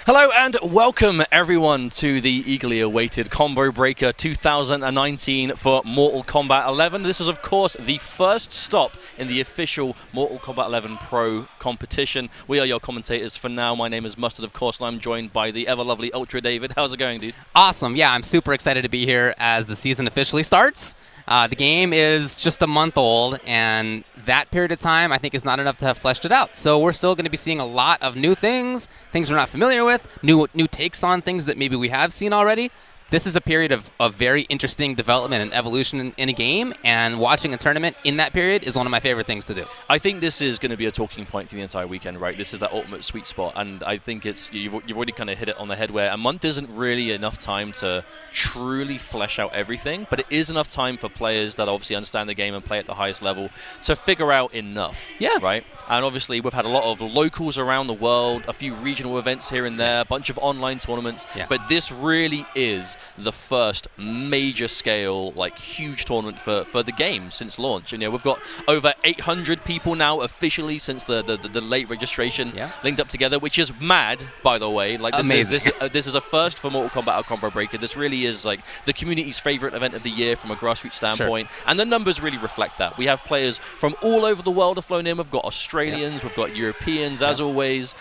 Hello and welcome everyone to the eagerly awaited Combo Breaker 2019 for Mortal Kombat 11. This is of course the first stop in the official Mortal Kombat 11 Pro competition. We are your commentators for now. My name is Mustard, of course, and I'm joined by the ever lovely Ultra David. How's it going, dude? Awesome. Yeah, I'm super excited to be here as the season officially starts. The game is just a month old, and that period of time I think is not enough to have fleshed it out. So we're still going to be seeing a lot of new things we're not familiar with, new takes on things that maybe we have seen already. This is a period of very interesting development and evolution in a game, and watching a tournament in that period is one of my favorite things to do. I think this is going to be a talking point for the entire weekend, right? This is that ultimate sweet spot, and I think you've already kind of hit it on the head where a month isn't really enough time to truly flesh out everything, but it is enough time for players that obviously understand the game and play at the highest level to figure out enough, right? And obviously we've had a lot of locals around the world, a few regional events here and there, a bunch of online tournaments, but this really is the first major scale, like huge tournament for the game since launch. And we've got over 800 people now officially since the late registration linked up together, which is mad, by the way. Like this is a first for Mortal Kombat Combo Breaker. This really is like the community's favorite event of the year from a grassroots standpoint, and the numbers really reflect that. We have players from all over the world have flown in. We've got Australians, we've got Europeans, as always.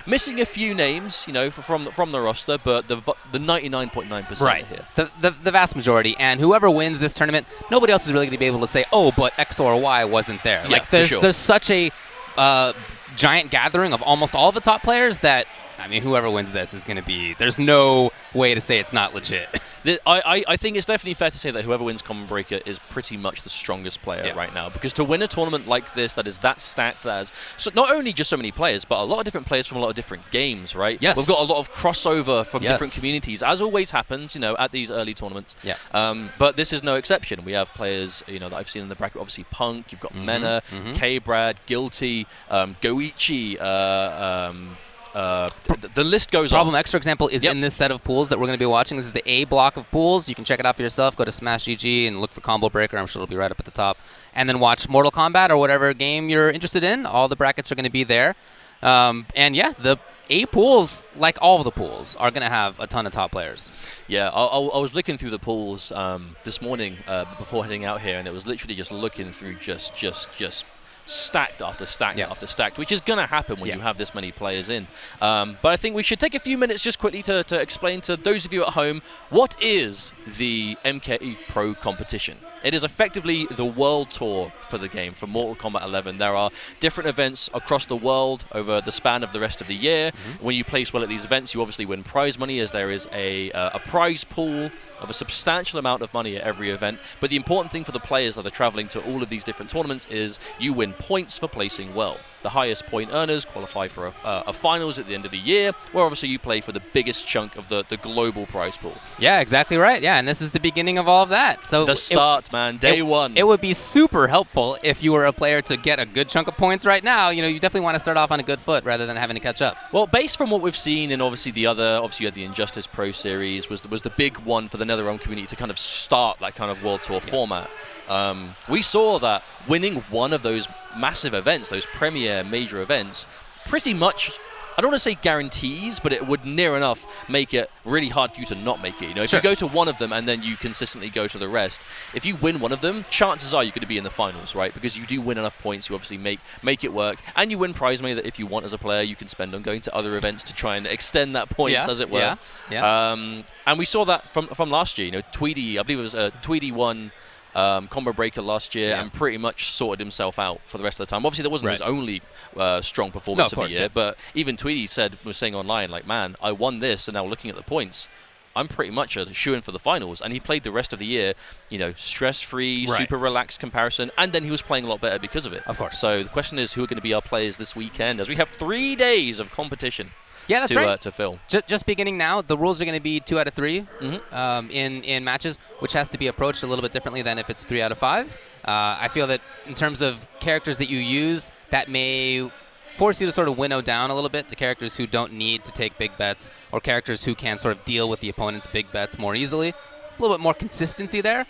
Missing a few names, from the roster, but the 99.9% here. The vast majority, and whoever wins this tournament, nobody else is really going to be able to say, oh, but X or Y wasn't there. Yeah, like there's such a giant gathering of almost all the top players that, I mean, whoever wins this is going to be, there's no way to say it's not legit. I think it's definitely fair to say that whoever wins Combo Breaker is pretty much the strongest player right now, because to win a tournament like this that is that stacked, that has not only just so many players, but a lot of different players from a lot of different games, right? Yes. We've got a lot of crossover from different communities, as always happens, at these early tournaments. But this is no exception. We have players, that I've seen in the bracket, obviously Punk, you've got Mena, K-Brad, Guilty, Goichi, the list goes on. Problem X, for example, is in this set of pools that we're going to be watching. This is the A block of pools. You can check it out for yourself. Go to Smash GG and look for Combo Breaker. I'm sure it'll be right up at the top. And then watch Mortal Kombat or whatever game you're interested in. All the brackets are going to be there. And yeah, the A pools, like all of the pools, are going to have a ton of top players. Yeah, I was looking through the pools this morning before heading out here, and it was literally just looking through just stacked after stacked after stacked, which is going to happen when you have this many players in. But I think we should take a few minutes just quickly to explain to those of you at home, what is the MK Pro competition? It is effectively the world tour for the game, for Mortal Kombat 11. There are different events across the world over the span of the rest of the year. When you place well at these events, you obviously win prize money, as there is a prize pool of a substantial amount of money at every event. But the important thing for the players that are traveling to all of these different tournaments is you win points for placing well. The highest point earners qualify for a finals at the end of the year, where obviously you play for the biggest chunk of the global prize pool. Yeah, exactly right. Yeah, and this is the beginning of all of that. So the start, man, day one. It would be super helpful if you were a player to get a good chunk of points right now. You definitely want to start off on a good foot rather than having to catch up. Well, based from what we've seen, and obviously you had the Injustice Pro Series was the big one for the NetherRealm community to kind of start that kind of World Tour format. We saw that winning one of those massive events, those premier major events, pretty much, I don't want to say guarantees, but it would near enough make it really hard for you to not make it. If you go to one of them and then you consistently go to the rest, if you win one of them, chances are you're going to be in the finals, right? Because you do win enough points, you obviously make it work, and you win prize money that if you want as a player, you can spend on going to other events to try and extend that points, as it were. And we saw that from last year. Tweedy, I believe it was Tweedy won Combo Breaker last year and pretty much sorted himself out for the rest of the time. Obviously, that wasn't his only strong performance of the year, but even Tweedy was saying online, like, man, I won this, and now looking at the points, I'm pretty much a shoo-in for the finals. And he played the rest of the year, stress-free, super relaxed comparison, and then he was playing a lot better because of it. Of course. So the question is, who are going to be our players this weekend, as we have 3 days of competition. Yeah, that's right. To fill. Just beginning now, the rules are going to be 2 out of 3 in matches, which has to be approached a little bit differently than if it's 3 out of 5. I feel that in terms of characters that you use, that may force you to sort of winnow down a little bit to characters who don't need to take big bets, or characters who can sort of deal with the opponent's big bets more easily. A little bit more consistency there,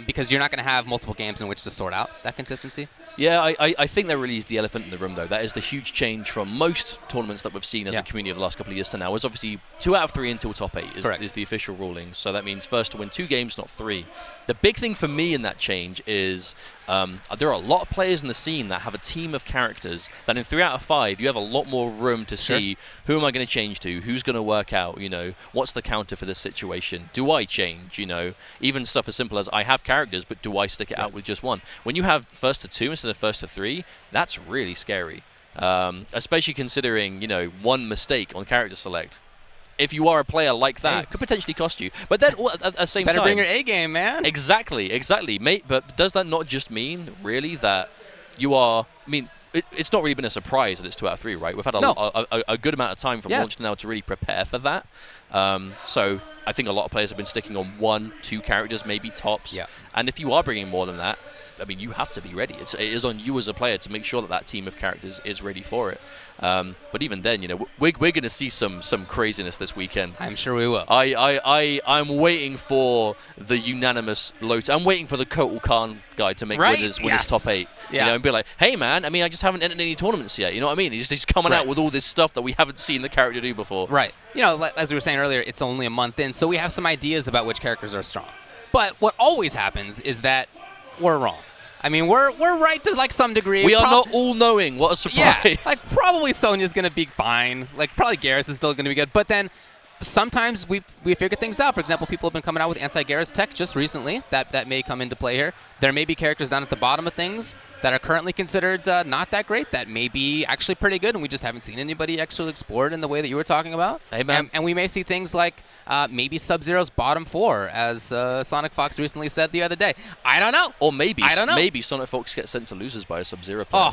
because you're not going to have multiple games in which to sort out that consistency. Yeah, I think that really is the elephant in the room, though. That is the huge change from most tournaments that we've seen as a community of the last couple of years to now. Is obviously 2 out of 3 until top 8 is the official ruling. So that means first to win 2 games, not 3. The big thing for me in that change is there are a lot of players in the scene that have a team of characters that in 3 out of 5 you have a lot more room to see who am I going to change to, who's going to work out, you know, what's the counter for this situation, do I change, you know, even stuff as simple as I have characters but do I stick it out with just one. When you have first to 2 instead of first to 3, that's really scary, especially considering, you know, one mistake on character select, if you are a player like that, could potentially cost you. But then at the same time, better bring your A game, man. Exactly, mate. But does that not just mean really that you are? I mean, it's not really been a surprise that it's 2 out of 3, right? We've had a good amount of time from launch to now to really prepare for that. So I think a lot of players have been sticking on 1, 2 characters, maybe tops. Yeah. And if you are bringing more than that, I mean, you have to be ready. It is on you as a player to make sure that team of characters is ready for it. But even then, you know, we're going to see some craziness this weekend. I'm sure we will. I'm waiting for the unanimous load. I'm waiting for the Kotal Khan guy to make winners top 8. You know, and be like, hey man, I mean, I just haven't entered any tournaments yet. You know what I mean? He's coming out with all this stuff that we haven't seen the character do before. Right. You know, as we were saying earlier, it's only a month in, so we have some ideas about which characters are strong. But what always happens is that we're wrong. I mean, we're right to like some degree. We are not all knowing. What a surprise! Yeah, like probably Sonya's gonna be fine. Like probably Garrus is still gonna be good. But then sometimes we figure things out. For example, people have been coming out with anti-Garrus tech just recently. That may come into play here. There may be characters down at the bottom of things that are currently considered not that great that may be actually pretty good, and we just haven't seen anybody actually explore it in the way that you were talking about. Hey, man. And we may see things like maybe Sub-Zero's bottom 4, as SonicFox recently said the other day. I don't know. Or maybe SonicFox gets sent to losers by a Sub-Zero player.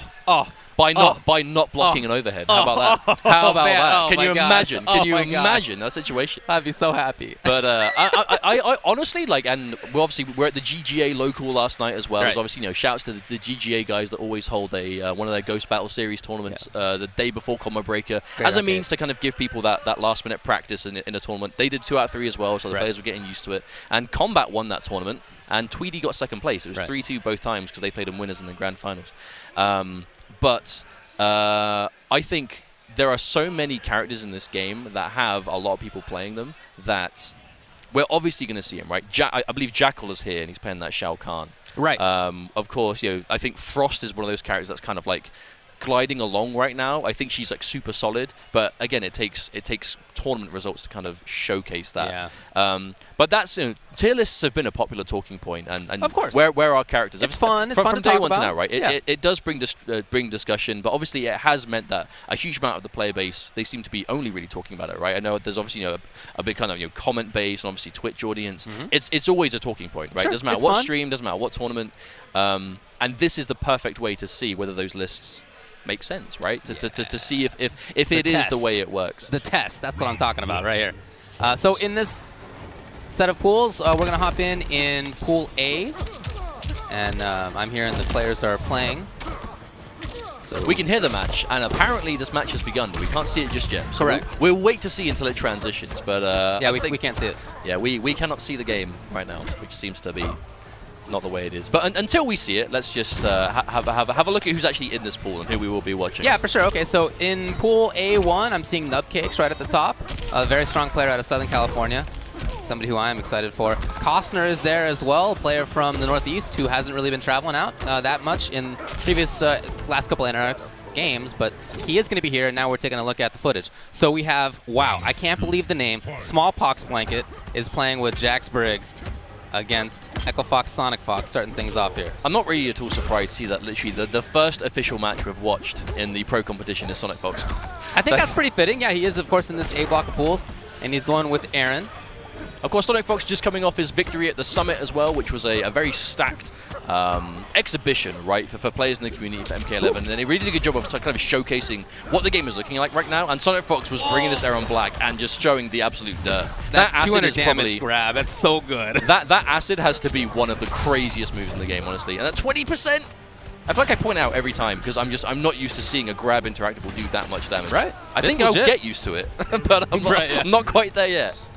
By not blocking an overhead. How about that? How about that? Can you imagine? Can you imagine that situation? I'd be so happy. But I honestly, like, and we're at the GGA local last night as well. Right. So obviously, you know, shouts to the GGA guys that always hold one of their Ghost Battle Series tournaments the day before Combo Breaker as a means to kind of give people that last minute practice in a tournament. They did 2 out of 3 as well, so the players were getting used to it. And Combat won that tournament, and Tweedy got second place. It was 3-2 both times because they played them winners in the grand finals. But I think there are so many characters in this game that have a lot of people playing them that we're obviously going to see him, right? I believe Jackal is here, and he's playing that Shao Kahn. Right. Of course, you know, I think Frost is one of those characters that's kind of like gliding along right now. I think she's like super solid, but again, it takes tournament results to kind of showcase that. Yeah. But that's, you know, tier lists have been a popular talking point, and of course, where are characters? It's fun. It's fun from to day talk one about. to now, right? It does bring discussion, but obviously it has meant that a huge amount of the player base, they seem to be only really talking about it, right? I know there's obviously, you know, a big kind of, you know, comment base and obviously Twitch audience. It's always a talking point, right? Sure, Doesn't matter what stream, doesn't matter what tournament, and this is the perfect way to see whether those lists make sense, right? To see if it is the way it works. The test, that's what I'm talking about right here. So in this set of pools, we're going to hop in Pool A, and I'm hearing the players are playing. So we can hear the match, and apparently this match has begun, but we can't see it just yet. So correct. We'll wait to see until it transitions, but yeah, we can't see it. Yeah, we cannot see the game right now, which seems to be not the way it is. But until we see it, let's just have a look at who's actually in this pool and who we will be watching. Yeah, for sure. Okay, so in Pool A1, I'm seeing Nubcakes right at the top. A very strong player out of Southern California. Somebody who I'm excited for. Cossner is there as well, a player from the Northeast who hasn't really been traveling out that much in previous last couple of NRX games, but he is going to be here, and now we're taking a look at the footage. So we have, wow, I can't believe the name, smallpoxblanket is playing with Jax Briggs against EchoFox, SonicFox, starting things off here. I'm not really at all surprised to see that literally the first official match we've watched in the pro competition is SonicFox. I think that's pretty fitting. Yeah, he is, of course, in this A block of pools, and he's going with Aaron. Of course, SonicFox just coming off his victory at the Summit as well, which was a very stacked exhibition, right, for players in the community for MK11. And he really did a good job of kind of showcasing what the game is looking like right now. And SonicFox was bringing this Aaron Black and just showing the absolute dirt. That 200 damage grab, that's so good. That acid has to be one of the craziest moves in the game, honestly. And that 20%, I feel like I point out every time because I'm not used to seeing a grab interactable do that much damage. Right. I think I'll get used to it, but I'm not quite there yet.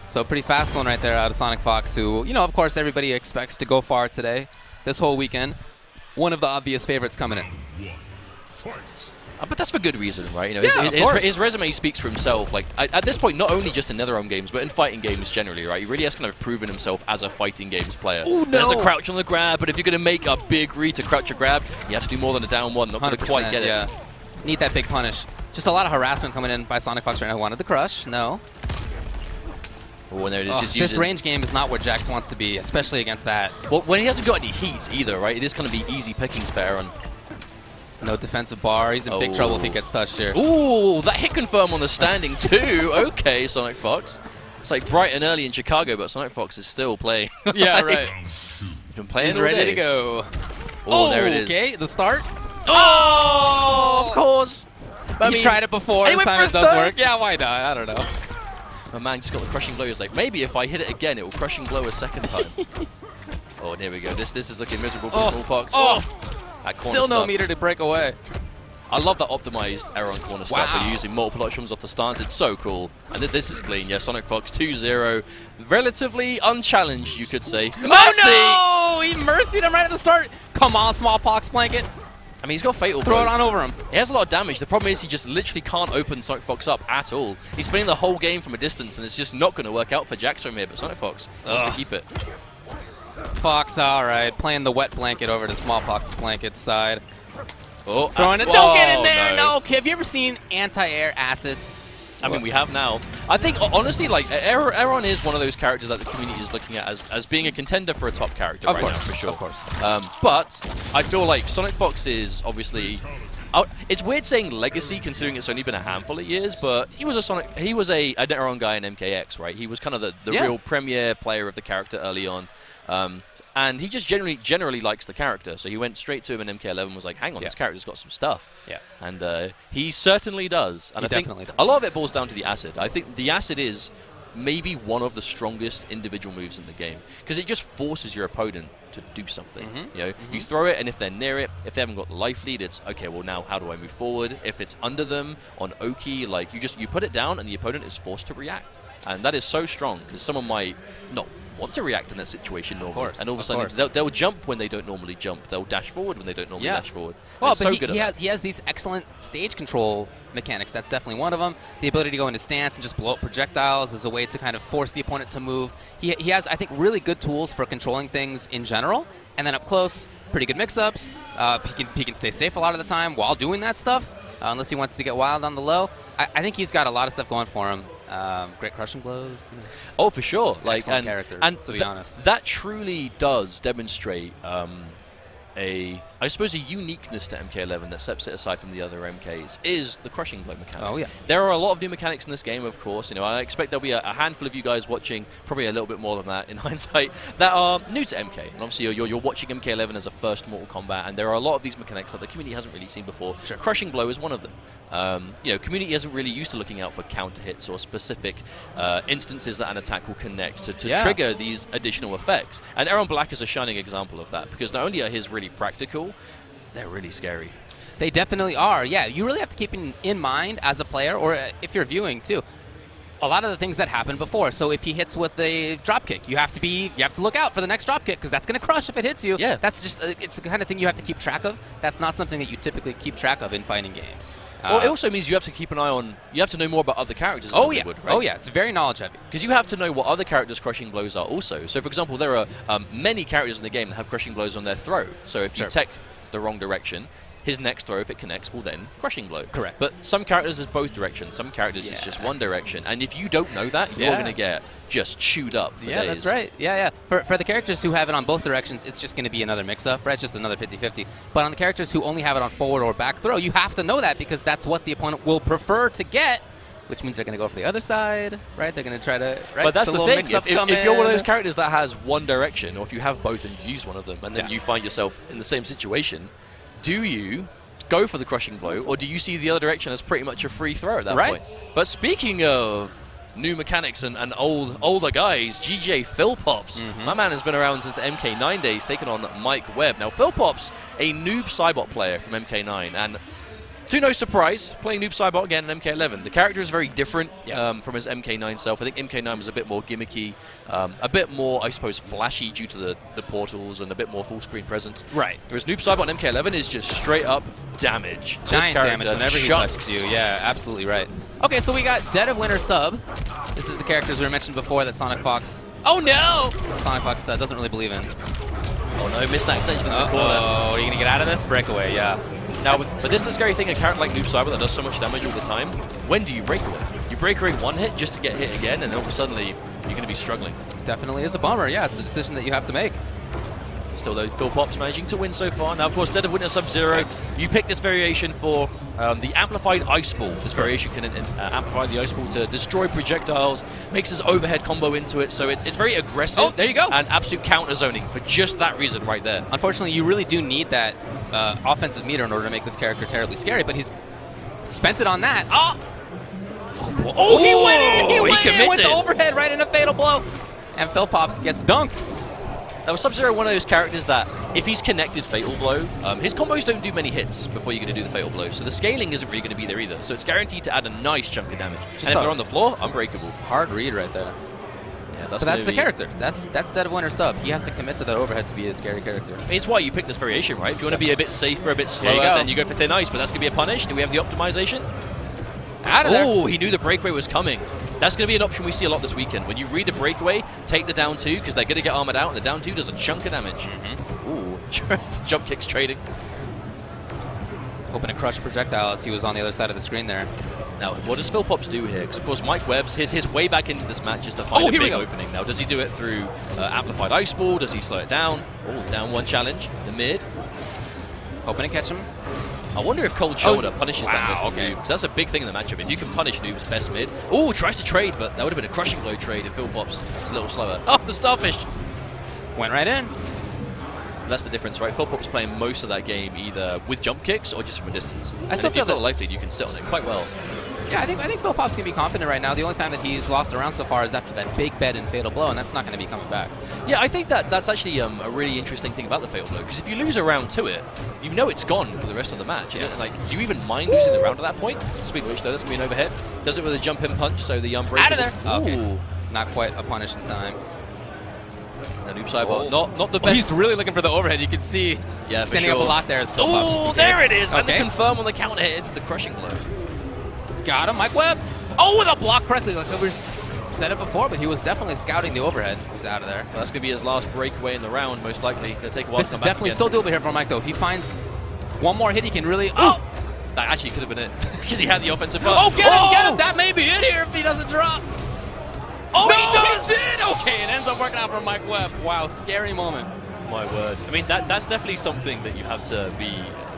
So pretty fast one right there out of SonicFox, who, you know, of course, everybody expects to go far today, this whole weekend. one of the obvious favorites coming in. But that's for good reason, right? You know, Yeah, his resume speaks for himself. Like at this point, not only just in NetherRealm games, but in fighting games generally, right? He really has kind of proven himself as a fighting games player. Ooh, no. There's the crouch on the grab, but if you're going to make a big read to crouch or grab, you have to do more than a down one. Not going to quite get it. Need that big punish. Just a lot of harassment coming in by SonicFox right now. Wanted the crush. No. Oh, and there it is. Just this range game is not where Jax wants to be, especially against that. Well, when he hasn't got any heat either, right? It is going to be easy pickings for Aaron. No defensive bar. He's in big trouble if he gets touched here. Ooh, that hit confirm on the standing too. Okay, SonicFox. It's like bright and early in Chicago, but SonicFox is still playing. Yeah, right. He's been playing. He's ready to go. Oh, there it is. Okay, the start. Oh, of course. I mean, tried it before. This time it does work. Yeah, why not? I don't know. My man just got the crushing blow. He was like, maybe if I hit it again, it will crushing blow a second time. Oh, there we go. This is looking miserable for Smallpox. Still no meter to break away. I love that optimized error on corner stuff where you're using multiple options off the stance. It's so cool. And this is clean. Yeah, SonicFox 2-0. Relatively unchallenged, you could say. Mercy! Oh, no! He mercied him right at the start. Come on, smallpoxblanket. I mean, he's got Fatal Throw Blow. it on over him. He has a lot of damage. The problem is he just literally can't open SonicFox up at all. He's spinning the whole game from a distance, and it's just not going to work out for Jax from here, but SonicFox wants to keep it. Fox, all right. Playing the wet blanket over to smallpoxblanket's side. Oh, throwing it. Don't get in there. No. Okay, have you ever seen anti-air acid? I mean, we have now. I think, honestly, like, Aaron is one of those characters that the community is looking at as being a contender for a top character right now, for sure. Of course. But I feel like SonicFox is obviously... it's weird saying legacy considering it's only been a handful of years, but he was a NetherRealm guy in MKX, right? He was kind of the real premier player of the character early on. And he just generally likes the character, so he went straight to him in MK11 and was like, hang on, this character's got some stuff. Yeah. And he certainly does. And I think a lot of it boils down to the acid. I think the acid is maybe one of the strongest individual moves in the game, because it just forces your opponent to do something. You know, you throw it, and if they're near it, if they haven't got the life lead, it's okay. Well, now how do I move forward? If it's under them on Oki, like you put it down, and the opponent is forced to react, and that is so strong because someone might not want to react in that situation normally, and all of a sudden they'll jump when they don't normally jump. They'll dash forward when they don't normally dash forward. Well, but he has these excellent stage control mechanics. That's definitely one of them. The ability to go into stance and just blow up projectiles is a way to kind of force the opponent to move. He has, I think, really good tools for controlling things in general. And then up close, pretty good mix-ups. He can stay safe a lot of the time while doing that stuff, unless he wants to get wild on the low. I think he's got a lot of stuff going for him. Great crushing blows. You know, for sure. Like, character, to be honest. That truly does demonstrate I suppose a uniqueness to MK11 that sets it aside from the other MKs is the crushing blow mechanic. Oh, yeah. There are a lot of new mechanics in this game, of course. You know, I expect there'll be a handful of you guys watching, probably a little bit more than that in hindsight, that are new to MK. And obviously you're watching MK11 as a first Mortal Kombat, and there are a lot of these mechanics that the community hasn't really seen before. Sure. Crushing blow is one of them. You know, community isn't really used to looking out for counter hits or specific instances that an attack will connect to trigger these additional effects. And Aaron Black is a shining example of that, because not only are his really practical, they're really scary. They definitely are. Yeah, you really have to keep in mind as a player, or if you're viewing too, a lot of the things that happened before. So if he hits with a drop kick, you have to look out for the next drop kick, because that's going to crush if it hits you. Yeah. That's just it's the kind of thing you have to keep track of. That's not something that you typically keep track of in fighting games. Well, it also means you have to keep an eye on, you have to know more about other characters. Oh, yeah. Would, right? Oh, yeah. It's very knowledge heavy. Because you have to know what other characters' crushing blows are also. So, for example, there are many characters in the game that have crushing blows on their throw. So if you take the wrong direction, his next throw, if it connects, will then crushing blow. Correct. But some characters is both directions. Some characters it's just one direction. And if you don't know that, you're going to get just chewed up for days. That's right. Yeah. For the characters who have it on both directions, it's just going to be another mix-up, right? It's just another 50-50. But on the characters who only have it on forward or back throw, you have to know that, because that's what the opponent will prefer to get, which means they're going to go for the other side, right? They're going to try to, right? But that's the thing. If you're one of those characters characters that has one direction, or if you have both and you use one of them, and then you find yourself in the same situation, do you go for the crushing blow, or do you see the other direction as pretty much a free throw at that point? But speaking of new mechanics and older guys, GJ Fillpops, my man has been around since the MK9 days, taking on Webb. Now, Fillpops, a noob Cybot player from MK9, and To no surprise, playing Noob Saibot again in MK11. The character is very different from his MK9 self. I think MK9 was a bit more gimmicky, a bit more, I suppose, flashy due to the portals and a bit more full-screen presence. Right. Whereas Noob Saibot in MK11 is just straight-up damage. Giant damage whenever he touches you. Yeah, absolutely right. Okay, so we got Dead of Winter sub. This is the characters we mentioned before that SonicFox. Oh no! SonicFox doesn't really believe in. Oh no, missed that extension in the corner. Oh, are you gonna get out of this? Breakaway, yeah. Now, but this is the scary thing, a character like Noob Saibot that does so much damage all the time. When do you break away? You break away one hit just to get hit again, and then all of a sudden you're going to be struggling. Definitely is a bummer. Yeah, it's a decision that you have to make. Still, though, Fillpops managing to win so far. Now, of course, Dead of Winter Sub-Zero, you pick this variation for the Amplified Ice Ball. This variation can amplify the Ice Ball to destroy projectiles, makes this overhead combo into it, so it's very aggressive. Oh, there you go. And absolute counter zoning for just that reason right there. Unfortunately, you really do need that offensive meter in order to make this character terribly scary, but he's spent it on that. Oh, he went in! He went in with the overhead right in a fatal blow. And Fillpops gets dunked. Now, Sub-Zero, one of those characters that, if he's connected Fatal Blow, his combos don't do many hits before you're going to do the Fatal Blow, so the scaling isn't really going to be there either. So it's guaranteed to add a nice chunk of damage. And if they're on the floor, unbreakable. Hard read right there. Yeah, but that's the character. That's Dead of Winter sub. He has to commit to that overhead to be a scary character. It's why you pick this variation, right? If you want to be a bit safer, a bit slower, then you go for Thin Ice, but that's going to be a punish. Do we have the optimization? Out of there. Oh, he knew the breakaway was coming. That's going to be an option we see a lot this weekend. When you read the breakaway, take the down 2, because they're going to get armored out, and the down 2 does a chunk of damage. Ooh, jump kicks trading. Hoping to crush projectiles. He was on the other side of the screen there. Now, what does Fillpops do here? Because, of course, Mike Webb's his way back into this match is to find a big opening. Now, does he do it through Amplified Ice Ball? Does he slow it down? Oh, down one challenge. The mid. Hoping to catch him. I wonder if Cold Shoulder punishes that mid for Noob, because that's a big thing in the matchup. If you can punish Noob's best mid. Oh, tries to trade, but that would have been a crushing blow trade if Fillpops was a little slower. Oh, the Starfish! Went right in. That's the difference, right? Fillpops playing most of that game either with jump kicks or just from a distance. I still feel that life lead, you can sit on it quite well. Yeah, I think Fillpops can be confident right now. The only time that he's lost a round so far is after that big bet in Fatal Blow, and that's not going to be coming back. Yeah, I think that's actually a really interesting thing about the Fatal Blow, because if you lose a round to it, you know it's gone for the rest of the match. You know, like, do you even mind losing the round at that point? Speaking of which, though, that's going to be an overhead. Does it with a jump-in punch, so the unbreakable. Out of there! Oh, okay. Not quite a punish in time. Now, Noob Saibot, not the best. He's really looking for the overhead. You can see standing up a lot there as Fillpops. Oh, there it is! And the confirm on the counter hit into the crushing blow. Got him, Mike Webb. Oh, with a block correctly. Like we said it before, but he was definitely scouting the overhead. He's out of there. Well, that's going to be his last breakaway in the round, most likely. Going to take a while this to come is back definitely again. still doable here for Mike, though. If he finds one more hit, he can really... Oh! That actually could have been it, because he had the offensive buff. Oh, get him! That may be it here if he doesn't drop. Oh, no, he does! He did! Okay, it ends up working out for Mike Webb. Wow, scary moment. My word. I mean, that's definitely something that you have to be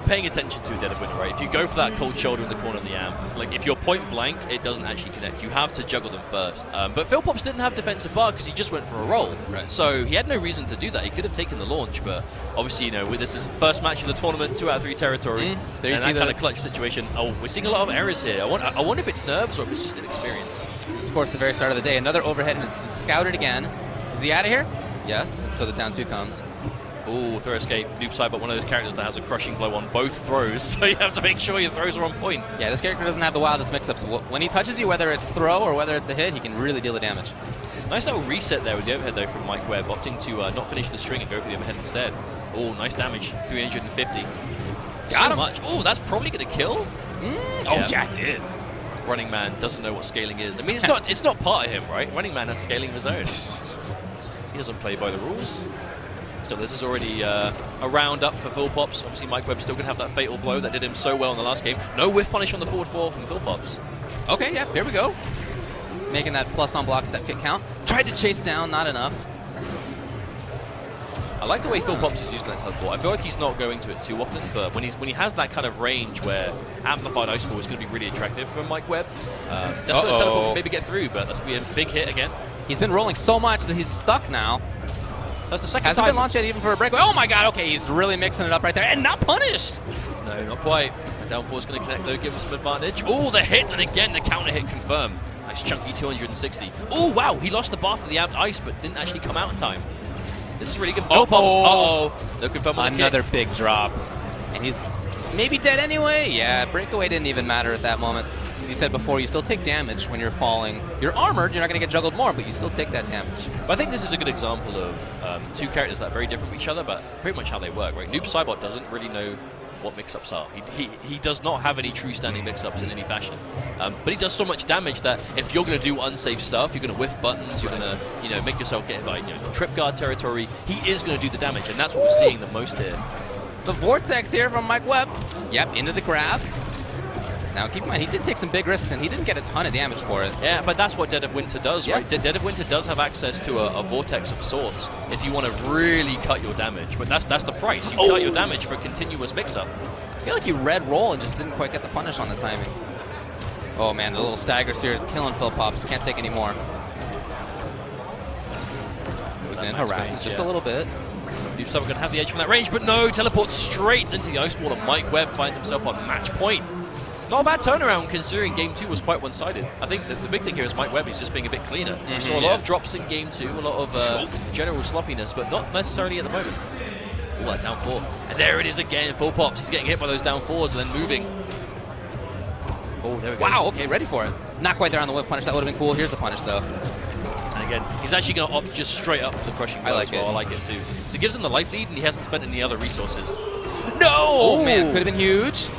paying attention to at Dead of Winter, right? If you go for that cold shoulder in the corner of the amp, like if you're point blank, it doesn't actually connect. You have to juggle them first. But Fillpops didn't have defensive bar because he just went for a roll. Right. So he had no reason to do that. He could have taken the launch, but obviously, you know, with this is first match of the tournament, 2 out of 3 territory, there you and see that kind of clutch situation. Oh, we're seeing a lot of errors here. I wonder if it's nerves or if it's just inexperience. This is, of course, the very start of the day. Another overhead, and it's scouted again. Is he out of here? Yes, and so the down 2 comes. Ooh, throw escape, Noob Saibot, one of those characters that has a crushing blow on both throws, so you have to make sure your throws are on point. Yeah, this character doesn't have the wildest mix-ups. When he touches you, whether it's throw or whether it's a hit, he can really deal the damage. Nice little reset there with the overhead, though, from Mike Webb, opting to not finish the string and go for the overhead instead. Oh, nice damage, 350. Got so him. much. Oh, that's probably going to kill? Oh, Jack did. Running Man doesn't know what scaling is. I mean, it's not part of him, right? Running Man has scaling of his own. He doesn't play by the rules. So this is already a round up for Fillpops. Obviously, Mike Webb's still going to have that fatal blow that did him so well in the last game. No whiff punish on the forward 4 from Fillpops. Okay, yeah, here we go. Making that plus on block step kick count. Tried to chase down, not enough. I like the way Fillpops is using that teleport. I feel like he's not going to it too often, but when he has that kind of range where Amplified Ice Ball is going to be really attractive for Mike Webb, that's where the teleport can maybe get through, but that's going to be a big hit again. He's been rolling so much that he's stuck now. That's the second Hasn't time. been launched yet even for a breakaway. Oh my god, okay, he's really mixing it up right there and not punished. No, not quite. The down 4 is going to connect though, give him some advantage. Oh, the hit, and again the counter hit confirmed. Nice chunky 260. Oh, wow, he lost the bar for the amped ice, but didn't actually come out in time. This is really good. Fillpops. Uh-oh. No confirm on the Another big drop. And he's maybe dead anyway. Yeah, breakaway didn't even matter at that moment. As you said before, you still take damage when you're falling. You're armored, you're not going to get juggled more, but you still take that damage. But I think this is a good example of two characters that are very different from each other, but pretty much how they work, right? Noob Saibot doesn't really know what mix-ups are. He does not have any true standing mix-ups in any fashion. But he does so much damage that if you're going to do unsafe stuff, you're going to whiff buttons, you're going to make yourself get by trip guard territory, he is going to do the damage, and that's what we're seeing the most here. The Vortex here from Mike Webb. Yep, into the grab. Now keep in mind, he did take some big risks, and he didn't get a ton of damage for it. Yeah, but that's what Dead of Winter does, yes. right? Dead of Winter does have access to a Vortex of sorts if you want to really cut your damage, but that's the price. You cut your damage for a continuous mix-up. I feel like you red roll and just didn't quite get the punish on the timing. Oh man, the little staggers here is killing Fillpops. Can't take any more. Goes in, harasses just a little bit. Noob Saibot going to have the edge from that range, but no, teleports straight into the ice ball, and Mike Webb finds himself on match point. Not a bad turnaround considering Game 2 was quite one-sided. I think the big thing here is Mike Webb is just being a bit cleaner. We saw a lot of drops in Game 2, a lot of general sloppiness, but not necessarily at the moment. Oh, that down 4. And there it is again, Fillpops. He's getting hit by those down 4s and then moving. Oh, there we go. Wow, okay, ready for it. Not quite there on the whip punish. That would have been cool. Here's the punish, though. And again, he's actually going to opt just straight up the crushing blow as well. I like it too. So it gives him the life lead, and he hasn't spent any other resources. No! Oh, man, could have been huge.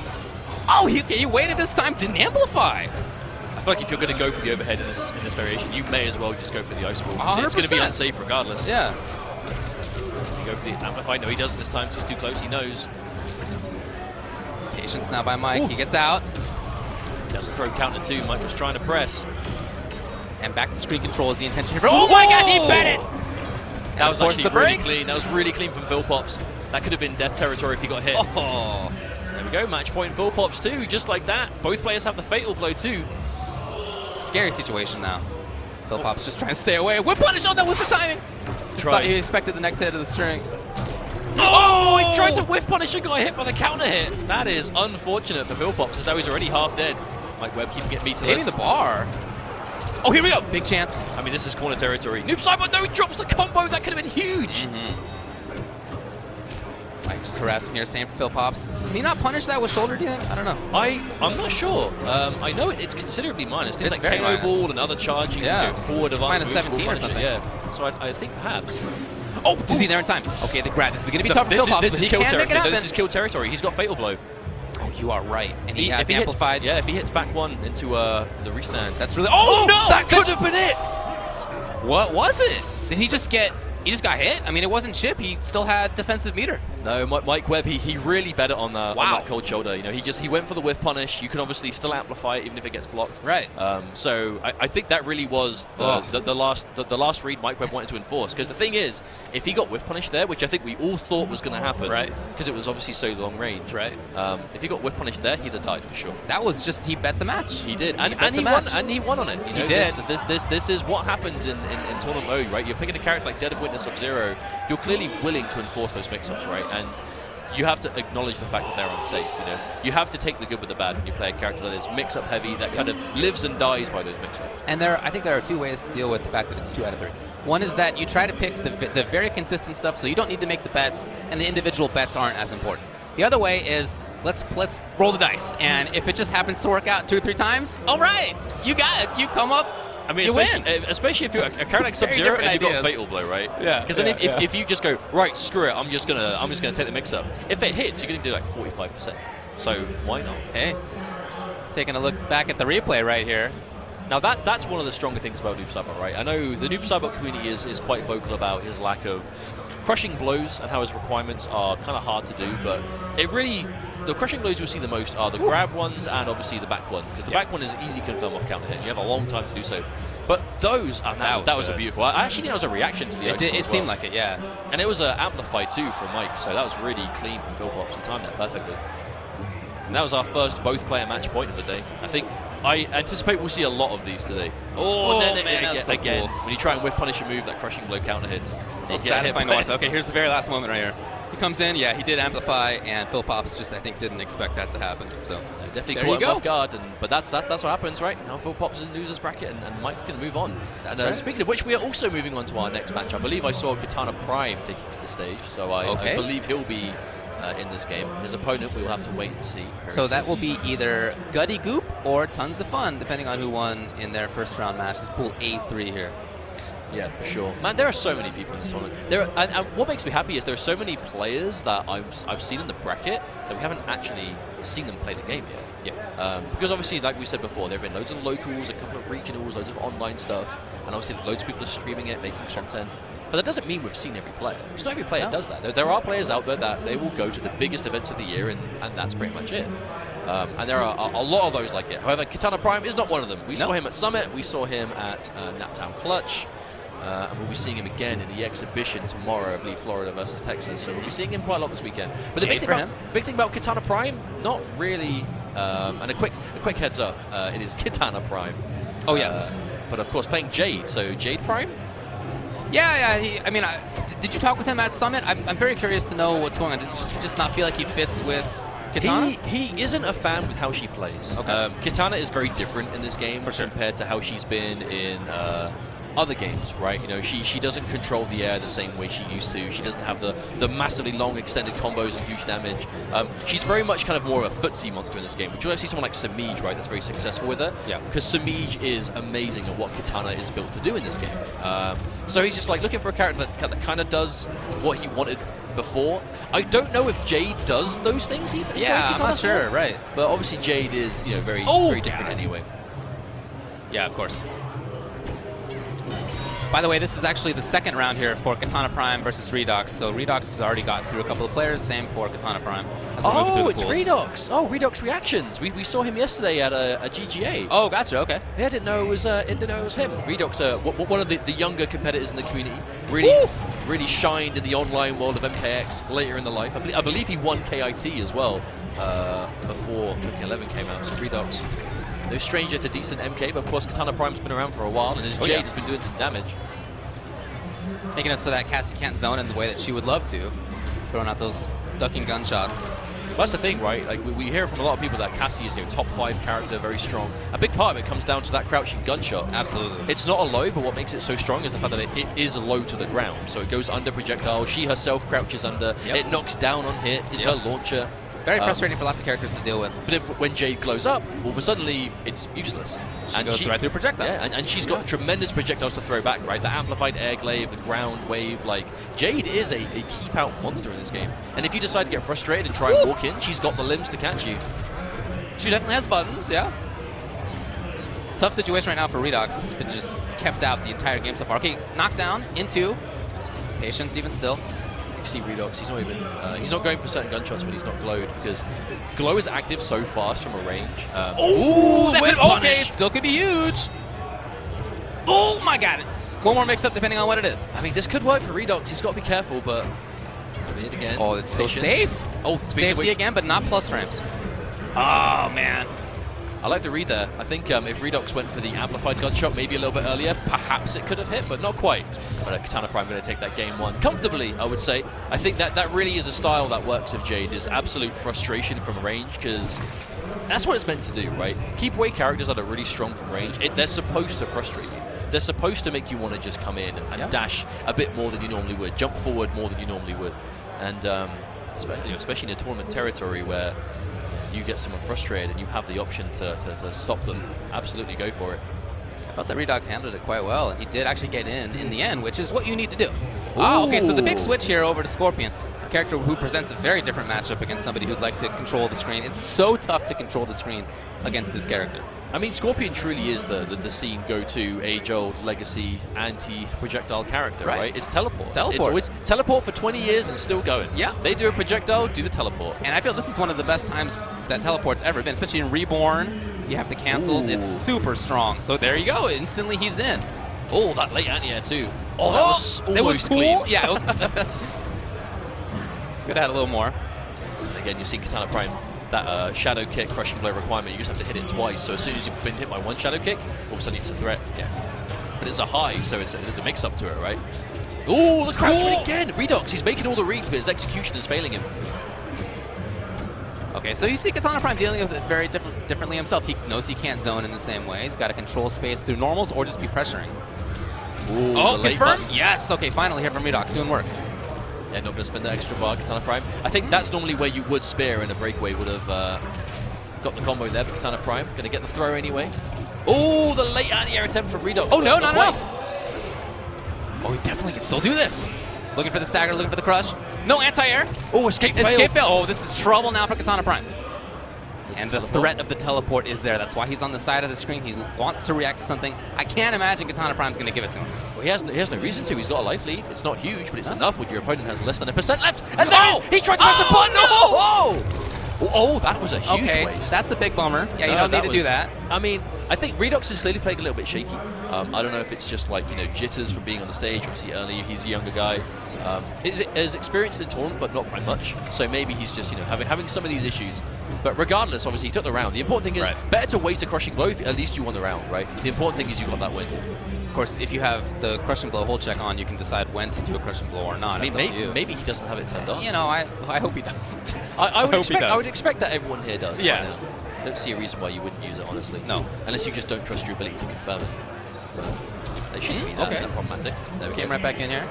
Oh, he waited this time, didn't amplify. I feel like if you're going to go for the overhead in this variation, you may as well just go for the ice ball. 100%. It's going to be unsafe regardless. Yeah. So you go for the amplify. No, he doesn't this time. He's too close. He knows. Patience now by Mike. Ooh. He gets out. That's a throw counter too. Mike was trying to press. And back to screen control is the intention here. Oh my God, he bet it! That was actually really clean. That was really clean from Fillpops. That could have been death territory if he got hit. Oh. There we go, match point Fillpops too, just like that. Both players have the fatal blow too. Scary situation now. Fillpops just trying to stay away. Whip punish! Oh, that was the timing! Just thought he expected the next hit of the string. Oh! He tried to whiff punish and got hit by the counter hit. That is unfortunate for Fillpops, as though he's already half dead. Mike Webb keeping it beat. Saving the bar. Oh, here we go. Big chance. I mean, this is corner territory. Noob Saibot, no, he drops the combo. That could have been huge. Mike just harassing here, same for Fillpops. Can he not punish that with shoulder, do you think? I don't know. I'm not sure. I know it's considerably minus. Things it's like KO minus. Ball and other charging, forward advance minus moves, 17 or something. Yeah. So I think perhaps. Oh, is he there in time? Okay, the grab. This is going to be tough for Fillpops, but he can make it happen. This is kill territory. He's got fatal blow. Oh, you are right. And he has amplified. If he hits back one into the restand. That's really. Oh no! That could have been it. What was it? Did he just get? He just got hit? I mean, it wasn't chip. He still had defensive meter. No, Mike Webb, he really bet it on that cold shoulder. You know, he went for the whiff punish. You can obviously still amplify it even if it gets blocked. Right. So I think that really was the last read Mike Webb wanted to enforce. Because the thing is, if he got whiff punish there, which I think we all thought was going to happen, right? Because it was obviously so long range, right? If he got whiff punish there, he'd have died for sure. That was just he bet the match. He did, and he won on it. You know, he did. This is what happens in tournament mode, right? You're picking a character like Dead of Winter Sub-Zero. You're clearly willing to enforce those mix-ups, right? And you have to acknowledge the fact that they're unsafe. You know, you have to take the good with the bad when you play a character that is mix-up heavy, that kind of lives and dies by those mix-ups. And I think there are two ways to deal with the fact that it's 2 out of 3. One is that you try to pick the very consistent stuff, so you don't need to make the bets, and the individual bets aren't as important. The other way is let's roll the dice, and if it just happens to work out 2 or 3 times, all right, you got it. You come up. I mean, especially if you're a character like Sub-Zero and you've got fatal blow, right? Yeah. Because then if you just go right, screw it, I'm just gonna take the mix up. If it hits, you're gonna do like 45%. So why not? Hey, taking a look back at the replay right here. Now that's one of the stronger things about Noob Saibot, right? I know the Noob Saibot community is quite vocal about his lack of crushing blows and how his requirements are kind of hard to do, but it really. The crushing blows you'll see the most are the grab ones and obviously the back one, because the back one is easy to confirm off counter hit. You have a long time to do so. But those, that was a beautiful. I actually think that was a reaction to the It seemed like it, yeah. And it was amplified too from Mike, so that was really clean from Fillpops. He timed that perfectly. And that was our first both-player match point of the day. I anticipate we'll see a lot of these today. Oh, and then man, that's so again, cool. when you try and whiff punish a move, that crushing blow counter hits. So satisfying to watch. Okay, here's the very last moment right here. He comes in, yeah, he did amplify, and Fillpops just, I think, didn't expect that to happen. So definitely caught him off guard, but that's what happens, right? Now Fillpops is in losers bracket, and Mike can move on. That's and right. Speaking of which, we are also moving on to our next match. I believe I saw KitanaPrime taking to the stage, so I believe he'll be in this game. His opponent, we will have to wait and see. So that will be either Gutty Goop or Tons of Fun, depending on who won in their first round match. It's pool A3 here. Yeah, for sure. Man, there are so many people in this tournament. And what makes me happy is there are so many players that I've seen in the bracket that we haven't actually seen them play the game yet. Yeah. Because obviously, like we said before, there have been loads of locals, a couple of regionals, loads of online stuff, and obviously loads of people are streaming it, making content. But that doesn't mean we've seen every player. Because not every player does that. There are players out there that they will go to the biggest events of the year, and that's pretty much it. And there are a lot of those like it. However, KitanaPrime is not one of them. We saw him at Summit. We saw him at Naptown Clutch. And we'll be seeing him again in the exhibition tomorrow, I believe, Florida versus Texas. So we'll be seeing him quite a lot this weekend. But the big thing about KitanaPrime, not really, and a quick heads up, it is KitanaPrime. Oh, yes. But of course, playing Jade, so Jade Prime? Yeah. Did you talk with him at Summit? I'm very curious to know what's going on. Does he just not feel like he fits with Kitana? He isn't a fan with how she plays. Okay. Kitana is very different in this game compared to how she's been in other games, right? You know, she doesn't control the air the same way she used to. She doesn't have the massively long extended combos and huge damage. She's very much kind of more of a footsie monster in this game. Would you like to see someone like Samij, right, that's very successful with her? Yeah. Because Samij is amazing at what Kitana is built to do in this game. So he's just like looking for a character that kind of does what he wanted before. I don't know if Jade does those things even. Yeah, I'm not sure, right. But obviously Jade is, you know, very different anyway. Yeah, of course. By the way, this is actually the second round here for KitanaPrime versus Redox. So Redox has already gotten through a couple of players. Same for KitanaPrime. Oh, it's Redox. Oh, Redox Reactions. We saw him yesterday at a GGA. Oh, gotcha. Okay. Yeah, I didn't know it was him. Redox, one of the younger competitors in the community, really shined in the online world of MKX later in the life. I believe he won KIT as well before MK11 came out. So Redox, no stranger to decent MK, but of course KitanaPrime's been around for a while, and his Jade has been doing some damage. Making it so that Cassie can't zone in the way that she would love to, throwing out those ducking gunshots. Well, that's the thing, right? Like we hear from a lot of people that Cassie is, you know, top 5 character, very strong. A big part of it comes down to that crouching gunshot. Absolutely. It's not a low, but what makes it so strong is the fact that it is low to the ground. So it goes under projectile. She herself crouches under. It knocks down on hit. It's her launcher. Very frustrating for lots of characters to deal with. But when Jade glows up, well, suddenly it's useless. She goes right through projectiles. Yeah, and she's got tremendous projectiles to throw back, right? The amplified air glaive, the ground wave. Like, Jade is a keep-out monster in this game. And if you decide to get frustrated and try and walk in, she's got the limbs to catch you. She definitely has buttons, yeah. Tough situation right now for Redox. It's been just kept out the entire game so far. Okay, knockdown into patience even still. See Redox, he's not going for certain gunshots when he's not glowed, because glow is active so fast from a range. Okay, still could be huge. Oh my god. One more mix-up depending on what it is. I mean, this could work for Redox. He's got to be careful, but it again. Oh, it's so safe. Oh, safety again, but not plus frames. Oh, man. I like the read there. I think if Redox went for the amplified gunshot maybe a little bit earlier, perhaps it could have hit, but not quite. But KitanaPrime going to take that game 1 comfortably, I would say. I think that really is a style that works with Jade, is absolute frustration from range, because that's what it's meant to do, right? Keep away characters that are really strong from range. They're supposed to frustrate you. They're supposed to make you want to just come in and dash a bit more than you normally would, jump forward more than you normally would. And especially in a tournament territory where you get someone frustrated and you have the option to stop them, absolutely go for it. I felt that Redox handled it quite well, and he did actually get in the end, which is what you need to do. Oh, okay, so the big switch here over to Scorpion, a character who presents a very different matchup against somebody who'd like to control the screen. It's so tough to control the screen against this character. I mean, Scorpion truly is the scene go-to, age-old, legacy, anti-projectile character, right? It's teleport. It's always teleport for 20 years and still going. Yeah. They do a projectile, do the teleport. And I feel this is one of the best times that teleport's ever been, especially in Reborn. You have the cancels. It's super strong. So there you go. Instantly he's in. Oh, that late anti-air too. Oh, that was almost cool. Clean. Yeah, it was. Could add a little more. Again, you see KitanaPrime. That shadow kick crushing blow requirement, you just have to hit it twice. So as soon as you've been hit by one shadow kick, all of a sudden it's a threat. Yeah. But it's a high, so there's a mix-up to it, right? Oh, the crouch again! Redox, he's making all the reads, but his execution is failing him. Okay, so you see KitanaPrime dealing with it very differently himself. He knows he can't zone in the same way. He's got to control space through normals or just be pressuring. Ooh, oh, confirm? Yes! Okay, finally here from Redox, doing work. Yeah, not going to spend that extra bar, KitanaPrime. I think that's normally where you would spear, and a breakaway would have got the combo there for KitanaPrime. Going to get the throw anyway. Oh, the late anti-air attempt from Redox. Oh, no, not enough. Oh, he definitely can still do this. Looking for the stagger, looking for the crush. No anti-air. Oh, escape fail. Escape fail. Oh, this is trouble now for KitanaPrime. And the threat of the teleport is there. That's why he's on the side of the screen. He wants to react to something. I can't imagine KitanaPrime's going to give it to him. Well, he has no reason to. He's got a life lead. It's not huge, but it's enough when your opponent has less than 1% left. And there he is. He tried to press the button. Oh, that was a huge waste. That's a big bummer. Yeah, you don't need to do that. I mean, I think Redox is clearly playing a little bit shaky. I don't know if it's just like, jitters from being on the stage. Obviously, earlier he's a younger guy. Is experienced in tournament, but not by much. So maybe he's just, having some of these issues. But regardless, obviously, he took the round. The important thing is, better to waste a crushing blow if at least you won the round, right? The important thing is you got that win. Of course, if you have the crushing blow hold check on, you can decide when to do a crushing blow or not. I mean, maybe he doesn't have it turned on. I hope he does. I would expect that everyone here does. Yeah. I don't see a reason why you wouldn't use it, honestly. No. Unless you just don't trust your ability to confirm it. But they shouldn't be that problematic. There we came right back in here.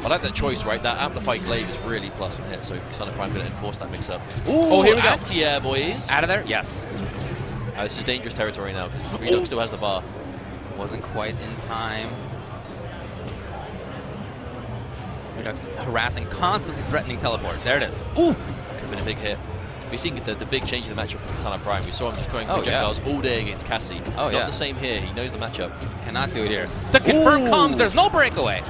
I like that choice, right? That amplified glaive is really plus and hit, so KitanaPrime going to enforce that mix-up. Oh, here we go. Anti-air, boys. Out of there? Yes. This is dangerous territory now, because Redox still has the bar. Wasn't quite in time. Redox harassing, constantly threatening teleport. There it is. Ooh! Could have been a big hit. We've seen the big change in the matchup for KitanaPrime. We saw him just throwing projectiles all day against Cassie. Oh, Not the same here. He knows the matchup. Cannot do it here. The confirm comes. There's no breakaway.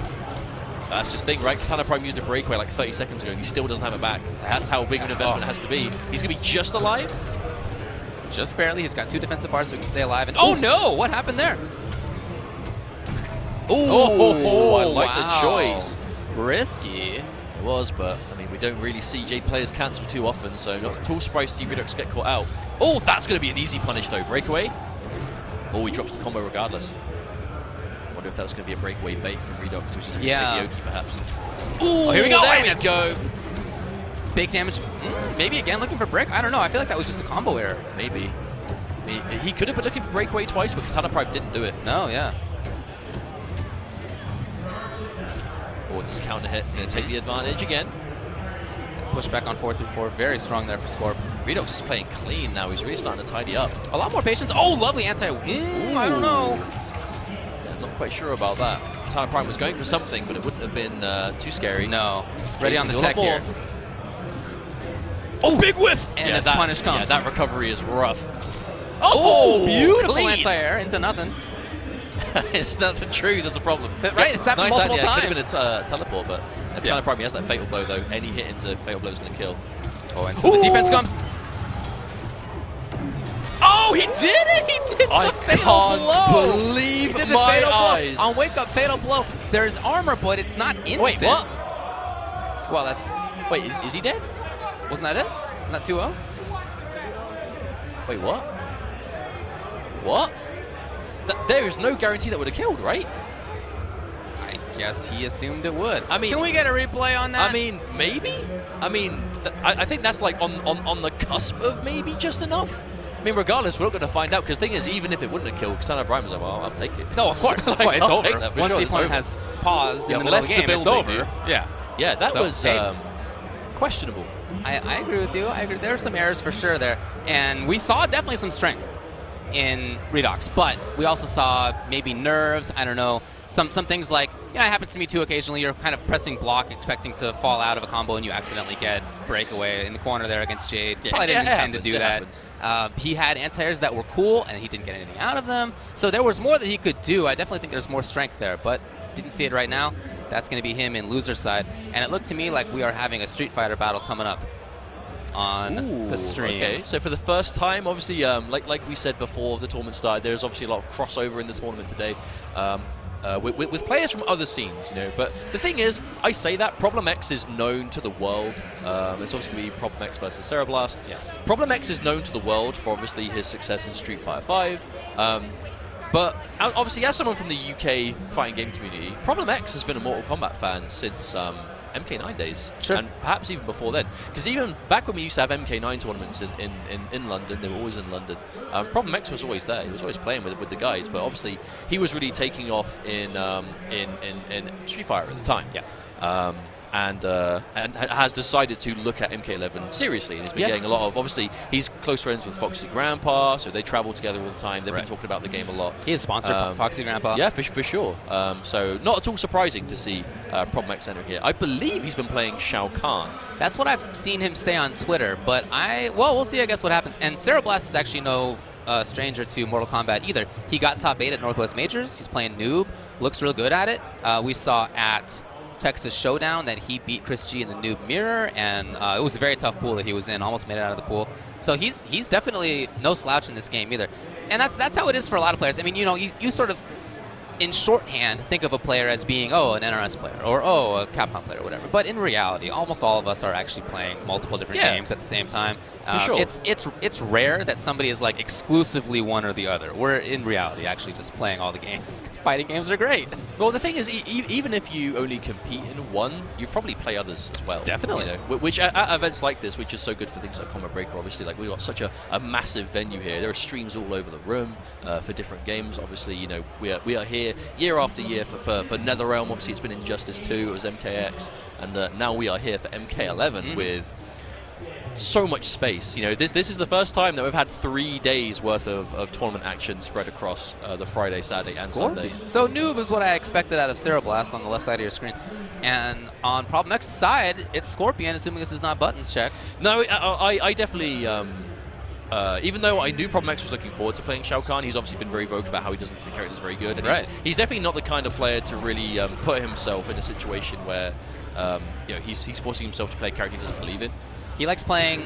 That's just the thing, right? KitanaPrime used a breakaway like 30 seconds ago, and he still doesn't have it back. That's how big an investment it has to be. He's going to be just alive? Just barely. He's got 2 defensive bars, so he can stay alive. And oh, no! What happened there? Oh, I like the choice. Risky. It was, but, I mean, we don't really see Jade players cancel too often, so not at all surprised to see Redox get caught out. Oh, that's going to be an easy punish, though. Breakaway. Oh, he drops the combo regardless. Wonder if that was going to be a breakaway bait from Redox, which is going to take the Oki, perhaps. Ooh, here we go. There we go. Big damage. Maybe again looking for break. I don't know. I feel like that was just a combo error. Maybe. He could have been looking for breakaway twice, but KitanaPrime didn't do it. No, yeah. Oh, this counter hit. Going to take the advantage again. Push back on 4-3-4. Very strong there for Scorp. Redox is playing clean now. He's really starting to tidy up. A lot more patience. Oh, lovely anti. I don't know. Not quite sure about that. KitanaPrime was going for something, but it wouldn't have been too scary. No. Ready on the tech here. Oh, big whiff! And the punish comes. Yeah, that recovery is rough. Oh, beautiful anti-air into nothing. It's not true, there's a problem. Right, it's happened multiple times. It could have been a teleport, but KitanaPrime has that fatal blow, though. Any hit into fatal blow is going to kill. Oh, and so the defense comes. Oh, he did it! He did the fatal blow! I can't believe he did the my fatal eyes. Blow. On wake up, fatal blow. There's armor, but it's not instant. Wait, what? Well, that's... Wait, is he dead? Wasn't that it? Wasn't that 2-0? Wait, what? What? There is no guarantee that would have killed, right? I guess he assumed it would. I mean, can we get a replay on that? I mean, maybe. I mean, I think that's like on the cusp of maybe just enough. I mean, regardless, we're not going to find out, because the thing is, even if it wouldn't have killed, KitanaPrime was like, well, I'll take it. No, of course. Like, it's I'll over. take that for Once sure. the opponent has paused in the middle of the game, it's over. Yeah. Yeah, that was questionable. I agree with you. I agree. There are some errors for sure there. And we saw definitely some strength in Redox, but we also saw maybe nerves, I don't know, some things like, it happens to me too occasionally, you're kind of pressing block, expecting to fall out of a combo, and you accidentally get breakaway in the corner there against Jade. Probably didn't intend to do that. He had anti-airs that were cool, and he didn't get anything out of them, so there was more that he could do. I definitely think there's more strength there, but didn't see it right now. That's going to be him in loser side, and it looked to me like we are having a Street Fighter battle coming up on the stream. Okay, so for the first time, obviously, like we said before the tournament started, there's obviously a lot of crossover in the tournament today with players from other scenes, But the thing is, I say that Problem X is known to the world. It's obviously going to be Problem X versus CeroBlast. Yeah. Problem X is known to the world for obviously his success in Street Fighter 5. But obviously, as someone from the UK fighting game community, Problem X has been a Mortal Kombat fan since MK9 days, and perhaps even before then. Because even back when we used to have MK9 tournaments in London, they were always in London. Problem X was always there. He was always playing with the guys, but obviously he was really taking off in Street Fighter at the time. Yeah. and has decided to look at MK11 seriously. And he's been getting a lot of, obviously, he's close friends with Foxy Grandpa, so they travel together all the time. They've been talking about the game a lot. He is sponsored by Foxy Grandpa. Yeah, for sure. So not at all surprising to see Problem X enter here. I believe he's been playing Shao Kahn. That's what I've seen him say on Twitter, but well, we'll see, I guess, what happens. And CeroBlast is actually no stranger to Mortal Kombat either. He got top 8 at Northwest Majors. He's playing Noob. Looks real good at it. We saw at Texas Showdown that he beat Chris G in the Noob Mirror, and it was a very tough pool that he was in. Almost made it out of the pool. So he's definitely no slouch in this game either. And that's how it is for a lot of players. I mean, you know, you sort of, in shorthand, think of a player as being, an NRS player, or, a Capcom player, or whatever. But in reality, almost all of us are actually playing multiple different games at the same time. For sure. It's rare that somebody is like exclusively one or the other. We're, in reality, actually just playing all the games, because fighting games are great. Well, the thing is, even if you only compete in one, you probably play others as well. Definitely. You know, which at events like this, which is so good for things like Combat Breaker, obviously, like we've got such a massive venue here. There are streams all over the room for different games. Obviously, you know, we are here year after year for NetherRealm. Obviously, it's been Injustice 2, it was MKX, and now we are here for MK11 with so much space. You know, this is the first time that we've had 3 days worth of tournament action spread across the Friday, Saturday, and Sunday. So Noob is what I expected out of CeroBlast on the left side of your screen. And on Problem X's side, it's Scorpion, assuming this is not buttons check. No, I definitely, even though I knew Problem X was looking forward to playing Shao Kahn, he's obviously been very vocal about how he doesn't think the character is very good. And he's definitely not the kind of player to really put himself in a situation where you know, he's forcing himself to play a character he doesn't believe in. He likes playing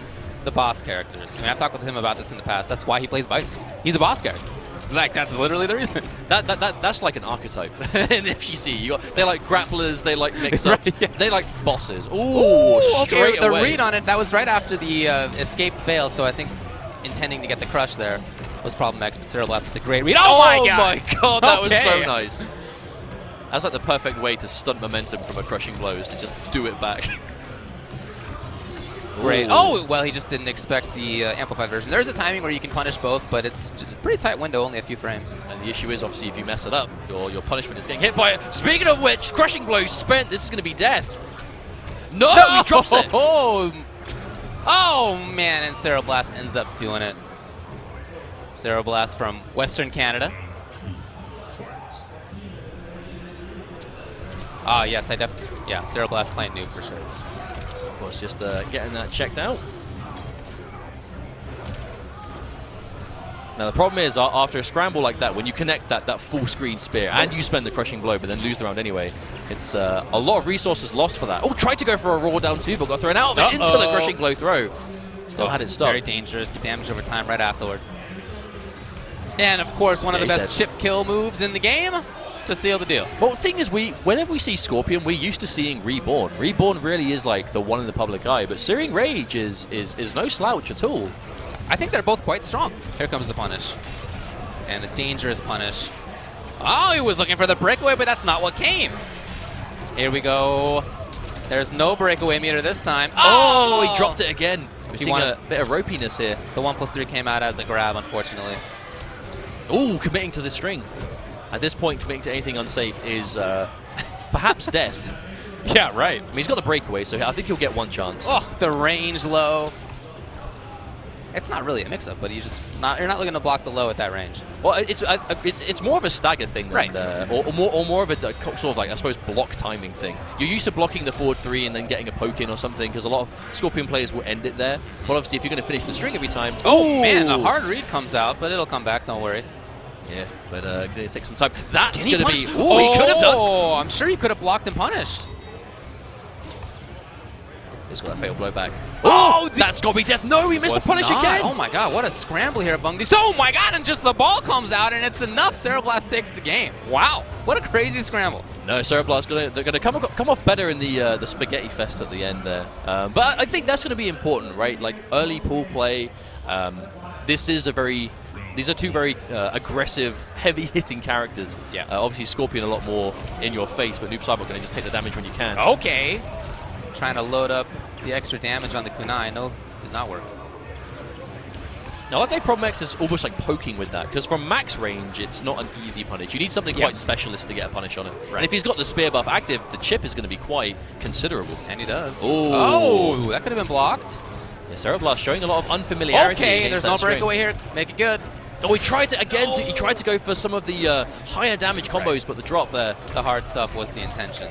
the boss characters. I mean, I've talked with him about this in the past. That's why he plays Bison. He's a boss character. Like, that's literally the reason. That's like an archetype in FGC. They like grapplers, they like mix-ups, they like bosses. Ooh, straight away. The read on it, that was right after the escape failed, so I think intending to get the crush there was Problem X, but CeroBlast with the great read. Oh my god, that was so nice. That's like the perfect way to stunt momentum from a crushing blow, is to just do it back. Great. Ooh. Oh, well, he just didn't expect the amplified version. There's a timing where you can punish both, but it's just a pretty tight window, only a few frames. And the issue is, obviously, if you mess it up, your punishment is getting hit by it. Speaking of which, crushing blow spent. This is going to be death. No, he drops it. Oh, man, and CeroBlast ends up doing it. CeroBlast from Western Canada. Yes, CeroBlast playing Noob for sure. Of course, just getting that checked out. Now the problem is, after a scramble like that, when you connect that full screen spear and you spend the crushing blow but then lose the round anyway, it's a lot of resources lost for that. Oh, tried to go for a raw down two, but got thrown out of it into the crushing blow throw. Still had it stopped. Very dangerous. The damage over time right afterward. And of course, one of the best chip kill moves in the game to seal the deal. Well, the thing is, whenever we see Scorpion, we're used to seeing Reborn. Reborn really is like the one in the public eye, but Searing Rage is no slouch at all. I think they're both quite strong. Here comes the punish. And a dangerous punish. Oh, he was looking for the breakaway, but that's not what came. Here we go. There's no breakaway meter this time. Oh, he dropped it again. We're seeing a bit of ropiness here. The 1+3 came out as a grab, unfortunately. Ooh, committing to the string. At this point, committing to anything unsafe is perhaps death. Yeah, right. I mean, he's got the breakaway, so I think he'll get one chance. Oh, the range low. It's not really a mix-up, but you're not looking to block the low at that range. Well, it's more of a stagger thing, right? Or more of a sort of like, I suppose, block timing thing. You're used to blocking the forward 3 and then getting a poke in or something, because a lot of Scorpion players will end it there. But obviously, if you're going to finish the string every time, oh man, a hard read comes out, but it'll come back. Don't worry. Yeah, but going to take some time. That's going to be. Oh, he could have done. Oh, I'm sure he could have blocked and punished. He's got a fatal blow back. Oh, that's got to be death. No, he missed the punish again. Oh my god, what a scramble here among these. Oh my god, and just the ball comes out, and it's enough. CeroBlast takes the game. Wow, what a crazy scramble. No, CeroBlast they're going to come off better in the spaghetti fest at the end there. But I think that's going to be important, right? Like early pool play. These are two very aggressive, heavy-hitting characters. Yeah. Obviously, Scorpion a lot more in your face, but Noob Cyborg going to just take the damage when you can. Okay. Trying to load up the extra damage on the kunai. No, did not work. Now, I think Problem X is almost like poking with that, because from max range, it's not an easy punish. You need something quite specialist to get a punish on it. Right. And if he's got the spear buff active, the chip is going to be quite considerable. And he does. Ooh. Oh, that could have been blocked. Yeah, CeroBlast showing a lot of unfamiliarity. Okay, there's no breakaway here. Make it good. Oh, he tried to, again, he tried to go for some of the higher damage combos, but the drop there. The hard stuff was the intention.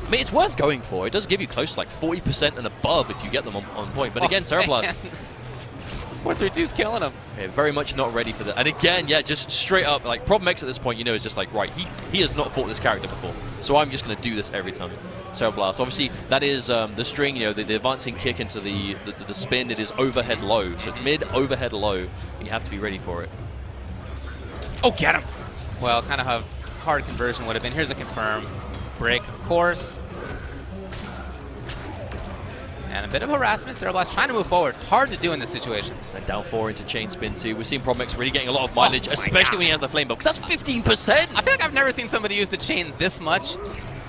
I mean, it's worth going for. It does give you close to like 40% and above if you get them on point. But again, CeroBlast... 432's killing him. Yeah, very much not ready for that. And again, yeah, just straight up, like, Problem X at this point, you know, is just like, right, he has not fought this character before, so I'm just going to do this every time. CeroBlast. Obviously, that is the string, you know, the advancing kick into the spin. It is overhead low, so it's mid, overhead low, and you have to be ready for it. Oh, get him! Well, kind of a hard conversion would have been. Here's a confirm. Break, of course. And a bit of harassment. CeroBlast trying to move forward. Hard to do in this situation. And down 4 into chain spin too. We've seen Problem X really getting a lot of mileage, especially when he has the flame box. That's 15%! I feel like I've never seen somebody use the chain this much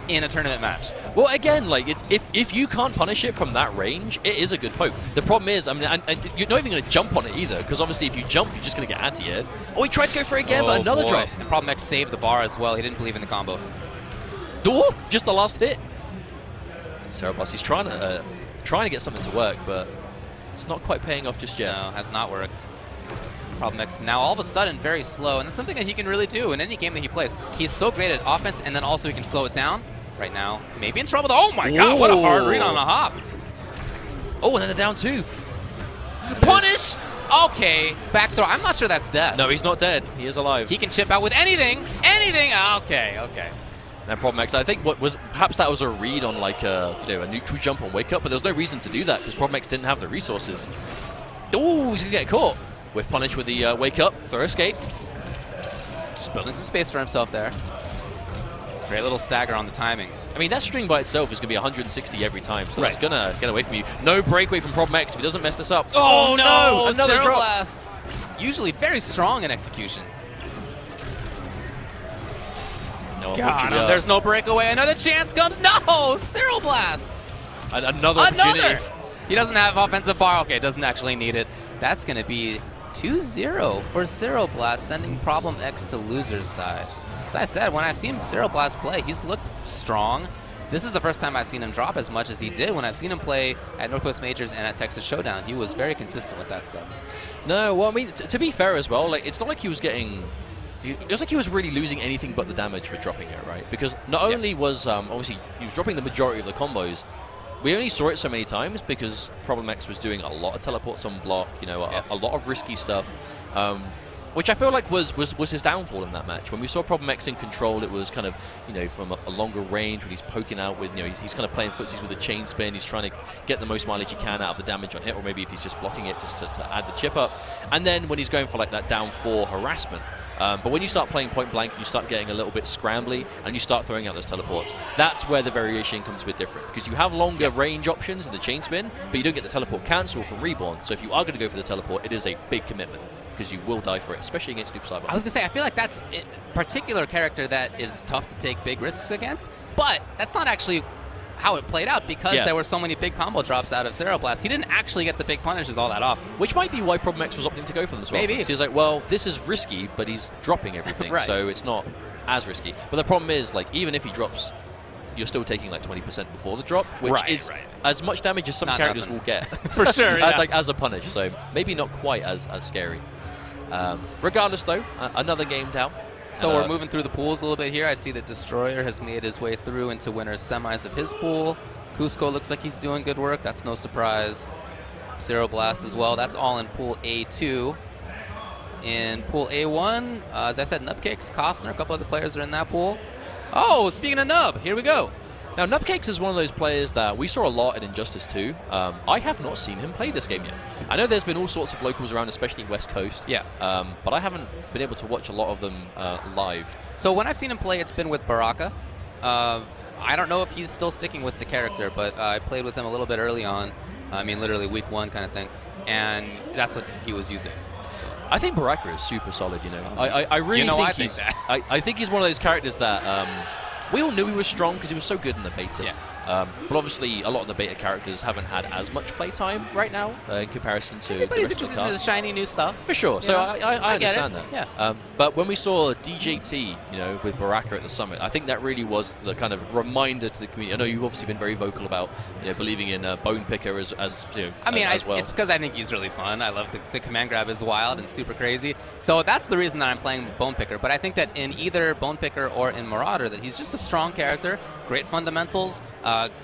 in a tournament match. Well, again, like, it's if you can't punish it from that range, it is a good poke. The problem is, I mean, and you're not even going to jump on it either, because obviously if you jump, you're just going to get anti-aired. Oh, he tried to go for it again, but another drop. And Problem X saved the bar as well. He didn't believe in the combo. Oh, just the last hit. CeroBlast, he's trying to get something to work, but it's not quite paying off just yet. No, has not worked. Problem X now all of a sudden very slow, and that's something that he can really do in any game that he plays. He's so great at offense, and then also he can slow it down. Right now, maybe in trouble. Oh my god, what a hard read on a hop. Oh, and then the down 2. Punish! Okay, back throw. I'm not sure that's dead. No, he's not dead. He is alive. He can chip out with anything. Anything. Okay. And Problem X, I think perhaps that was a read on like a neutral jump on wake up, but there was no reason to do that because Problem X didn't have the resources. Oh, he's gonna get caught. With punish with the wake up, throw escape. Just building some space for himself there. Great little stagger on the timing. I mean, that string by itself is going to be 160 every time, so that's going to get away from you. No breakaway from Problem X if he doesn't mess this up. Oh no! Another drop. CeroBlast. Usually very strong in execution. No, there's no breakaway. Another chance comes. No! CeroBlast! Another opportunity. He doesn't have offensive bar. Okay, doesn't actually need it. That's going to be 2-0 for CeroBlast, sending Problem X to loser's side. As I said, when I've seen CeroBlast play, he's looked strong. This is the first time I've seen him drop as much as he did when I've seen him play at Northwest Majors and at Texas Showdown. He was very consistent with that stuff. No, well, I mean, to be fair as well, like, it's not like he was getting... It was like he was really losing anything but the damage for dropping it, right? Because not only was, obviously, he was dropping the majority of the combos, we only saw it so many times because Problem X was doing a lot of teleports on block, you know, a lot of risky stuff. Which I feel like was his downfall in that match. When we saw Problem X in control, it was kind of, you know, from a longer range when he's poking out with, you know, he's kind of playing footsies with a chain spin. He's trying to get the most mileage he can out of the damage on hit, or maybe if he's just blocking it just to add the chip up. And then when he's going for like that down 4 harassment. But when you start playing point blank and you start getting a little bit scrambly and you start throwing out those teleports, that's where the variation comes a bit different. Because you have longer range options in the chain spin, but you don't get the teleport cancel from Reborn. So if you are going to go for the teleport, it is a big commitment, because you will die for it, especially against Noob Cyber. I was going to say, I feel like that's a particular character that is tough to take big risks against, but that's not actually how it played out because there were so many big combo drops out of CeroBlast. He didn't actually get the big punishes all that often. Which might be why Problem X was opting to go for them as well. Maybe. So he's like, well, this is risky, but he's dropping everything, so it's not as risky. But the problem is, like, even if he drops, you're still taking like 20% before the drop, which is as much damage as some characters will get. For sure, as a punish, so maybe not quite as scary. Regardless, though, another game down. So we're moving through the pools a little bit here. I see that Destroyer has made his way through into winners semis of his pool. Coosco looks like he's doing good work. That's no surprise. CeroBlast as well. That's all in Pool A2. In Pool A1, as I said, Nubcakes, Cossner, a couple other players are in that pool. Oh, speaking of Nub, here we go. Now, Nubcakes is one of those players that we saw a lot at Injustice 2. I have not seen him play this game yet. I know there's been all sorts of locals around, especially West Coast. But I haven't been able to watch a lot of them live. So when I've seen him play, it's been with Baraka. I don't know if he's still sticking with the character, but I played with him a little bit early on. I mean, literally week 1 kind of thing. And that's what he was using. I think Baraka is super solid, you know. I really think he's one of those characters that we all knew he was strong because he was so good in the beta. But obviously, a lot of the beta characters haven't had as much playtime right now in comparison to. Everybody's interested in the shiny new stuff. For sure. So I understand that. Yeah. But when we saw DJT, with Baraka at the summit, I think that really was the kind of reminder to the community. I know you've obviously been very vocal about believing in Bone Picker as well. It's because I think he's really fun. I love the command grab is wild and super crazy. So that's the reason that I'm playing Bone Picker. But I think that in either Bone Picker or in Marauder, that he's just a strong character, great fundamentals,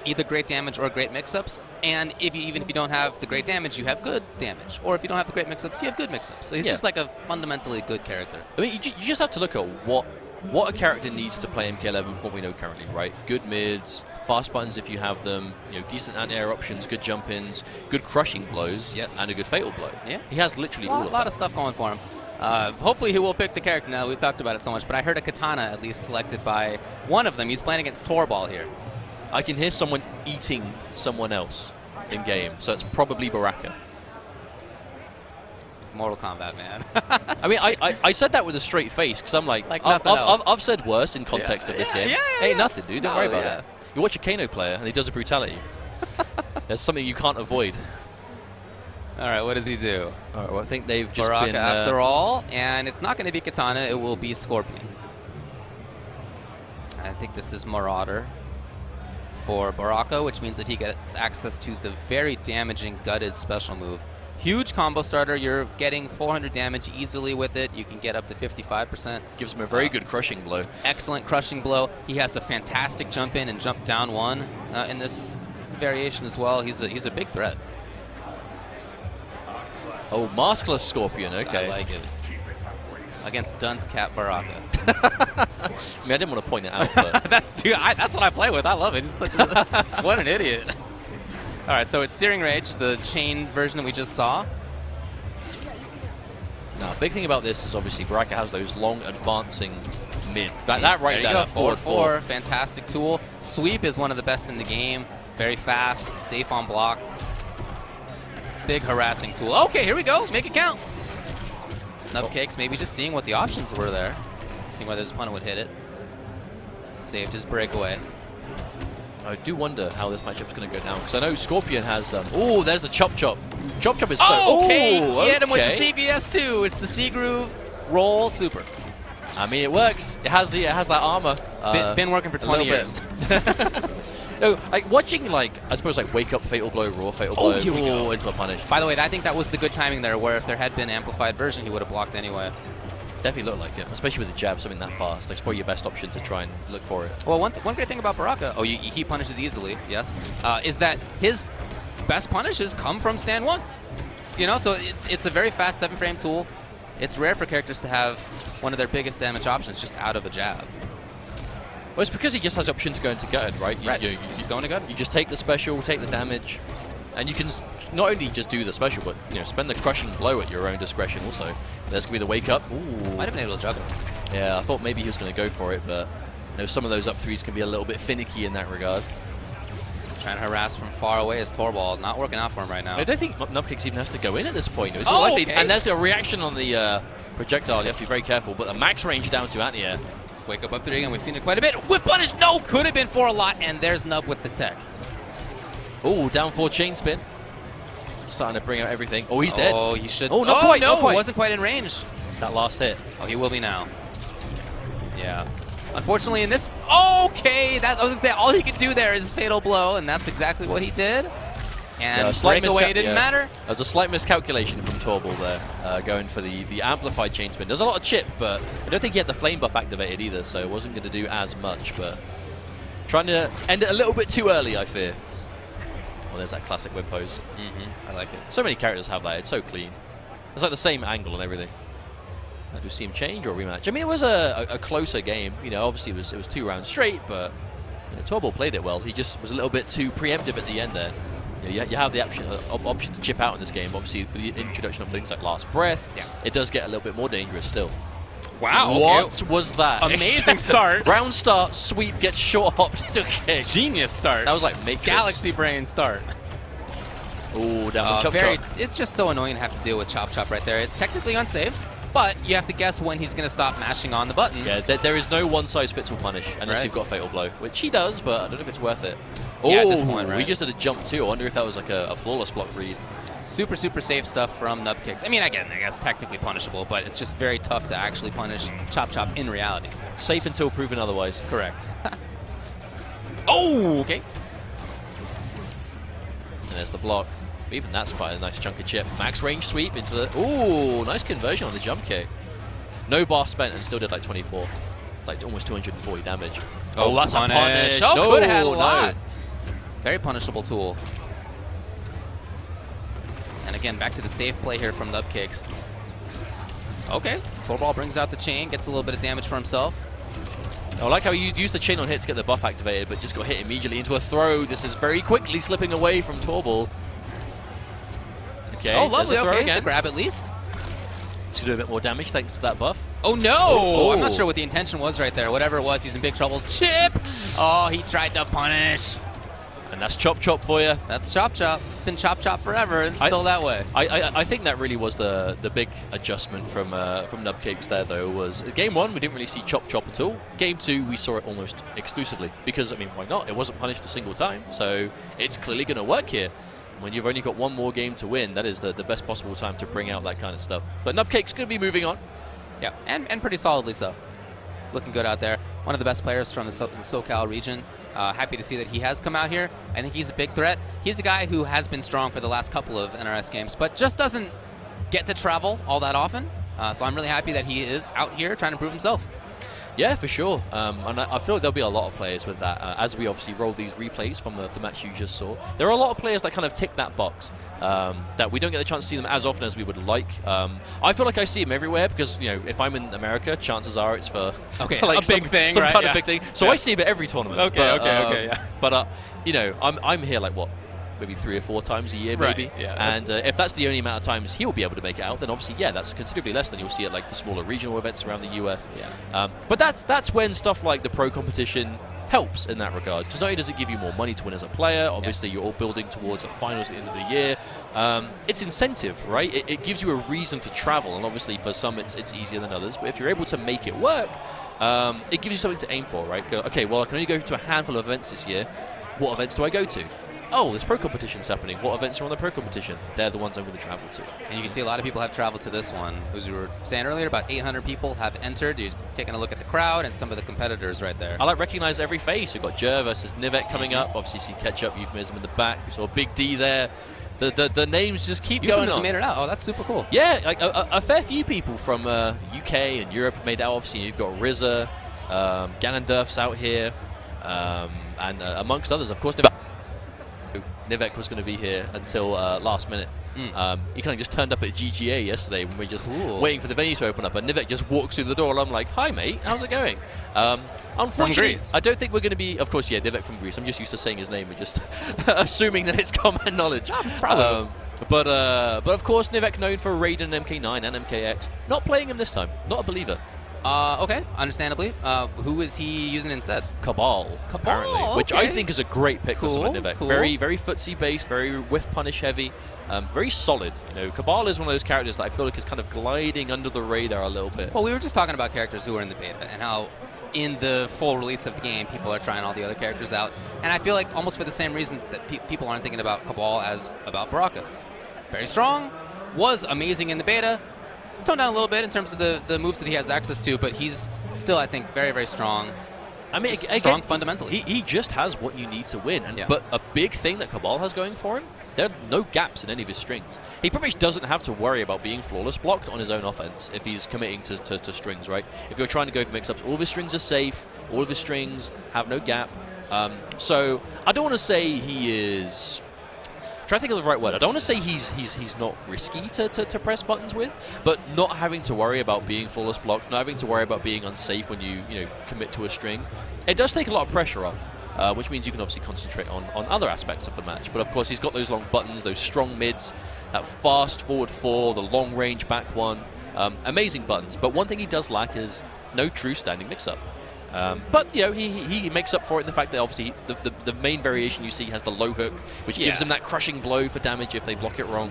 either great damage or great mix-ups. And even if you don't have the great damage, you have good damage. Or if you don't have the great mix-ups, you have good mix-ups. So he's just like a fundamentally good character. I mean, you just have to look at what a character needs to play MK11 from what we know currently, right? Good mids, fast buttons if you have them, decent anti-air options, good jump-ins, good crushing blows, and a good fatal blow. Yeah. He has literally all of that. A lot of stuff going for him. Hopefully he will pick the character now. We've talked about it so much, but I heard a Kitana at least selected by one of them. He's playing against Torball here. I can hear someone eating someone else in game, so it's probably Baraka. Mortal Kombat, man. I mean, I said that with a straight face because I'm like I've said worse in context of this game. Ain't nothing, dude. Don't worry about it. You watch a Kano player and he does a brutality. There's something you can't avoid. All right, what does he do? All right, well, I think they've just Baraka been... after all, and it's not going to be Kitana, it will be Scorpion. I think this is Marauder for Baraka, which means that he gets access to the very damaging gutted special move. Huge combo starter. You're getting 400 damage easily with it. You can get up to 55%. Gives him a very good crushing blow. Excellent crushing blow. He has a fantastic jump in and jump down one in this variation as well. He's a big threat. Oh, maskless Scorpion. Okay. I like it. Against Dunce Cat Baraka. I mean, I didn't want to point it out, but... that's what I play with. I love it. He's such a... what an idiot. All right, so it's Searing Rage, the chain version that we just saw. Now, big thing about this is obviously Baraka has those long advancing mid. That right there, forward 4. Fantastic tool. Sweep is one of the best in the game. Very fast, safe on block. Big harassing tool. Okay, here we go. Make it count. Nubcakes, maybe just seeing what the options were there. Seeing whether his opponent would hit it. Saved his breakaway. I do wonder how this matchup's going to go down, because I know Scorpion has... oh, there's the Chop Chop. Chop Chop is so... Oh, okay. He hit him with the CBS too. It's the C-Groove roll super. I mean, it works. It has that armor. Been working for 20 years. No, like watching, I suppose, Wake Up Fatal Blow, Raw Fatal Blow, here we go. into a punish. By the way, I think that was the good timing there, where if there had been amplified version, he would have blocked anyway. Definitely looked like it, especially with the jab, something that fast. That's probably your best option to try and look for it. Well, one great thing about Baraka, he punishes easily, yes, is that his best punishes come from stand 1. So it's a very fast 7-frame tool. It's rare for characters to have one of their biggest damage options just out of a jab. Well, it's because he just has the option to go into gutted, right? You just go into gutted. You just take the special, take the damage, and you can not only just do the special, but spend the crushing blow at your own discretion also. There's going to be the wake up. Ooh. Might have been able to juggle. Yeah, I thought maybe he was going to go for it, but some of those up 3s can be a little bit finicky in that regard. Trying to harass from far away is Torball. Not working out for him right now. I don't think Nubcakes even has to go in at this point. Okay. And there's a reaction on the projectile. You have to be very careful, but the max range down to anti-air. Wake up 3 again. We've seen it quite a bit. Whip punish. No, could have been for a lot. And there's Nub with the tech. Oh, down 4 chain spin. Starting to bring out everything. Oh, he's dead. Oh, he should. Oh, not quite. No, not quite. Wasn't quite in range. That last hit. Oh, he will be now. Yeah. Unfortunately, in this. Okay, I was gonna say all he could do there is fatal blow, and that's exactly what he did. And breakaway didn't matter. There was a slight miscalculation from Torball there, going for the amplified chain spin. There's a lot of chip, but I don't think he had the flame buff activated either, so it wasn't going to do as much. But trying to end it a little bit too early, I fear. Well, there's that classic whip pose. I like it. So many characters have that. It's so clean. It's like the same angle and everything. Do we see him change or rematch? I mean, it was a closer game. Obviously it was 2 rounds straight, but Torball played it well. He just was a little bit too preemptive at the end there. You have the option to chip out in this game. Obviously, with the introduction of things like Last Breath, it does get a little bit more dangerous still. Wow. What was that? Amazing start. Round start, sweep, gets short hopped. Okay. Genius start. That was like Matrix. Galaxy brain start. Oh, down the chop. It's just so annoying to have to deal with Chop Chop right there. It's technically unsafe, but you have to guess when he's going to stop mashing on the buttons. Yeah, there is no one-size-fits-all punish unless you've got Fatal Blow, which he does, but I don't know if it's worth it. at this point, right? We just did a jump too. I wonder if that was like a flawless block read. Super, super safe stuff from Nubcakes. I mean, again, I guess technically punishable, but it's just very tough to actually punish Chop Chop in reality. Safe until proven otherwise. Correct. Oh, okay. And there's the block. Even that's quite a nice chunk of chip. Max range sweep into the... Ooh, nice conversion on the jump kick. No bar spent and still did like 24. Like almost 240 damage. Oh, that's a punish. Oh, no, could have had a lot. no. Very punishable tool. And again, back to the safe play here from Nubcakes. Okay, Torball brings out the chain, gets a little bit of damage for himself. I like how you used the chain on hit to get the buff activated, but just got hit immediately into a throw. This is very quickly slipping away from Torball. Okay, oh, lovely. Okay, again. the grab at least. He's going to do a bit more damage thanks to that buff. Oh, no! Oh. I'm not sure what the intention was right there. Whatever it was, he's in big trouble. Chip! Oh, he tried to punish. And that's Chop Chop for you. That's Chop Chop. It's been Chop Chop forever. It's still that way. I think that really was the big adjustment from Nubcakes there, though, was Game 1, we didn't really see Chop Chop at all. Game 2, we saw it almost exclusively. Because, I mean, why not? It wasn't punished a single time, so it's clearly going to work here. When you've only got one more game to win, that is the best possible time to bring out that kind of stuff. But Nubcakes going to be moving on. Yeah, and pretty solidly so. Looking good out there. One of the best players from the SoCal region. Happy to see that he has come out here. I think he's a big threat. He's a guy who has been strong for the last couple of NRS games, but just doesn't get to travel all that often. So I'm really happy that he is out here trying to prove himself. Yeah, for sure. And I feel like there'll be a lot of players with that. As we obviously roll these replays from the match you just saw, there are a lot of players that kind of tick that box. That we don't get the chance to see them as often as we would like. I feel like I see them everywhere because, you know, if I'm in America, chances are it's for like a big thing, some right? kind of big thing. So I see them at every tournament. Okay, yeah. But you know, I'm here like what? Maybe 3 or 4 times a year, maybe. Right, yeah. And if that's the only amount of times he'll be able to make it out, then obviously, yeah, that's considerably less than you'll see at like the smaller regional events around the US. Yeah. But that's when stuff like the pro competition helps in that regard, because not only does it give you more money to win as a player, obviously you're all building towards a finals at the end of the year. It's incentive, right? It gives you a reason to travel, and obviously for some it's easier than others. But if you're able to make it work, it gives you something to aim for, right? Go, okay, well I can only go to a handful of events this year. What events do I go to? Oh, there's pro competitions happening. What events are on the pro competition? They're the ones I'm going to travel to. And you can see a lot of people have traveled to this one. As we were saying earlier, about 800 people have entered. You're taking a look at the crowd and some of the competitors right there. I like recognize every face. We've got Jer Vs Nivek coming up. Obviously, see Ketchup, Euphemism in the back. We saw Big D there. The names just keep going on. Made it out. Oh, that's super cool. Yeah, like a fair few people from the UK and Europe have made it out. Obviously, you've got RZA, Ganondorf's out here, and amongst others, of course, Nivek was going to be here until last minute. He kind of just turned up at GGA yesterday when we were just waiting for the venue to open up, and Nivek just walks through the door, and I'm like, "Hi, mate, how's it going?" Unfortunately, I don't think we're going to be. Of course, yeah, Nivek from Greece. I'm just used to saying his name and just assuming that it's common knowledge. Probably. But of course, Nivek known for Raiden, MK9, and MKX. Not playing him this time. Not a believer. Okay, understandably. Who is he using instead? Cabal, apparently, which I think is a great pick for someone Nivek. Cool. Very footsie based, very whiff punish heavy, very solid. You know, Cabal is one of those characters that I feel like is kind of gliding under the radar a little bit. Well, we were just talking about characters who are in the beta and how in the full release of the game, people are trying all the other characters out. And I feel like almost for the same reason that people aren't thinking about Cabal as about Baraka. Very strong, was amazing in the beta. Toned down a little bit in terms of the moves that he has access to, but he's still, I think, very strong. I mean, again, strong fundamentally. He just has what you need to win. But a big thing that Cabal has going for him, there are no gaps in any of his strings. He pretty much doesn't have to worry about being flawless blocked on his own offense if he's committing to strings, right? If you're trying to go for mix-ups, all of his strings are safe, all of his strings have no gap. So I don't want to say he is... try to think of the right word. I don't want to say he's not risky to press buttons with, but not having to worry about being flawless blocked, not having to worry about being unsafe when you commit to a string. It does take a lot of pressure off, which means you can obviously concentrate on other aspects of the match. But of course, he's got those long buttons, those strong mids, that fast forward 4, the long range back 1. Amazing buttons. But one thing he does lack is no true standing mix-up. But you know, he makes up for it in the fact that obviously the main variation you see has the low hook, which gives him that crushing blow for damage if they block it wrong.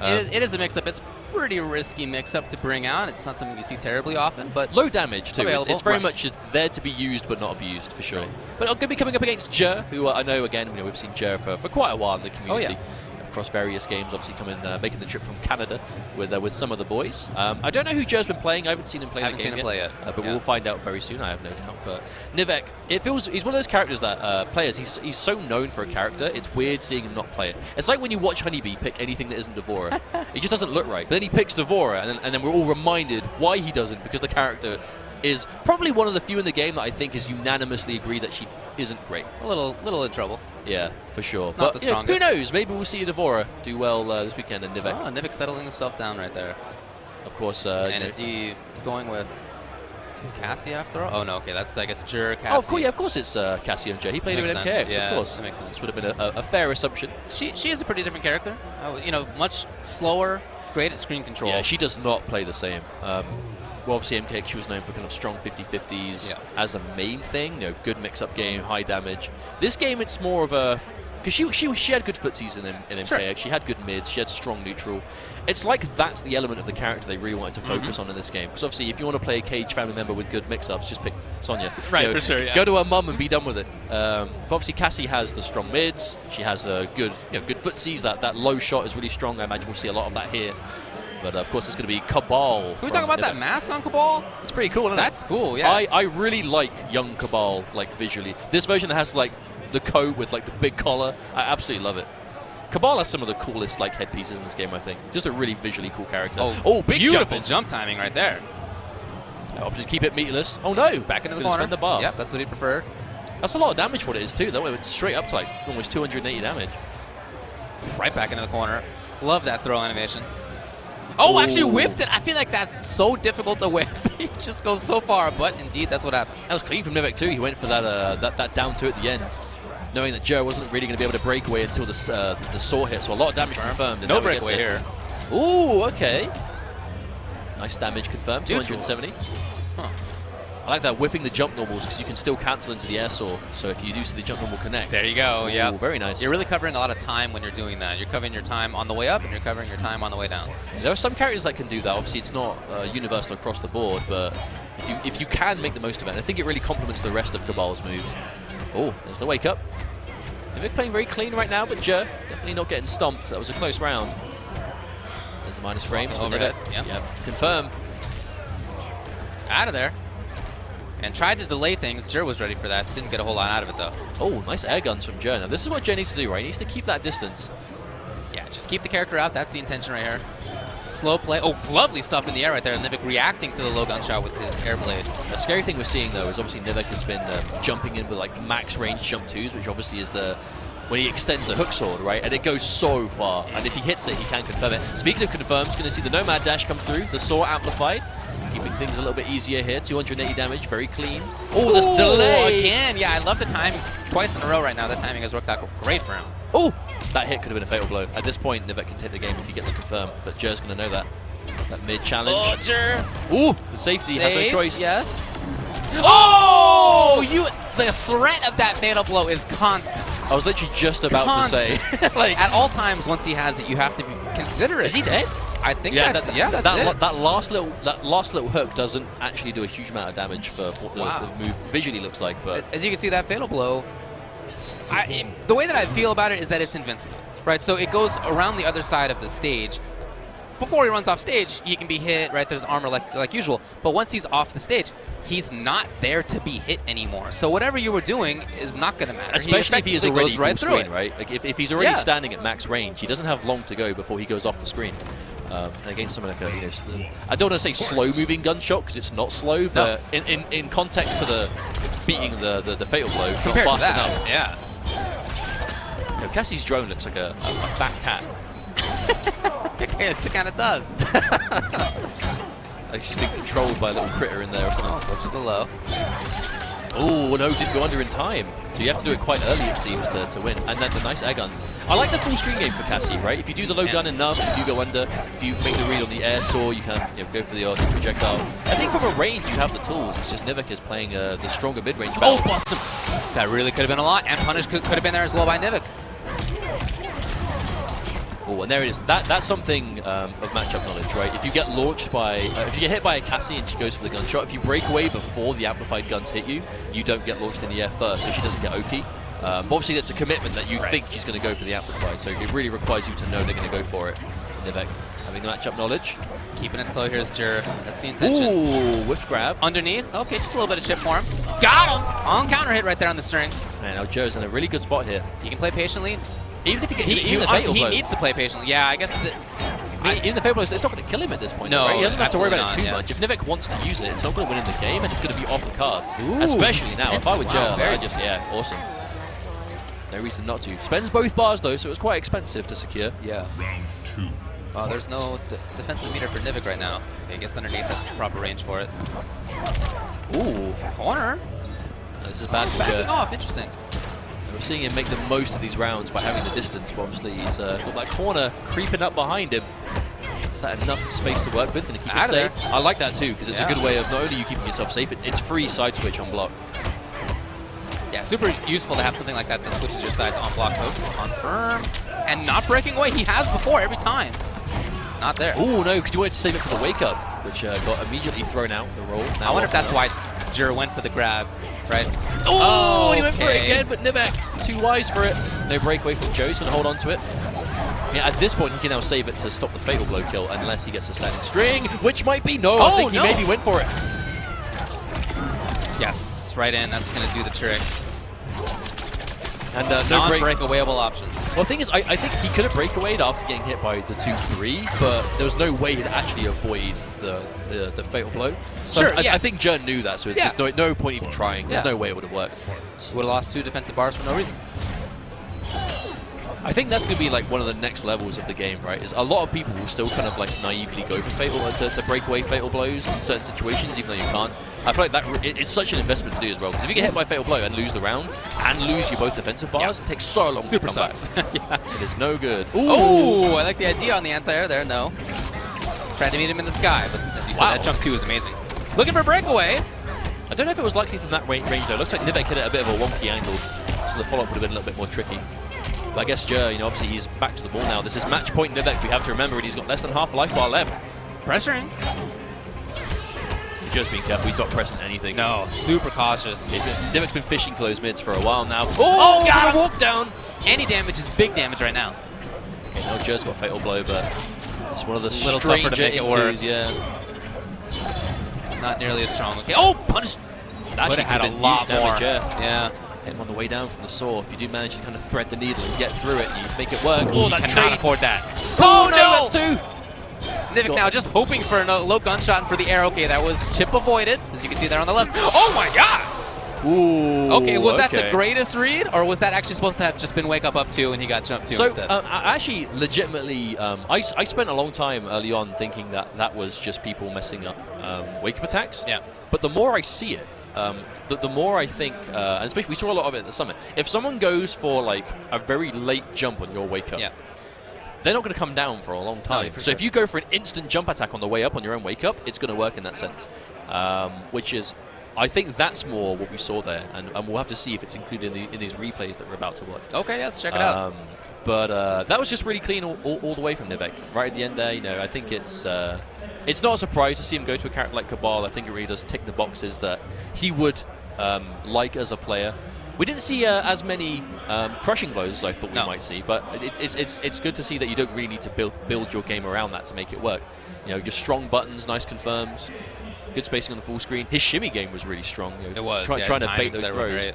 It is a mix-up. It's pretty risky mix-up to bring out. It's not something you see terribly often, but low damage too. It's very right. much just there to be used but not abused for sure. Right. But I'm going to be coming up against Jer, who I know again. We've seen Jer for quite a while in the community. Oh, yeah. Across various games, obviously making the trip from Canada with some of the boys. I don't know who Jer's been playing. I haven't seen him play the game yet. But we'll find out very soon, I have no doubt. But Nivek, it feels he's one of those characters that players, he's so known for a character, it's weird seeing him not play it. It's like when you watch Honeybee pick anything that isn't Devora. It just doesn't look right. But then he picks Devora, and then we're all reminded why he doesn't, because the character is probably one of the few in the game that I think is unanimously agreed that she isn't great. A little in trouble. Yeah, for sure. Not but the strongest. Who knows? Maybe we'll see Devora do well this weekend in Nivek. Oh, Nivek settling himself down right there. Of course. And is he going with Cassie after all? Oh, no, okay, that's, I guess, Jer, Cassie. Oh, cool, yeah, of course it's Cassie and Jer. He played with MKX, yeah, of course. That makes sense. This would have been a fair assumption. She is a pretty different character. You know, much slower, great at screen control. Yeah, she does not play the same. Well, obviously, MKX, she was known for kind of strong 50-50s as a main thing. You know, good mix-up game, high damage. This game, it's more of a... Because she had good footsies in MKX. Sure. She had good mids. She had strong neutral. It's like that's the element of the character they really wanted to focus on in this game. Because obviously, if you want to play a Cage family member with good mix-ups, just pick Sonya. Right, you know, for sure, yeah. Go to her mum and be done with it. But obviously, Cassie has the strong mids. She has good footsies. That low shot is really strong. I imagine we'll see a lot of that here. But of course, it's going to be Cabal. Can we talk about that mask on Cabal? It's pretty cool, isn't it? That's cool, yeah. I really like young Cabal, like, visually. This version has, like, the coat with, like, the big collar. I absolutely love it. Cabal has some of the coolest, like, headpieces in this game, I think. Just a really visually cool character. Oh, big beautiful jump timing right there. I'll just keep it meatless. Oh, no. Back into the corner. Spin the bar. Yep, that's what he preferred. That's a lot of damage for what it is, too. That way it's straight up to, like, almost 280 damage. Right back into the corner. Love that throw animation. Oh, actually whiffed it. I feel like that's so difficult to whiff. He just goes so far, but indeed, that's what happened. That was clean from Nivek, too. He went for that down two at the end, knowing that Jer wasn't really going to be able to break away until the saw hit, so a lot of damage confirmed. No breakaway here. Ooh, okay. Nice damage confirmed, 270. Huh. I like that whipping the jump normals because you can still cancel into the air saw. So if you do see the jump normal connect. There you go, yeah. Very nice. You're really covering a lot of time when you're doing that. You're covering your time on the way up and you're covering your time on the way down. There are some characters that can do that. Obviously, it's not universal across the board, but if you can make the most of it, I think it really complements the rest of Cabal's moves. Oh, there's the wake up. Nivek playing very clean right now, but Jer definitely not getting stomped. That was a close round. There's the minus frames. Overhead. Yep. Confirm. Out of there. And tried to delay things. Jer was ready for that. Didn't get a whole lot out of it, though. Oh, nice air guns from Jer. Now, this is what Jer needs to do, right? He needs to keep that distance. Yeah, just keep the character out. That's the intention right here. Slow play. Oh, lovely stuff in the air right there. Nivek reacting to the low gun shot with his air blade. The scary thing we're seeing, though, is obviously Nivek has been jumping in with, like, max range jump twos, which obviously is when he extends the hook sword, right? And it goes so far. And if he hits it, he can confirm it. Speaking of confirms, going to see the Nomad dash come through. The saw amplified. Keeping things a little bit easier here. 280 damage, very clean. Oh, there's delay! Again, yeah, I love the timings twice in a row right now. That timing has worked out great for him. Oh, that hit could have been a fatal blow. At this point, Nivek can take the game if he gets a confirm, but Jer's going to know that. That's that mid challenge. Oh, Jer! Ooh, the safety has no choice. Yes. Oh! The threat of that fatal blow is constant. I was literally just about to say. Like, at all times, once he has it, you have to be considerate. Is he dead? I think that's it. That last little hook doesn't actually do a huge amount of damage for what the move visually looks like. But as you can see, that fatal blow, the way that I feel about it is that it's invincible, right? So it goes around the other side of the stage. Before he runs off stage, he can be hit, right? There's armor like usual. But once he's off the stage, he's not there to be hit anymore. So whatever you were doing is not going to matter. Especially if he is already right through screen, right? Like if he's already standing at max range, he doesn't have long to go before he goes off the screen. Against someone like I don't want to say slow-moving gunshot because it's not slow, but in context to the beating the fatal blow, compared not to fast that, enough. Yeah. Cassie's drone looks like a fat cat. It kind of does. Like she's being controlled by a little critter in there or something. Oh, goes for the low. Oh, no, didn't go under in time. So you have to do it quite early, it seems, to win. And that's a nice air gun. I like the full screen game for Cassie, right? If you do the low gun enough, if you go under, if you make the read on the air saw, you can go for the projectile. I think from a range, you have the tools. It's just Nivek is playing the stronger mid-range battle. Oh, busted! That really could have been a lot. And punish could have been there as well by Nivek. Oh, and there it is. That's something of matchup knowledge, right? If you get launched by, if you get hit by a Cassie and she goes for the gunshot, if you break away before the amplified guns hit you, you don't get launched in the air first, so she doesn't get Oki. But obviously, that's a commitment that you think she's going to go for the amplified, so it really requires you to know they're going to go for it. Nivek having the matchup knowledge. Keeping it slow here is Jer. That's the intention. Ooh, whiff grab. Underneath. Okay, just a little bit of chip for him. Got him! On counter hit right there on the string. Man, now Jer's in a really good spot here. He can play patiently. Even if he He needs to play patiently. Yeah, I guess. Even the fatal blow, it's not going to kill him at this point. No, right? He doesn't have to worry about it too not, much. If Nivek wants to use it, it's not going to win in the game, and it's going to be off the cards. Ooh, especially now. If I were Jer, I'd just, awesome. No reason not to. Spends both bars though, so it was quite expensive to secure. Yeah. Round 2. Oh, there's no defensive meter for Nivek right now. Okay, gets underneath. That's the proper range for it. Ooh, Corner. this is bad for Backing Jer. off. Interesting. We're seeing him make the most of these rounds by having the distance, but obviously he's got that corner creeping up behind him. Is that enough space to work with? Going to keep it safe? I like that too, because it's a good way of not only you keeping yourself safe, it's free side switch on block. Yeah, super useful to have something like that that switches your sides on block mode. Confirm. And not breaking away. He has before every time. Not there. Oh no, because you wanted to save it for the wake up, which got immediately thrown out the roll. Now I wonder if that's why Jer went for the grab, right? Oh, he went for it again, but Nivek too wise for it. No breakaway from Joe, he's going to hold on to it. Yeah, at this point, he can now save it to stop the fatal blow kill, unless he gets a standing string, which might be no. I think he maybe went for it. Yes, right in. That's going to do the trick. And no breakawayable option. Well, the thing is, I think he could have breakawayed after getting hit by the 2-3, but there was no way to actually avoid the fatal blow. So Sure, I think Jer knew that, so it's just no point even trying. There's no way it would have worked. Would have lost 2 defensive bars for no reason. I think that's going to be like one of the next levels of the game, right? Is a lot of people will still kind of like naively go for fatal to break away fatal blows in certain situations, even though you can't. I feel like that it's such an investment to do as well. Because if you get hit by fatal blow and lose the round and lose your both defensive bars, it takes so long to come back. It is no good. Ooh, I like the idea on the anti-air there. No, tried to meet him in the sky, but as you said, that jump 2 is amazing. Looking for breakaway. I don't know if it was likely from that range though. Looks like Nivek hit it a bit of a wonky angle, so the follow-up would have been a little bit more tricky. But I guess Jer, obviously he's back to the ball now. This is match point Nivek. We have to remember it. He's got less than half a life bar left. Pressuring. Just being careful. He's not pressing anything. No, super cautious. Nivek's been fishing for those mids for a while now. Oh, got a walk down. Any damage is big damage right now. Okay, now Jer's got fatal blow, but it's one of the little tougher to make it work. Yeah. Not nearly as strong. Okay. Oh, punish. That would have had a lot more. Yeah. Hit him on the way down from the saw. If you do manage to kind of thread the needle and get through it, you make it work. Oh, that cannot afford that. Oh no, that's 2. Nivek now just hoping for a low gunshot and for the air. Okay, that was chip avoided, as you can see there on the left. Oh my god! Ooh. Okay, was that the greatest read, or was that actually supposed to have just been wake up 2 and he got jumped 2 instead? So, actually, legitimately, I spent a long time early on thinking that was just people messing up wake up attacks. Yeah. But the more I see it, the more I think, and especially we saw a lot of it at the summit, if someone goes for like a very late jump on your wake up, they're not going to come down for a long time. No, so if you go for an instant jump attack on the way up on your own wake up, it's going to work in that sense. Which is, I think that's more what we saw there, and we'll have to see if it's included in these replays that we're about to watch. Okay, yeah, let's check it out. But that was just really clean all the way from Nivek. Right at the end there, I think it's not a surprise to see him go to a character like Cabal. I think it really does tick the boxes that he would like as a player. We didn't see as many crushing blows as I thought we might see, but it's good to see that you don't really need to build your game around that to make it work. Just strong buttons, nice confirms, good spacing on the full screen. His shimmy game was really strong. It was, trying to bait those throws.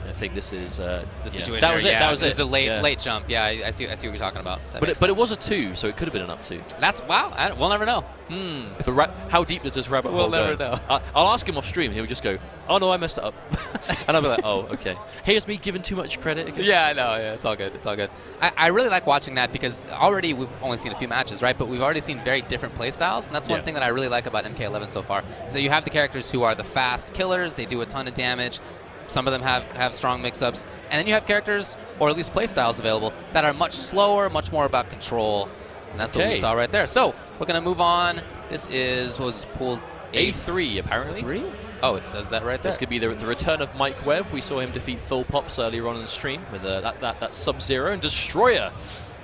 I think this is the situation. That was it. That was it. It was a late jump. Yeah, I see what you're talking about. But it was a 2, so it could have been an up 2. That's wow. We'll never know. How deep does this rabbit hole go? We'll never know. I'll ask him off stream. He'll just go, "Oh no, I messed it up," and I'll be like, "Oh, okay." Here's me giving too much credit again. Yeah, I know. Yeah, it's all good. It's all good. I really like watching that because already we've only seen a few matches, right? But we've already seen very different play styles, and that's one thing that I really like about MK11 so far. So you have the characters who are the fast killers. They do a ton of damage. Some of them have strong mix-ups. And then you have characters, or at least play styles available, that are much slower, much more about control. And that's what we saw right there. So we're going to move on. This is, what was this, pool A3, apparently. 3? Oh, it says that right there. This could be the return of Webb. We saw him defeat Fillpops earlier on in the stream with that Sub-Zero and Destroyer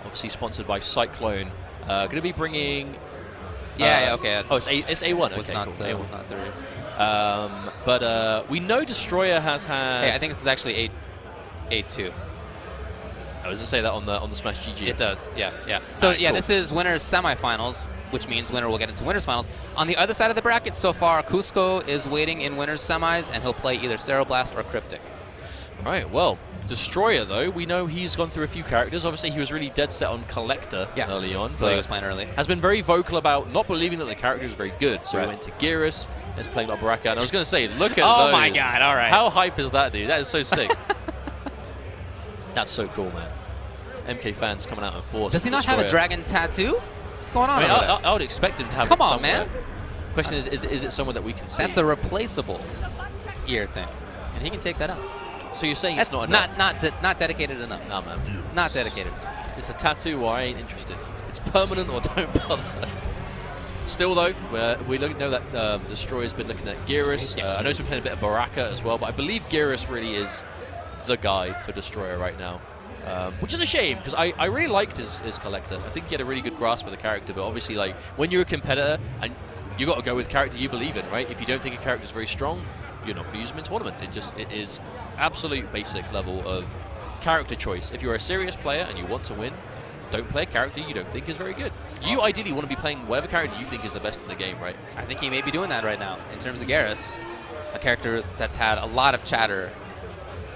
obviously sponsored by Cyclone. Going to be bringing... okay. Oh, it's A1. Okay, was not, cool. A1. Not 3. But we know Destroyer has had... Hey, I think this is actually 8-2. Oh, does it say that on the Smash GG? It does, yeah. So, cool. This is winners semifinals, which means winner will get into winners finals. On the other side of the bracket, so far, Coosco is waiting in winners semis, and he'll play either CeroBlast or Cryptic. Right, well, Destroyer, though, we know he's gone through a few characters. Obviously, he was really dead set on Collector early on. So he was playing early. Has been very vocal about not believing that the character is very good. So right. he went to Geras, is playing a lot of Baraka. And I was going to say, look at those. Oh, my God, all right. How hype is that, dude? That is so sick. That's so cool, man. MK fans coming out in force. Does he not have a dragon tattoo? What's going on over there? I would expect him to have Come it on, somewhere. man. Question is it somewhere that we can see? That's a replaceable ear thing, and he can take that out. So you're saying That's it's not enough? not dedicated enough. Nah, man. Not dedicated. It's a tattoo or I ain't interested. It's permanent or don't bother. Still, though, we know that Destroyer's been looking at Geras. I know he's been playing a bit of Baraka as well, but I believe Geras really is the guy for Destroyer right now. Which is a shame, because I really liked his Collector. I think he had a really good grasp of the character, but obviously, like, when you're a competitor, and you got to go with character you believe in, right? If you don't think a character is very strong, you're not going to use him in tournament. It is absolute basic level of character choice. If you're a serious player and you want to win, don't play a character you don't think is very good. You ideally want to be playing whatever character you think is the best in the game, right? I think he may be doing that right now, in terms of Geras, a character that's had a lot of chatter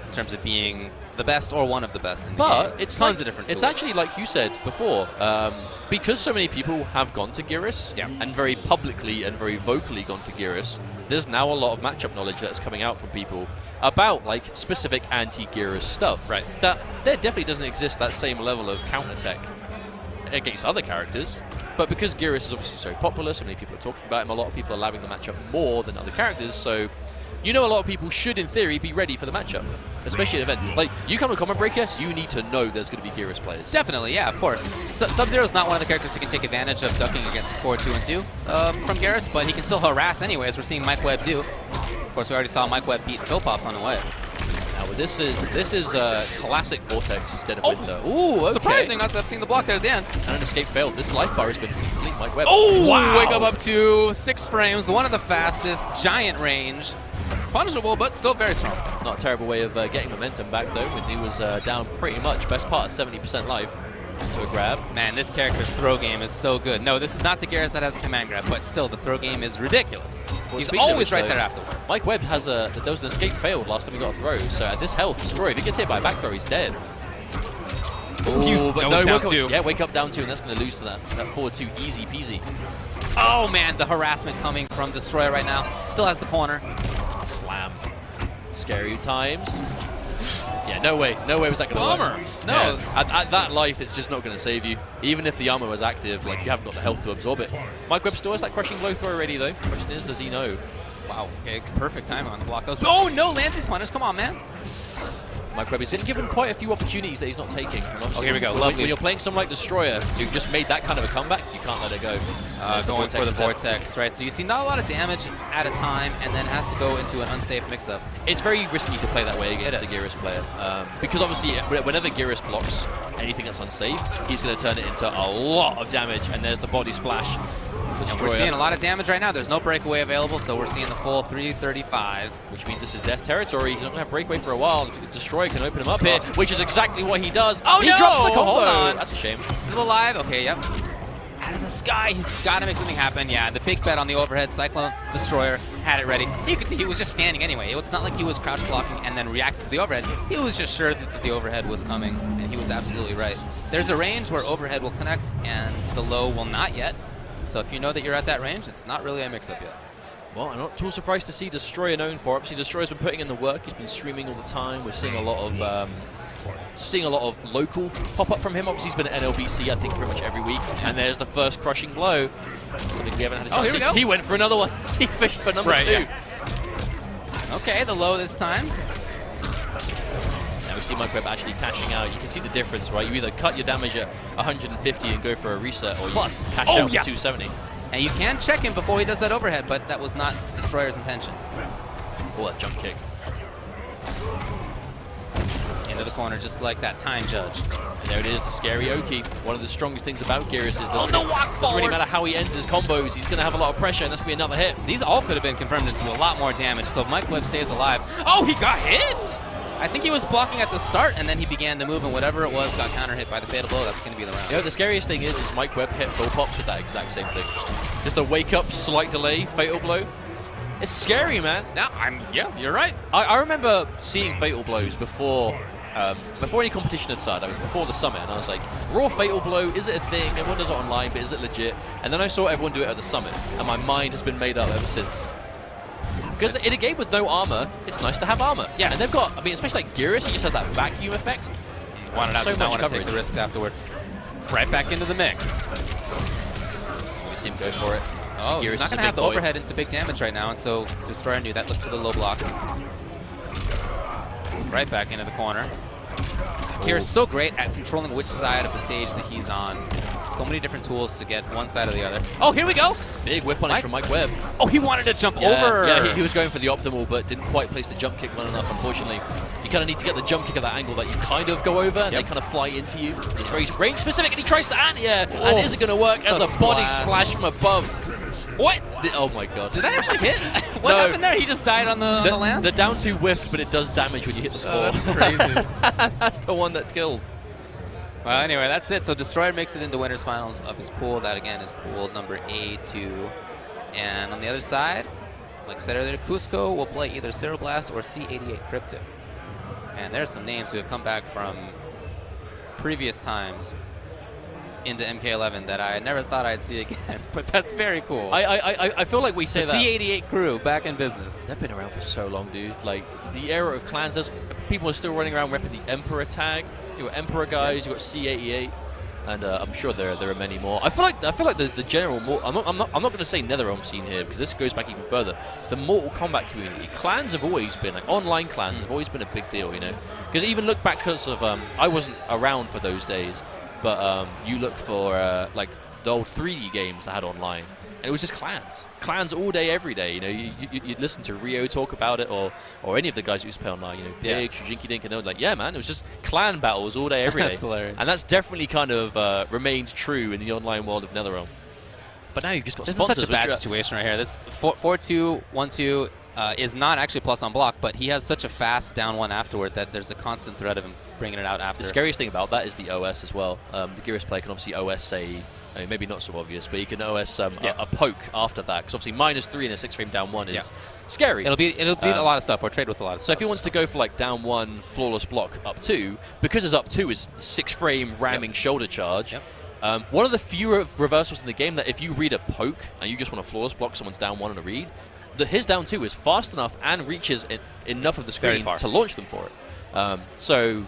in terms of being the best or one of the best in the game. But it's tons of different tools. It's actually, like you said before, because so many people have gone to Geras and very publicly and very vocally gone to Geras, there's now a lot of matchup knowledge that's coming out from people about like specific anti-Geras stuff. Right. That there definitely doesn't exist that same level of counter-tech against other characters. But because Geras is obviously so popular, so many people are talking about him, a lot of people are allowing the matchup more than other characters, so you know a lot of people should, in theory, be ready for the matchup, especially at an event. Like, you come to Common Breaker, you need to know there's going to be Geras players. Definitely, yeah, of course. Sub-Zero is not one of the characters who can take advantage of ducking against score 2 and 2 from Geras, but he can still harass anyway, as we're seeing Mike Webb do. Of course, we already saw Mike Webb beat Fillpops on the way. Now, this is classic Vortex Dead of Winter. Ooh, okay. Surprising not to have seen the block there at the end. And an escape failed. This life bar has been complete. Mike Webb. Oh, wow. Wake up to 6 frames, one of the fastest, giant range. Punishable, but still very strong. Not a terrible way of getting momentum back, though, when he was down pretty much. Best part of 70% life. To a grab. Man, this character's throw game is so good. No, this is not the Geras that has a command grab, but still, the throw game is ridiculous. Well, he's always right there afterward. Mike Webb has there was an escape failed last time he got a throw, so at this health, Destroyer, if he gets hit by a back throw, he's dead. Ooh, but no, down 2. Yeah, wake up down 2, and that's going to lose to that forward 2, easy peasy. Oh, man, the harassment coming from Destroyer right now. Still has the corner. Slam. Scary times. Yeah, no way was that going to work. No. Yeah. At that life, it's just not going to save you. Even if the armor was active, like, you haven't got the health to absorb it. Mike Webb still has that crushing blow throw already, though. Question is, does he know? Wow, okay, perfect timing on the block. Oh, no, Lance's punish. Come on, man. Mike Webb is given quite a few opportunities that he's not taking. Oh, here we go. When you're playing someone like Destroyer, who just made that kind of a comeback, you can't let it go. Going for the Vortex, right? So you see not a lot of damage at a time, and then has to go into an unsafe mix-up. It's very risky to play that way against a Geras player. Because obviously, whenever Geras blocks anything that's unsafe, he's going to turn it into a lot of damage, and there's the body splash. And we're seeing a lot of damage right now. There's no breakaway available, so we're seeing the full 335. Which means this is death territory. He's not going to have breakaway for a while. Destroyer can open him up here, which is exactly what he does. Oh, he no! drops the combo. Hold on. That's a shame. Still alive? Okay, yep. Out of the sky. He's got to make something happen. Yeah, the big bet on the overhead. Cyclone Destroyer had it ready. You could see he was just standing anyway. It's not like he was crouch blocking and then reacting to the overhead. He was just sure that the overhead was coming, and he was absolutely right. There's a range where overhead will connect, and the low will not yet. So if you know that you're at that range, it's not really a mix-up yet. Well, I'm not too surprised to see Destroyer known for. Obviously, Destroyer's been putting in the work. He's been streaming all the time. We're seeing a lot of local pop up from him. Obviously, he's been at NLBC, I think, pretty much every week. And there's the first crushing blow. Something we haven't had a chance here we to go. see. He went for another one. He fished for number 2. Yeah. Okay, the low this time. Now we see Mike Webb actually cashing out. You can see the difference, right? You either cut your damage at 150 and go for a reset, or you cash out for 270. And you can check him before he does that overhead, but that was not Destroyer's intention. Oh, that jump kick. Into the corner, just like that time judge. And there it is, the scary Oki. One of the strongest things about Geras is the walk doesn't really matter how he ends his combos, he's going to have a lot of pressure, and that's going to be another hit. These all could have been confirmed into a lot more damage, so if Mike Webb stays alive. Oh, he got hit! I think he was blocking at the start, and then he began to move, and whatever it was got counter hit by the fatal blow. That's going to be the round. You know, the scariest thing is Mike Webb hit Fillpops with that exact same thing. Just a wake up, slight delay, fatal blow. It's scary, man. Yeah, you're right. I remember seeing fatal blows before any competition had started. That was before the summit, and I was like, raw fatal blow, is it a thing? Everyone does it online, but is it legit? And then I saw everyone do it at the summit, and my mind has been made up ever since. Because in a game with no armor, it's nice to have armor. Yes. And they've got, I mean, especially like Geras, he just has that vacuum effect. Wanted out, so does not much want to coverage. take the risks afterward. Right back into the mix. We see him go for it. Oh, he's not going to have the overhead into big damage right now, and so Destroyer knew that. Looked for the low block. Right back into the corner. Kira's so great at controlling which side of the stage that he's on. So many different tools to get one side or the other. Oh, here we go! Big whip punish from Mike Webb. Oh, he wanted to jump over! Yeah, he was going for the optimal, but didn't quite place the jump kick well enough, unfortunately. You kind of need to get the jump kick at that angle that you kind of go over, and they kind of fly into you. It's very range specific, and he tries to anti-air, and is it going to work as the body splash from above? What? Oh my god. Did that actually hit? What happened there? He just died on the land? The down two whiffed, but it does damage when you hit the floor. Oh, that's crazy. That's the one that killed. Well, anyway, that's it. So Destroyer makes it into winners finals of his pool. That, again, is pool number A2. And on the other side, like I said earlier, Coosco will play either CeroBlast or C88 Cryptic. And there's some names who have come back from previous times into MK11 that I never thought I'd see again. But that's very cool. I feel like we say the that. C88 crew back in business. They've been around for so long, dude. Like, the era of clans, people are still running around repping the Emperor tag. You got Emperor guys, you got C88, and I'm sure there are many more. I feel like the general I'm not going to say NetherRealm scene here because this goes back even further. The Mortal Kombat community, clans have always been like online clans have always been a big deal, you know. Because even look back because of I wasn't around for those days, but you look for like the old 3D games that had online. And it was just clans all day, every day. You know, you listen to Rio talk about it, or any of the guys who used to play online. You know, Big, Shujinki Dink, and they were like, yeah, man, it was just clan battles all day, every day. That's hilarious. And that's definitely kind of remained true in the online world of NetherRealm. But now you've just got this sponsors. This is such a bad situation right here. This 4-2-1-2 is not actually plus on block, but he has such a fast down one afterward that there's a constant threat of him bringing it out after. The scariest thing about that is the OS as well. The Geras player can obviously OS say. I mean, maybe not so obvious, but you can OS a poke after that, because obviously -3 and a 6-frame down one is scary. It'll be a lot of stuff, or trade with a lot of stuff. So if he wants to go for like down one, flawless block, up two, because his up two is 6-frame ramming shoulder charge, one of the few reversals in the game that if you read a poke and you just want to flawless block someone's down one on a read, his down two is fast enough and reaches enough of the screen to launch them for it. So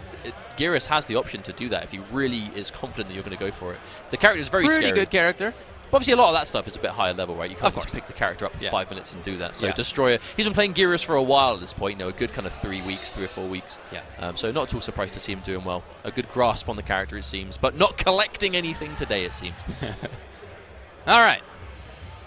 Geras has the option to do that if he really is confident that you're going to go for it. The character is very scary. Pretty good character. But obviously, a lot of that stuff is a bit higher level, right? You can't just pick the character up for 5 minutes and do that. So Destroyer, he's been playing Geras for a while at this point, you know, a good kind of 3 or 4 weeks. So not at all surprised to see him doing well. A good grasp on the character, it seems, but not collecting anything today, it seems. All right.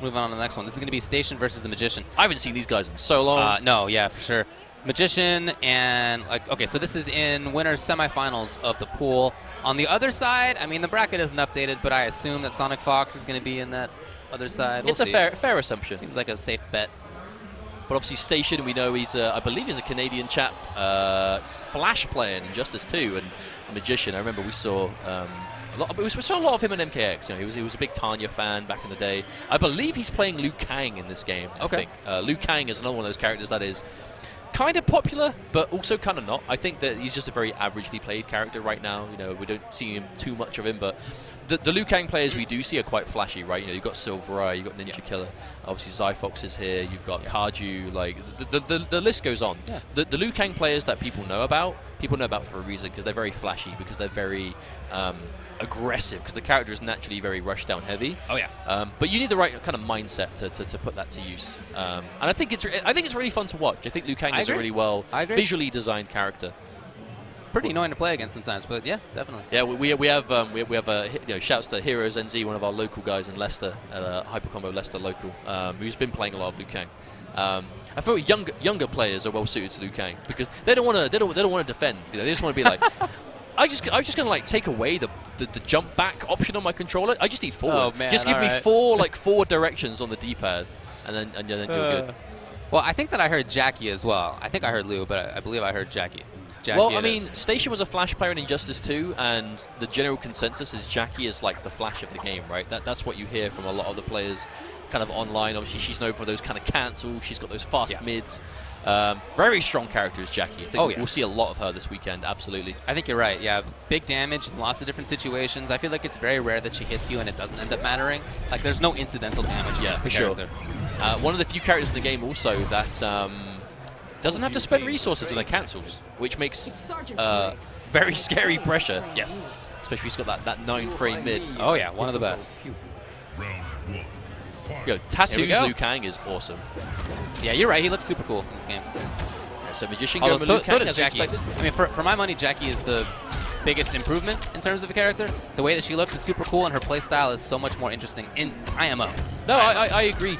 Moving on to the next one. This is going to be Station versus the Magician. I haven't seen these guys in so long. No, yeah, for sure. Magician and okay, so this is in winners semifinals of the pool. On the other side, I mean, the bracket isn't updated, but I assume that SonicFox is going to be in that other side. It's a fair assumption. Seems like a safe bet. But obviously, Station, we know I believe he's a Canadian chap, Flash player in Injustice 2, and a Magician. I remember we saw we saw a lot of him in MKX. You know, he was a big Tanya fan back in the day. I believe he's playing Liu Kang in this game. I think Liu Kang is another one of those characters that is kind of popular, but also kind of not. I think that he's just a very averagely played character right now. You know, we don't see him too much of him, but the Liu Kang players we do see are quite flashy, right? You know, you've got Silvereye, you've got Ninja Killer, obviously Zyfox is here, you've got Kaju, like the list goes on. The Liu Kang players that people know about for a reason, because they're very flashy, because they're very aggressive, because the character is naturally very rush down heavy. But you need the right kind of mindset to put that to use. And I think it's really fun to watch. I think Liu Kang is a really well visually designed character. Pretty annoying to play against sometimes, but yeah, definitely. Yeah, we have shouts to Heroes NZ, one of our local guys in Leicester, at Hyper Combo Leicester local, who's been playing a lot of Liu Kang. I feel younger players are well suited to Liu Kang because they don't want to defend. You know, they just want to be like. I'm just gonna like take away the jump back option on my controller. I just need forward. Oh, man, just give me 4 like forward directions on the D-pad, and then you're good. Well, I think that I heard Jackie as well. I think I heard Lou, but I believe I heard Jackie. Well, I mean, Station was a Flash player in Injustice 2, and the general consensus is Jackie is like the Flash of the game, right? That's what you hear from a lot of the players kind of online. Obviously, she's known for those kind of cancels. She's got those fast mids. Very strong character is Jackie. I think we'll see a lot of her this weekend, absolutely. I think you're right, yeah. Big damage in lots of different situations. I feel like it's very rare that she hits you and it doesn't end up mattering. Like, there's no incidental damage against the character. One of the few characters in the game also that doesn't have to spend resources on her cancels, which makes very scary pressure. Yes. Especially if he's got that 9-frame mid. Oh, yeah, one of the best. Yo, Tattoo's Liu Kang is awesome. Yeah, you're right. He looks super cool in this game. So Magician Although going with so Liu Kang, does Jackie. I mean, for my money, Jackie is the biggest improvement in terms of a character. The way that she looks is super cool, and her play style is so much more interesting in IMO. No, I agree.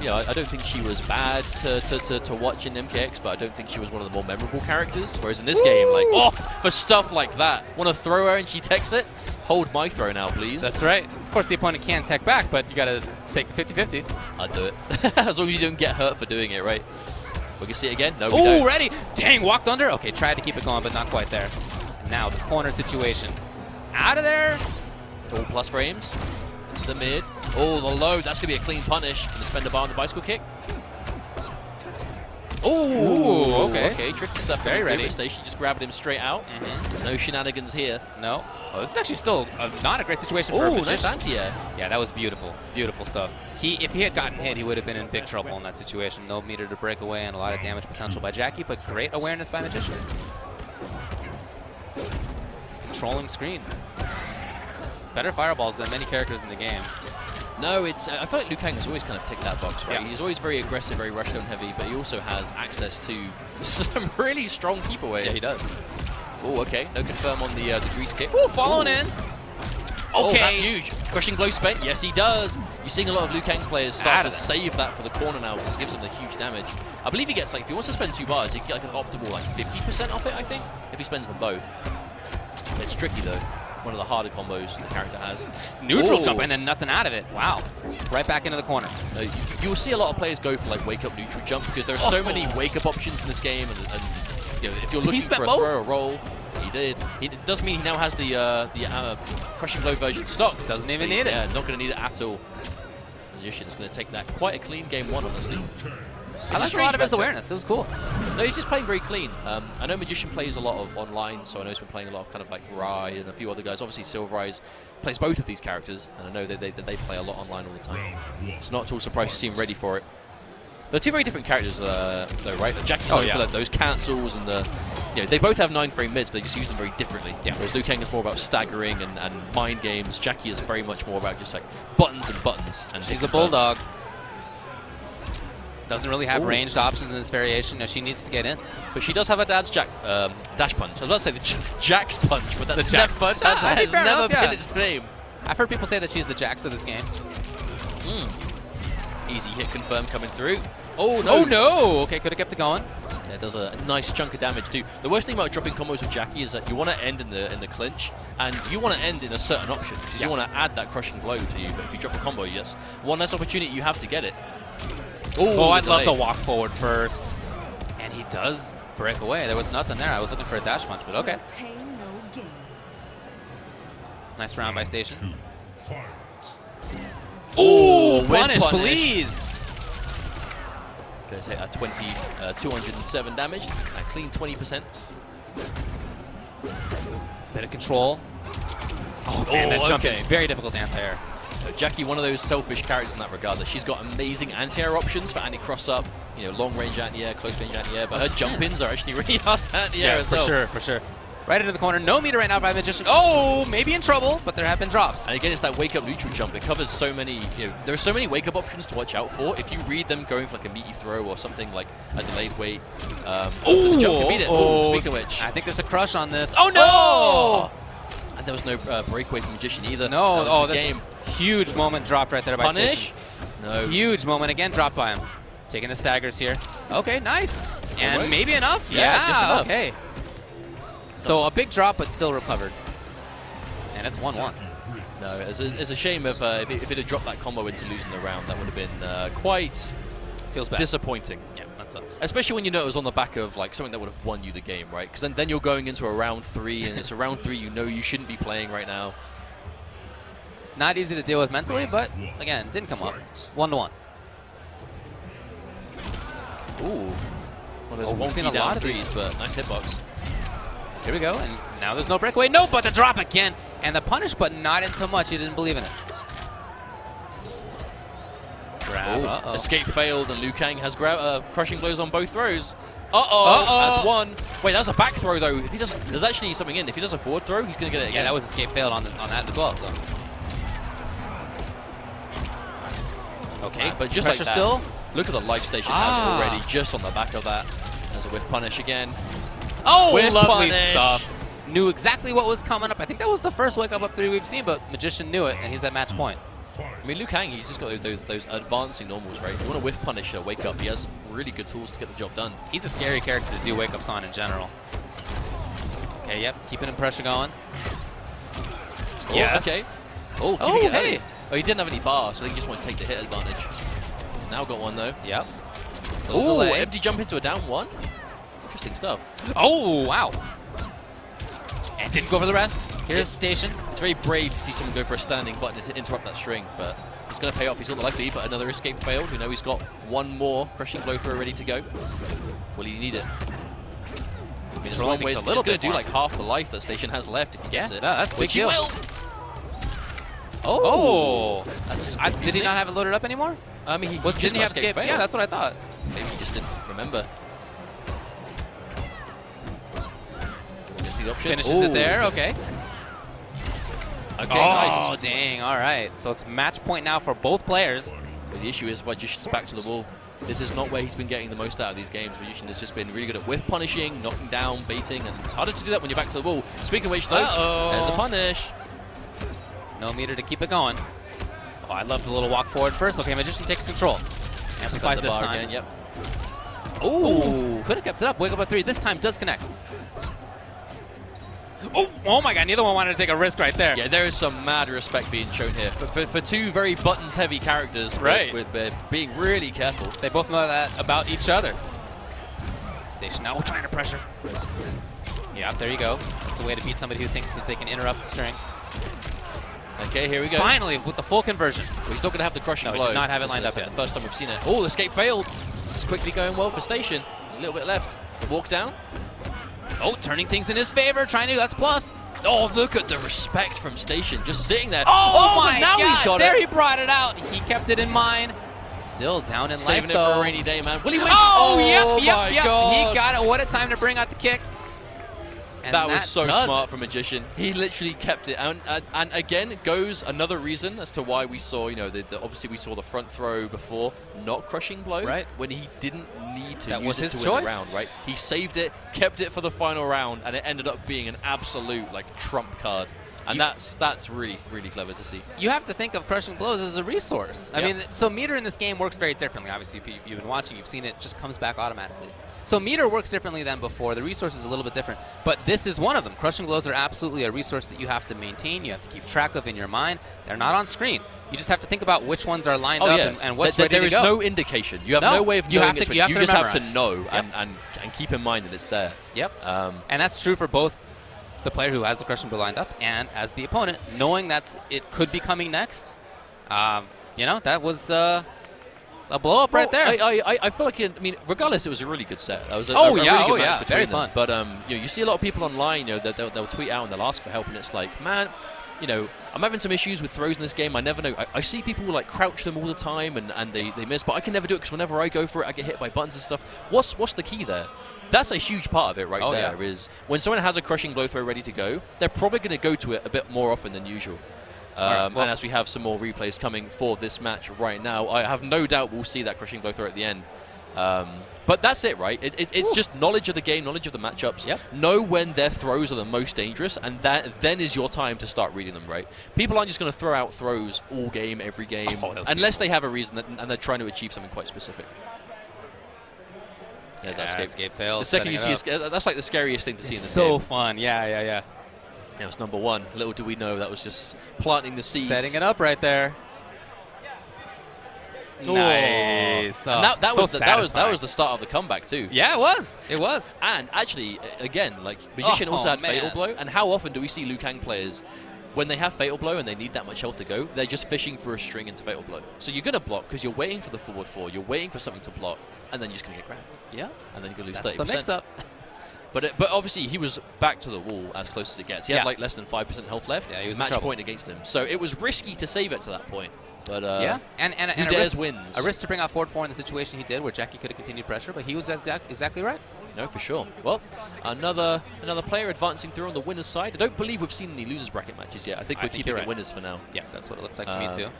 You know, I don't think she was bad to watch in MKX, but I don't think she was one of the more memorable characters. Whereas in this game, like, for stuff like that, want to throw her and she techs it? Hold my throw now, please. That's right. Of course, the opponent can tech back, but you got to take the 50-50. I'd do it. As long as you don't get hurt for doing it, right? We can see it again. No, we don't. Ready. Dang, walked under. Okay, tried to keep it going, but not quite there. Now the corner situation. Out of there. All plus frames. Into the mid. Oh, the lows. That's going to be a clean punish. Gonna spend a bar on the bicycle kick. Oh, okay. Tricky stuff. Very ready. Station just grabbing him straight out. No shenanigans here. No. Oh, this is actually still not a great situation for a Magician. Nice anti-air. Yeah, that was beautiful. Beautiful stuff. If he had gotten hit, he would have been in big trouble in that situation. No meter to break away and a lot of damage potential by Jackie, but great awareness by Magician. Controlling screen. Better fireballs than many characters in the game. No, it's. I feel like Liu Kang has always kind of ticked that box, right? Yeah. He's always very aggressive, very rushdown heavy, but he also has access to some really strong keep away. Yeah, he does. Oh, okay. No confirm on the grease kick. Ooh, following in. Okay. That's huge. Crushing blow spent. Yes, he does. You're seeing a lot of Liu Kang players start to save that for the corner now because it gives him the huge damage. I believe he gets, like, if he wants to spend 2 bars, he can get like an optimal, like, 50% off it, I think, if he spends them both. It's tricky, though. One of the harder combos the character has. Neutral jump and then nothing out of it. Wow. Right back into the corner. You will see a lot of players go for like wake up neutral jump because there are so many wake up options in this game, and you know, if you're looking for a throw or roll, he did. It does mean he now has the crushing blow version stock. Doesn't even need it. Yeah, not going to need it at all. Magician's going to take that quite a clean game 1, honestly. I like a lot of his awareness. It was cool. No, he's just playing very clean. I know Magician plays a lot of online, so I know he's been playing a lot of kind of like Rai and a few other guys. Obviously, Silvereyes plays both of these characters, and I know that they play a lot online all the time. It's not at all surprised to see him ready for it. They're 2 very different characters, though, right? Jackie's known for those cancels and they both have 9-frame mids, but they just use them very differently. Yeah. Whereas Liu Kang is more about staggering and mind games. Jackie is very much more about just like buttons and buttons. And she's a bulldog. Doesn't really have ranged options in this variation. No, she needs to get in. But she does have a dad's dash punch. I was about to say the Jack's punch, but that's the Jack's punch. That has never been its name. I've heard people say that she's the Jax of this game. Easy hit confirm coming through. Oh no! Oh no! Okay, could have kept it going. Yeah, it does a nice chunk of damage too. The worst thing about dropping combos with Jackie is that you want to end in the clinch, and you want to end in a certain option because you want to add that crushing blow to you. But if you drop a combo, yes, one less opportunity you have to get it. Oh, I'd love to walk forward first. And he does break away. There was nothing there. I was looking for a dash punch, but okay. Nice round by Station. Oh, punish, please. Going to take that 207 damage. A clean 20%. Bit of control. Oh, man, that jump is very difficult to anti-air. Jackie, one of those selfish characters in that regard, that she's got amazing anti-air options for anti-cross up, long range anti-air, close range anti-air, but her jump-ins are actually really hard to anti-air as well. For sure. Right into the corner, no meter right now by Magician. Oh, maybe in trouble, but there have been drops. And again, it's that wake-up neutral jump. It covers so many, there are so many wake-up options to watch out for. If you read them going for like a meaty throw or something like a delayed wait, the jump can beat it. Speaking of which. I think there's a crush on this. Oh, no! And there was no breakaway from Magician either. No, this huge moment dropped right there by Punish? Station. No. Huge moment again dropped by him. Taking the staggers here. Okay, nice. And maybe enough. Yeah, just enough. Okay. So a big drop, but still recovered. And it's 1-1. No, it's a shame if it had dropped that combo into losing the round. That would have been quite Feels bad. disappointing. Yeah, that sucks. Especially when you know it was on the back of like something that would have won you the game, right? Because then you're going into a round 3, and it's a round 3 you know you shouldn't be playing right now. Not easy to deal with mentally, but again, didn't come up. 1-1. Ooh. Well, there's We've seen a wonky down lot of threes, these. but nice hitbox. Here we go, and now there's no breakaway. No, but the drop again. And the punish, but not in so much. He didn't believe in it. Grab, Escape failed, and Liu Kang has crushing blows on both throws. That's one. Wait, that's a back throw, though. If he does, there's actually something in. If he does a forward throw, he's going to get it again. Yeah, that was escape failed on that as well. So. Okay, but just pressure like that, still. Look at the life station has already just on the back of that. There's a whiff punish again. Oh, whiff lovely punish. stuff. Knew exactly what was coming up. I think that was the first wake up 3 we've seen, but Magician knew it, and he's at match point. I mean, Liu Kang, he's just got those advancing normals, right? If you want to whiff punish a wake up, he has really good tools to get the job done. He's a scary character to do wake ups on in general. Okay, yep, keeping the pressure going. Yes. Okay. Oh, hey. Oh, he didn't have any bar, so he just wants to take the hit advantage. He's now got one, though. Yep. Oh, empty jump into a down 1. Interesting stuff. Oh, wow. And didn't go for the rest. Here's Station. It's very brave to see someone go for a standing button to interrupt that string, but it's going to pay off. He's got the life lead, but another escape failed. We know he's got one more crushing blow throw ready to go. Will he need it? I mean, it's one way. It's going to do like half the life that Station has left if he gets it. That's a big deal. Oh! Did he not have it loaded up anymore? I mean, didn't he have escape? Yeah, that's what I thought. Maybe he just didn't remember. See the option. Finishes it there. Okay. Okay, nice. Oh, dang. All right. So it's match point now for both players. But the issue is Magician's back to the wall. This is not where he's been getting the most out of these games. Magician has just been really good at whiff punishing, knocking down, baiting, and it's harder to do that when you're back to the wall. Speaking of which, though, there's a punish. No meter to keep it going. Oh, I love the little walk forward first. Okay, Magician takes control. Amplifies this time. Again, yep. Oh, could have kept it up. Wake up 3. This time does connect. Oh my god, neither one wanted to take a risk right there. Yeah, there is some mad respect being shown here. For two very buttons-heavy characters, right, with being really careful. They both know that about each other. Station now trying to pressure. Yeah, there you go. That's a way to beat somebody who thinks that they can interrupt the string. Okay, here we go. Finally, with the full conversion. Well, he's not going to have the crushing blow. No, he did not have it lined up yet. The first time we've seen it. Oh, the escape failed. This is quickly going well for Station. A little bit left. The walk down. Oh, turning things in his favor. Trying to, that's plus. Oh, look at the respect from Station. Just sitting there. Oh my now god, he's got there it. he brought it out. He kept it in mind. Still down in Saving life, though. it for a rainy day, man. Will he win? Oh, yep. God. He got it. What a time to bring out the kick. And that was so smart from Magician. He literally kept it. And again, it goes another reason as to why we saw, you know, obviously we saw the front throw before, not crushing blow. Right. When he didn't need to that use was it his to choice. win the round, right? He saved it, kept it for the final round, and it ended up being an absolute, like, trump card. And that's really, really clever to see. You have to think of crushing blows as a resource. Yep. I mean, so meter in this game works very differently. Obviously, if you've been watching, you've seen it just comes back automatically. So meter works differently than before. The resource is a little bit different, but this is one of them. Crushing blows are absolutely a resource that you have to maintain. You have to keep track of in your mind. They're not on screen. You just have to think about which ones are lined up and what's ready to go. There is no indication. You have no way of knowing it's you just have memorize. to know Yep. and keep in mind that it's there. Yep. And that's true for both the player who has the crushing blow lined up and as the opponent, knowing that it could be coming next. You know, that was a blow up right there. I feel like, I mean, regardless, it was a really good set. That was a really good match between very them. fun. But you know, you see a lot of people online, you know, they'll tweet out and they'll ask for help, and it's like, man, you know, I'm having some issues with throws in this game. I never know. I see people like crouch them all the time and they miss, but I can never do it because whenever I go for it, I get hit by buttons and stuff. What's the key there? That's a huge part of it right there. Yeah. Is when someone has a crushing blow throw ready to go, they're probably going to go to it a bit more often than usual. And as we have some more replays coming for this match right now, I have no doubt we'll see that crushing blow throw at the end. But that's it, right? It's just knowledge of the game, knowledge of the matchups. Yep. Know when their throws are the most dangerous, and that then is your time to start reading them, right? People aren't just going to throw out throws all game, every game, unless they have a reason and they're trying to achieve something quite specific. There's that escape fail. The second you see that's like the scariest thing to see in the game. So fun. Yeah. That was number 1. Little do we know that was just planting the seeds. Setting it up right there. Ooh. Nice. And that was the start of the comeback too. Yeah, it was. It was. And actually, again, like Magician also had Fatal Blow. And how often do we see Liu Kang players, when they have Fatal Blow and they need that much health to go, they're just fishing for a string into Fatal Blow. So you're going to block because you're waiting for the forward 4, you're waiting for something to block, and then you're just going to get grabbed. Yeah. And then you're going to lose 30%. That's the mix-up. But obviously he was back to the wall as close as it gets. He had like less than 5% health left. Yeah, he was match point against him. So it was risky to save it to that point. But yeah, and wins. A risk to bring out forward 4 in the situation he did, where Jackie could have continued pressure, but he was exactly right. No, for sure. Well, another player advancing through on the winners' side. I don't believe we've seen any losers bracket matches yet. I think we're keeping it winners for now. Yeah, that's what it looks like to me too.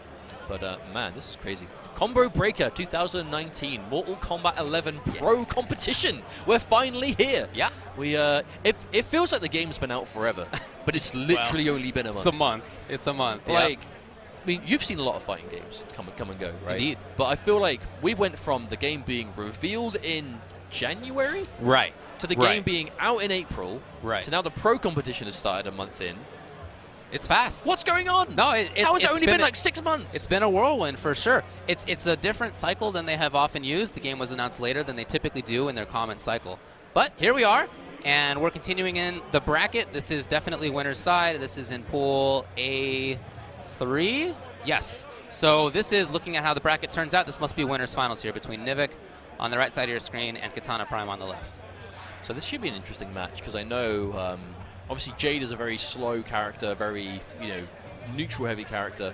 But man, this is crazy. Combo Breaker 2019 Mortal Kombat 11 Pro Competition. We're finally here. Yeah. We it feels like the game's been out forever, but it's literally only been a month. It's a month. It's a month. Like, I mean, you've seen a lot of fighting games come and go, right? Indeed. But I feel like we went from the game being revealed in January, right, to the game being out in April, right, to now the pro competition has started a month in. It's fast. What's going on? No, how has it only been like 6 months? It's been a whirlwind for sure. It's a different cycle than they have often used. The game was announced later than they typically do in their comment cycle. But here we are, and we're continuing in the bracket. This is definitely winner's side. This is in pool A3. Yes. So this is looking at how the bracket turns out. This must be winner's finals here between Nivek on the right side of your screen and KitanaPrime on the left. So this should be an interesting match because I know. Obviously, Jade is a very slow character, very, neutral-heavy character.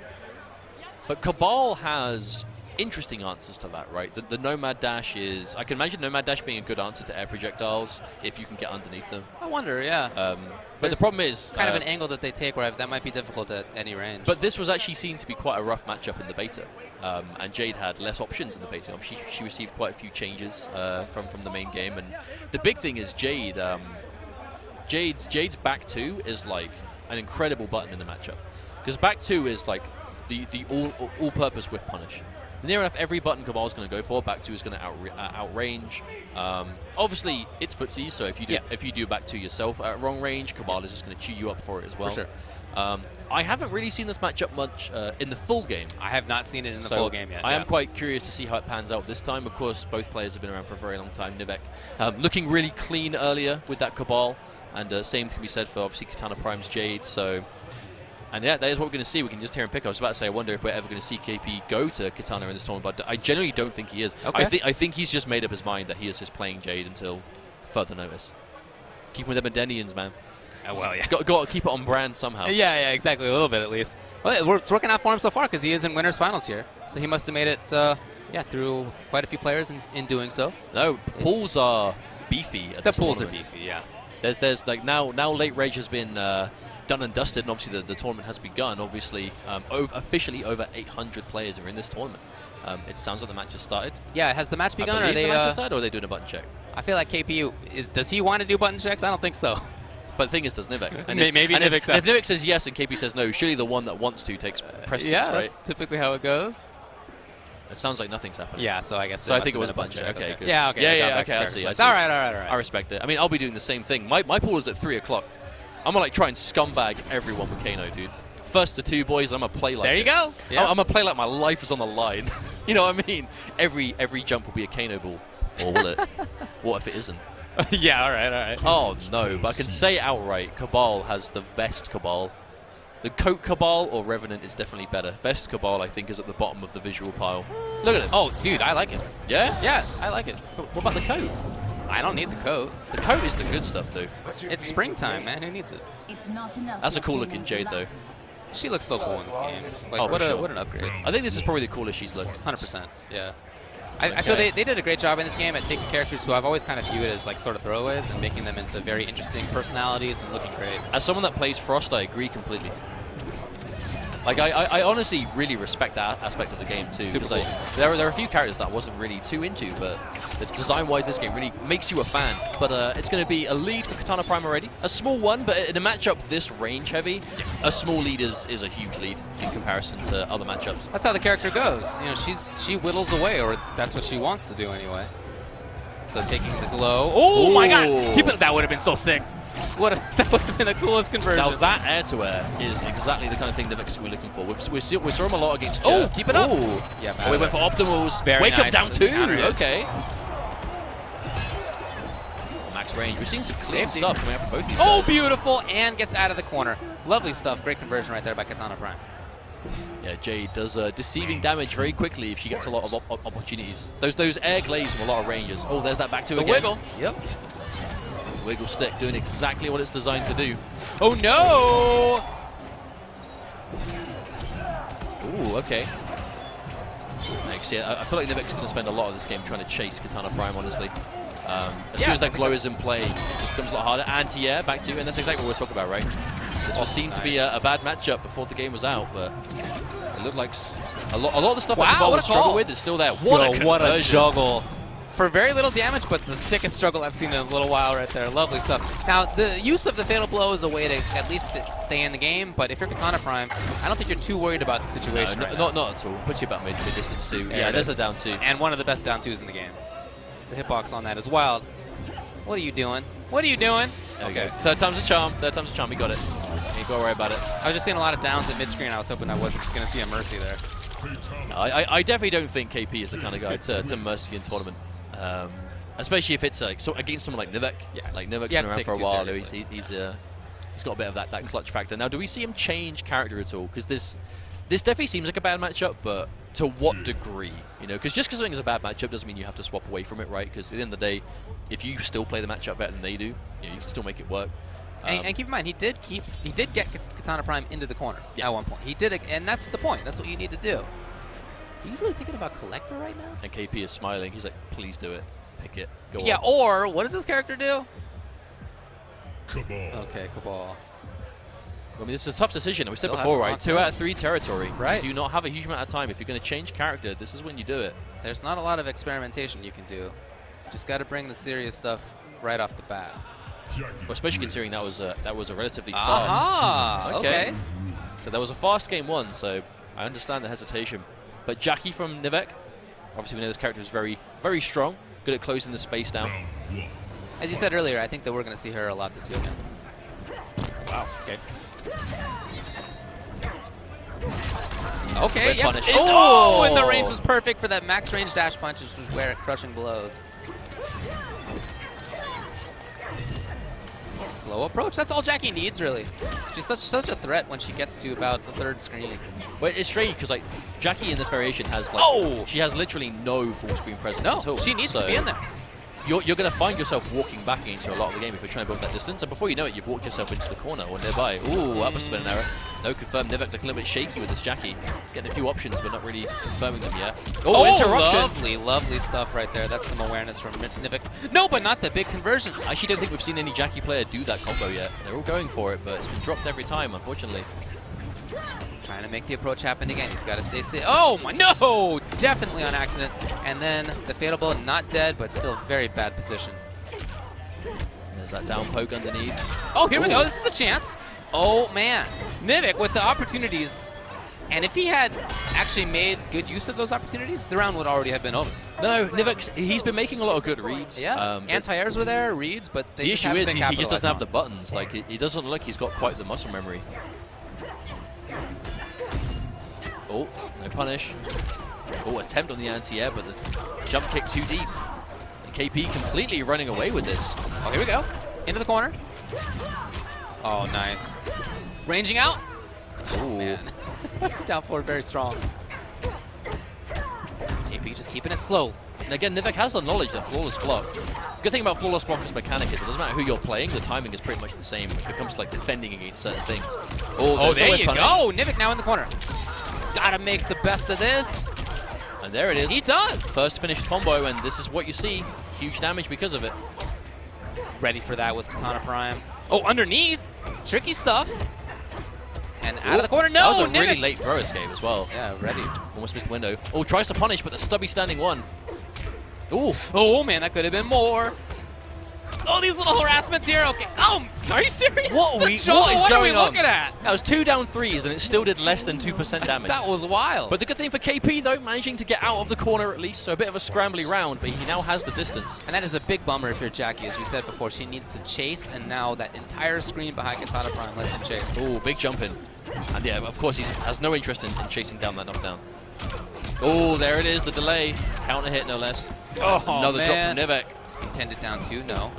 But Cabal has interesting answers to that, right? The Nomad Dash is... I can imagine Nomad Dash being a good answer to air projectiles if you can get underneath them. I wonder, yeah. But the problem is... kind of an angle that they take where that might be difficult at any range. But this was actually seen to be quite a rough matchup in the beta. And Jade had less options in the beta. She received quite a few changes from the main game. And the big thing is Jade... Jade's back 2 is like an incredible button in the matchup. Because back 2 is like the all-purpose whiff punish. Near enough every button Cabal's going to go for, back 2 is going to outrange. Obviously, it's footsie, so if you do back 2 yourself at wrong range, Cabal is just going to chew you up for it as well. For sure. I haven't really seen this matchup much in the full game. I have not seen it in the full game yet. I am quite curious to see how it pans out this time. Of course, both players have been around for a very long time. Nivek looking really clean earlier with that Cabal. And same can be said for, obviously, KitanaPrime's Jade. So, and yeah, that is what we're going to see. We can just hear him pick. I was about to say, I wonder if we're ever going to see KP go to Kitana in this tournament, but I generally don't think he is. Okay. I think he's just made up his mind that he is just playing Jade until further notice. Keep him with the Medenians, man. Well, yeah. Got to keep it on brand somehow. Yeah, exactly. A little bit, at least. Well, it's working out for him so far because he is in winners finals here. So he must have made it, through quite a few players in doing so. No, pools are beefy. The pools are beefy, yeah. There's like now late rage has been done and dusted, and obviously the tournament has begun. Obviously, officially over 800 players are in this tournament. It sounds like the match has started. Yeah, has the match begun? Or are they doing a button check? I feel like KP does he want to do button checks? I don't think so. But the thing is, does Nivek? And maybe Nivek does. If Nivek says yes and KP says no, surely the one that wants to takes precedence, yeah, right? That's typically how it goes. It sounds like nothing's happening. Yeah, so I guess. So I think it was a button check. Okay, good. Yeah, okay. Yeah, okay, I see. All right. I respect it. I mean, I'll be doing the same thing. My pool is at 3 o'clock. I'm going to try and scumbag everyone with Kano, dude. First to 2 boys, I'm going to play like There you go. Yeah. I'm going to play like my life is on the line. You know what I mean? Every jump will be a Kano ball. Or will it? What if it isn't? Yeah, all right. Oh, no, but I can say outright, Cabal has the Vest Cabal. The Coat Cabal or Revenant is definitely better. Vest Cabal, I think, is at the bottom of the visual pile. Look at it. Oh, dude, I like it. Yeah? Yeah, I like it. What about the coat? I don't need the coat. The coat is the good stuff, though. It's springtime, man. Who needs it? It's not enough. That's a cool-looking Jade, though. She looks so cool in this game. Like, Oh, what for sure. an upgrade. I think this is probably the coolest she's looked. 100%. Yeah. I feel they did a great job in this game at taking characters who I've always kind of viewed as like sort of throwaways and making them into very interesting personalities and looking great. As someone that plays Frost, I agree completely. Like, I honestly really respect that aspect of the game, too. Super Like, cool. there are a few characters that I wasn't really too into, but design-wise, this game really makes you a fan. But it's going to be a lead for KitanaPrime already. A small one, but in a matchup this range-heavy, a small lead is a huge lead in comparison to other matchups. That's how the character goes. You know, she whittles away, or that's what she wants to do anyway. So taking the glow. Oh my god! Ooh. That would have been so sick. That would have been the coolest conversion. Now that air-to-air is exactly the kind of thing Nivek's going to be looking for. We saw him a lot against Jer. Oh, keep it up. Ooh. Yeah, we went for optimals. Very Wake nice. up down 2. Countered it. Okay. Max range. We've seen some clean stuff coming out from both these Oh, guys. beautiful. And gets out of the corner. Lovely stuff. Great conversion right there by KitanaPrime. Yeah, Jade does deceiving damage very quickly if she gets a lot of opportunities. Those air glaives from a lot of ranges. Oh, there's that back two The again. wiggle. Yep. Wiggle stick doing exactly what it's designed to do. Oh, no. Ooh, okay. Actually, I feel like Nivek's going to spend a lot of this game trying to chase KitanaPrime, honestly. As soon as that glow is in play, it just becomes a lot harder. Anti-air, back two, and that's exactly what we're talking about, right? This was seen to be a bad matchup before the game was out, but it looked like a lot of the stuff that Torball would struggle with is still there. What a juggle. For very little damage, but the sickest struggle I've seen in a little while right there. Lovely stuff. Now, the use of the Fatal Blow is a way to at least stay in the game, but if you're KitanaPrime, I don't think you're too worried about the situation right now. Not at all. Puts you about mid-distance too. Yeah, there's a down 2. And one of the best down 2s in the game. The hitbox on that is wild. What are you doing? What are you doing? Okay. Third time's a charm. Third time's a charm. We got it. Ain't got to worry about it. I was just seeing a lot of downs at mid-screen. I was hoping I wasn't going to see a Mercy there. No, I definitely don't think KP is the kind of guy to Mercy in tournament. Especially if it's so against someone like Nivek. Yeah. Like Nivek's been around for a while. He's got a bit of that clutch factor. Now, do we see him change character at all? Because this definitely seems like a bad matchup, but to what degree? You know, because just because something is a bad matchup doesn't mean you have to swap away from it, right? Because at the end of the day, if you still play the matchup better than they do, you can still make it work. And keep in mind, he did get KitanaPrime into the corner at one point. He did it, and that's the point. That's what you need to do. Are you really thinking about Collector right now? And KP is smiling. He's like, please do it. Pick it. Go Yeah, on. or what does this character do? Cabal. Okay, Cabal. I mean, this is a tough decision. We said Still has before, a right? lot 2 out of 3 territory. Right. You do not have a huge amount of time. If you're going to change character, this is when you do it. There's not a lot of experimentation you can do. Just got to bring the serious stuff right off the bat. Well, especially considering that was a relatively fast. Aha! Okay. So that was a fast game 1. So I understand the hesitation. But Jackie from Nivek, obviously we know this character is very, very strong. Good at closing the space down. As you said earlier, I think that we're going to see her a lot this weekend. Wow. Okay. Okay, yep. Punish. Oh, and the range was perfect for that max range dash punch, which was where crushing blows. Slow approach. That's all Jackie needs, really. She's such a threat when she gets to about the 3rd screen. Well, it's strange because like Jackie in this variation has like she has literally no full screen presence at all. She needs to be in there. You're going to find yourself walking back into a lot of the game if you're trying to build that distance, and before you know it, you've walked yourself into the corner or nearby. Ooh, that must have been an error. No confirmed. Nivek looking a little bit shaky with this Jackie. He's getting a few options, but not really confirming them yet. Oh, interruption! Lovely, lovely stuff right there. That's some awareness from Nivek. No, but not the big conversion. I actually don't think we've seen any Jackie player do that combo yet. They're all going for it, but it's been dropped every time, unfortunately. Trying to make the approach happen again. He's got to stay safe. Oh my, no! Definitely on accident. And then the Fatal Blow, not dead, but still very bad position. There's that down poke underneath. Oh, here we go. This is a chance. Oh, man. Nivek with the opportunities. And if he had actually made good use of those opportunities, the round would already have been over. No, Nivek, he's been making a lot of good reads. Yeah, anti-airs were there, reads, but they the just issue haven't is been he just doesn't have capitalized the buttons. Like, he doesn't look like he's got quite the muscle memory. Oh, no punish. Oh, attempt on the anti-air, but the jump kick too deep. And KP completely running away with this. Oh, here we go. Into the corner. Oh, nice. Ranging out. Oh, man. Down forward, very strong. KP just keeping it slow. And again, Nivek has the knowledge that Flawless Block. Good thing about Flawless Block's mechanic is it doesn't matter who you're playing, the timing is pretty much the same when it comes to like defending against certain things. Oh, there you go. Nivek now in the corner. Gotta make the best of this. And there it is. He does. First finished combo, and this is what you see. Huge damage because of it. Ready for that was KitanaPrime. Oh, underneath. Tricky stuff. And out of the corner. No, that was a Nivek. really late throw escape as well. Yeah, ready. Almost missed the window. Oh, tries to punish, but the stubby standing one. Ooh. Oh, man, that could have been more. Oh, these little harassments here. Okay. Oh, are you serious? What are we looking at? That was 2 down 3s, and it still did less than 2% damage. That was wild. But the good thing for KP, though, managing to get out of the corner at least, so a bit of a scrambly round, but he now has the distance. And that is a big bummer if you're Jackie, as you said before. She needs to chase, and now that entire screen behind KitanaPrime lets him chase. Oh, big jump in. And yeah, of course, he has no interest in chasing down that knockdown. Oh, there it is, the delay. Counter hit, no less. Oh, another man. drop from Nivek. Intended down 2, no.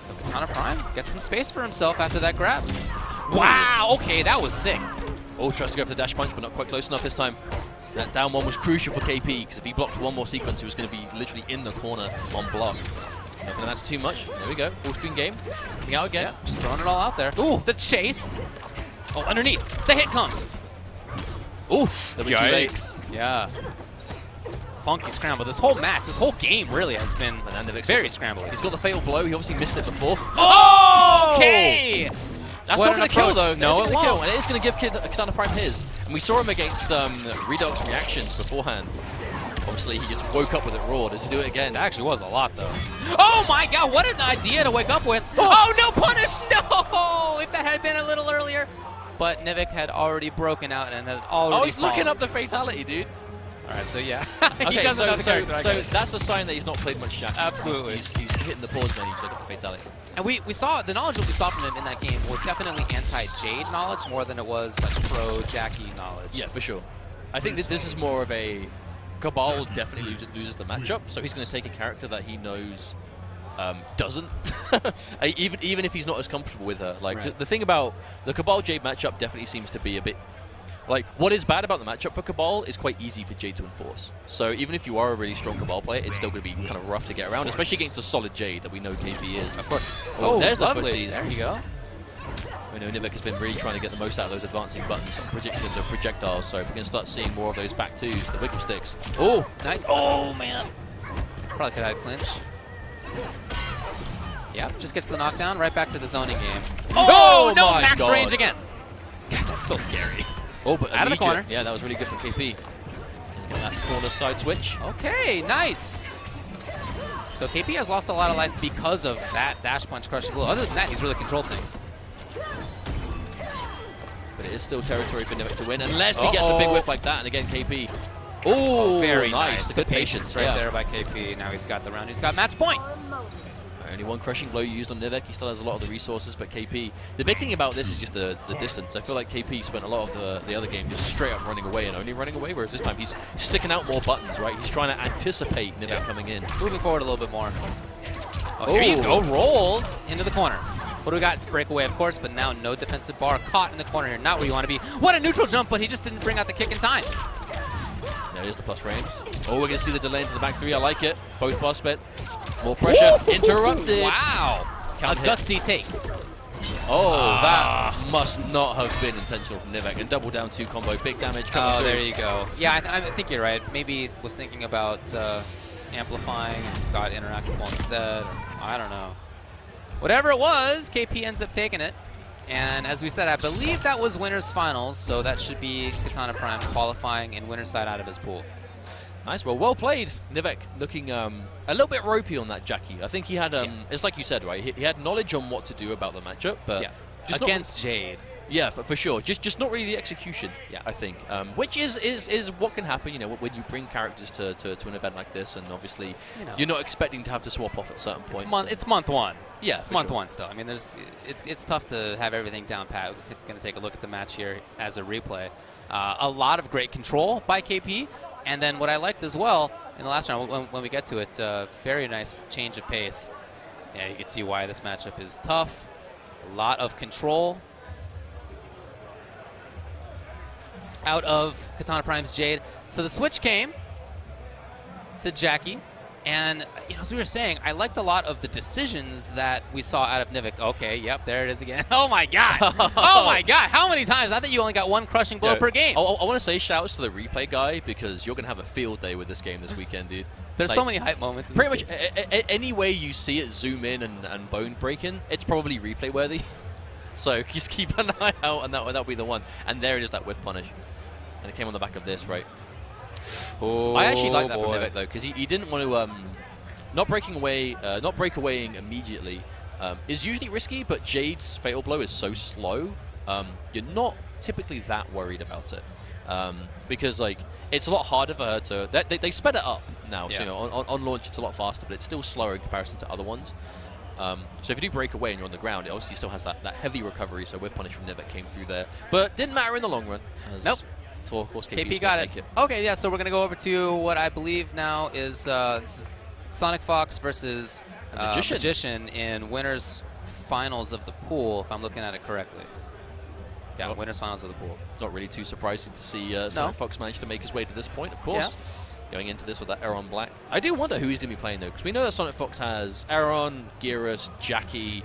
So KitanaPrime gets some space for himself after that grab. Wow, okay, that was sick. Oh, tries to go for the dash punch, but not quite close enough this time. That down one was crucial for KP, because if he blocked one more sequence, he was going to be literally in the corner on block. Not going to matter too much. There we go. Full screen game. Coming out again. Yeah, just throwing it all out there. Ooh, the chase. Oh, underneath. The hit comes. Oof. That was too late. Yeah. Funky scramble. This whole match, this whole game really has been very scrambly. He's got the fatal blow. He obviously missed it before. Oh! Okay! That's What not going to kill, though. No, it won't. And it is going to give KitanaPrime his. And we saw him against Redux reactions beforehand. Obviously, he just woke up with it raw. Does he do it again? That actually was a lot, though. Oh my god, what an idea to wake up with. Oh, no punish! No! If that had been a little earlier. But Nivek had already broken out and had already Oh, he's looking fallen. up the fatality, dude. All right, so yeah. Okay, he doesn't know the character. so that's a sign that he's not played much Shack. Absolutely. He's hitting the pause menu to look at the fatalities. And we saw, the knowledge that we saw from him in that game was definitely anti-Jade knowledge more than it was like pro-Jackie knowledge. Yeah, for sure. I think this is more of a... Cabal definitely loses the matchup, so he's going to take a character that he knows doesn't. even if he's not as comfortable with her. Like, right. the thing about the Cabal Jade matchup definitely seems to be a bit... Like, what is bad about the matchup for Cabal is quite easy for Jade to enforce. So even if you are a really strong Cabal player, it's still going to be kind of rough to get around, especially against a solid Jade that we know KP is. Of course. Oh, there's lovely. the footsies. There you go. We know Nivek has been really trying to get the most out of those advancing buttons on predictions of projectiles, so if we're going to start seeing more of those back twos, the wiggle sticks. Oh, Nice. Oh, man. Probably could have had clinch. Yep, just gets the knockdown, right back to the zoning game. Oh, no, my max God. range again. God, that's so scary. Oh, but Out of the corner. Yeah, that was really good for KP. Get that corner side switch. Okay, nice. So KP has lost a lot of life because of that dash punch crushing blow. Other than that, he's really controlled things. But it is still territory for Nivek to win, unless he gets a big whiff like that, and again, KP. Oh, very nice. Good patience right there by KP. Now he's got the round. He's got match point. Only one crushing blow used on Nivek. He still has a lot of the resources, but KP... The big thing about this is just the distance. I feel like KP spent a lot of the other game just straight up running away and only running away, whereas this time he's sticking out more buttons, right? He's trying to anticipate Nivek coming in. Moving forward a little bit more. Oh, here you go. Rolls into the corner. What do we got? It's breakaway, of course, but now no defensive bar. Caught in the corner here. Not where you want to be. What a neutral jump, but he just didn't bring out the kick in time. There's the plus frames. Oh, we're going to see the delay into the back three. I like it. Both bar spit. More pressure. Interrupted. Wow. Count a hit. gutsy take. Oh, that must not have been intentional from Nivek. And double down 2 combo. Big damage coming through. There you go. Yeah, I think you're right. Maybe was thinking about amplifying and got interactable instead. I don't know. Whatever it was, KP ends up taking it. And as we said, I believe that was winners finals, so that should be KitanaPrime qualifying in winner's side out of his pool. Nice, well played. Nivek looking a little bit ropey on that Jackie. I think he had, it's like you said, right? He had knowledge on what to do about the matchup, but just against Jade. Yeah, for sure. Just not really the execution. Yeah, I think, which is what can happen. You know, when you bring characters to an event like this, and obviously you're not expecting to have to swap off at certain points. It's month one. Yeah, it's month one still. I mean, it's tough to have everything down pat. We're going to take a look at the match here as a replay. A lot of great control by KP, and then what I liked as well in the last round when we get to it, very nice change of pace. Yeah, you can see why this matchup is tough. A lot of control out of KitanaPrime's Jade. So the switch came to Jackie. And, as we were saying, I liked a lot of the decisions that we saw out of Nivek. Okay, yep, there it is again. Oh, my God. Oh, my God. How many times? I think you only got one crushing blow per game. I want to say shouts to the replay guy, because you're going to have a field day with this game this weekend, dude. There's so many hype moments in pretty much any way you see it zoom in and bone breaking, it's probably replay worthy. So just keep an eye out, and that'll be the one. And there it is, that whiff punish. And it came on the back of this, right? Oh, I actually like that from Nivek, though, because he didn't want to not breakawaying immediately is usually risky, but Jade's Fatal Blow is so slow, you're not typically that worried about it. Because like it's a lot harder for her to. They sped it up now, so you know, on launch it's a lot faster, but it's still slower in comparison to other ones. So if you do break away and you're on the ground, it obviously still has that heavy recovery. So with punish from Nivek came through there, but didn't matter in the long run. Nope. So of course KP got it. Okay, yeah. So we're gonna go over to what I believe now is SonicFox versus Magician in winners finals of the pool, if I'm looking at it correctly. Yeah, winners finals of the pool. Not really too surprising to see SonicFox manage to make his way to this point, of course. Yeah. Going into this with that Aaron Black. I do wonder who he's going to be playing, though, because we know that SonicFox has Aaron, Gearus, Jackie.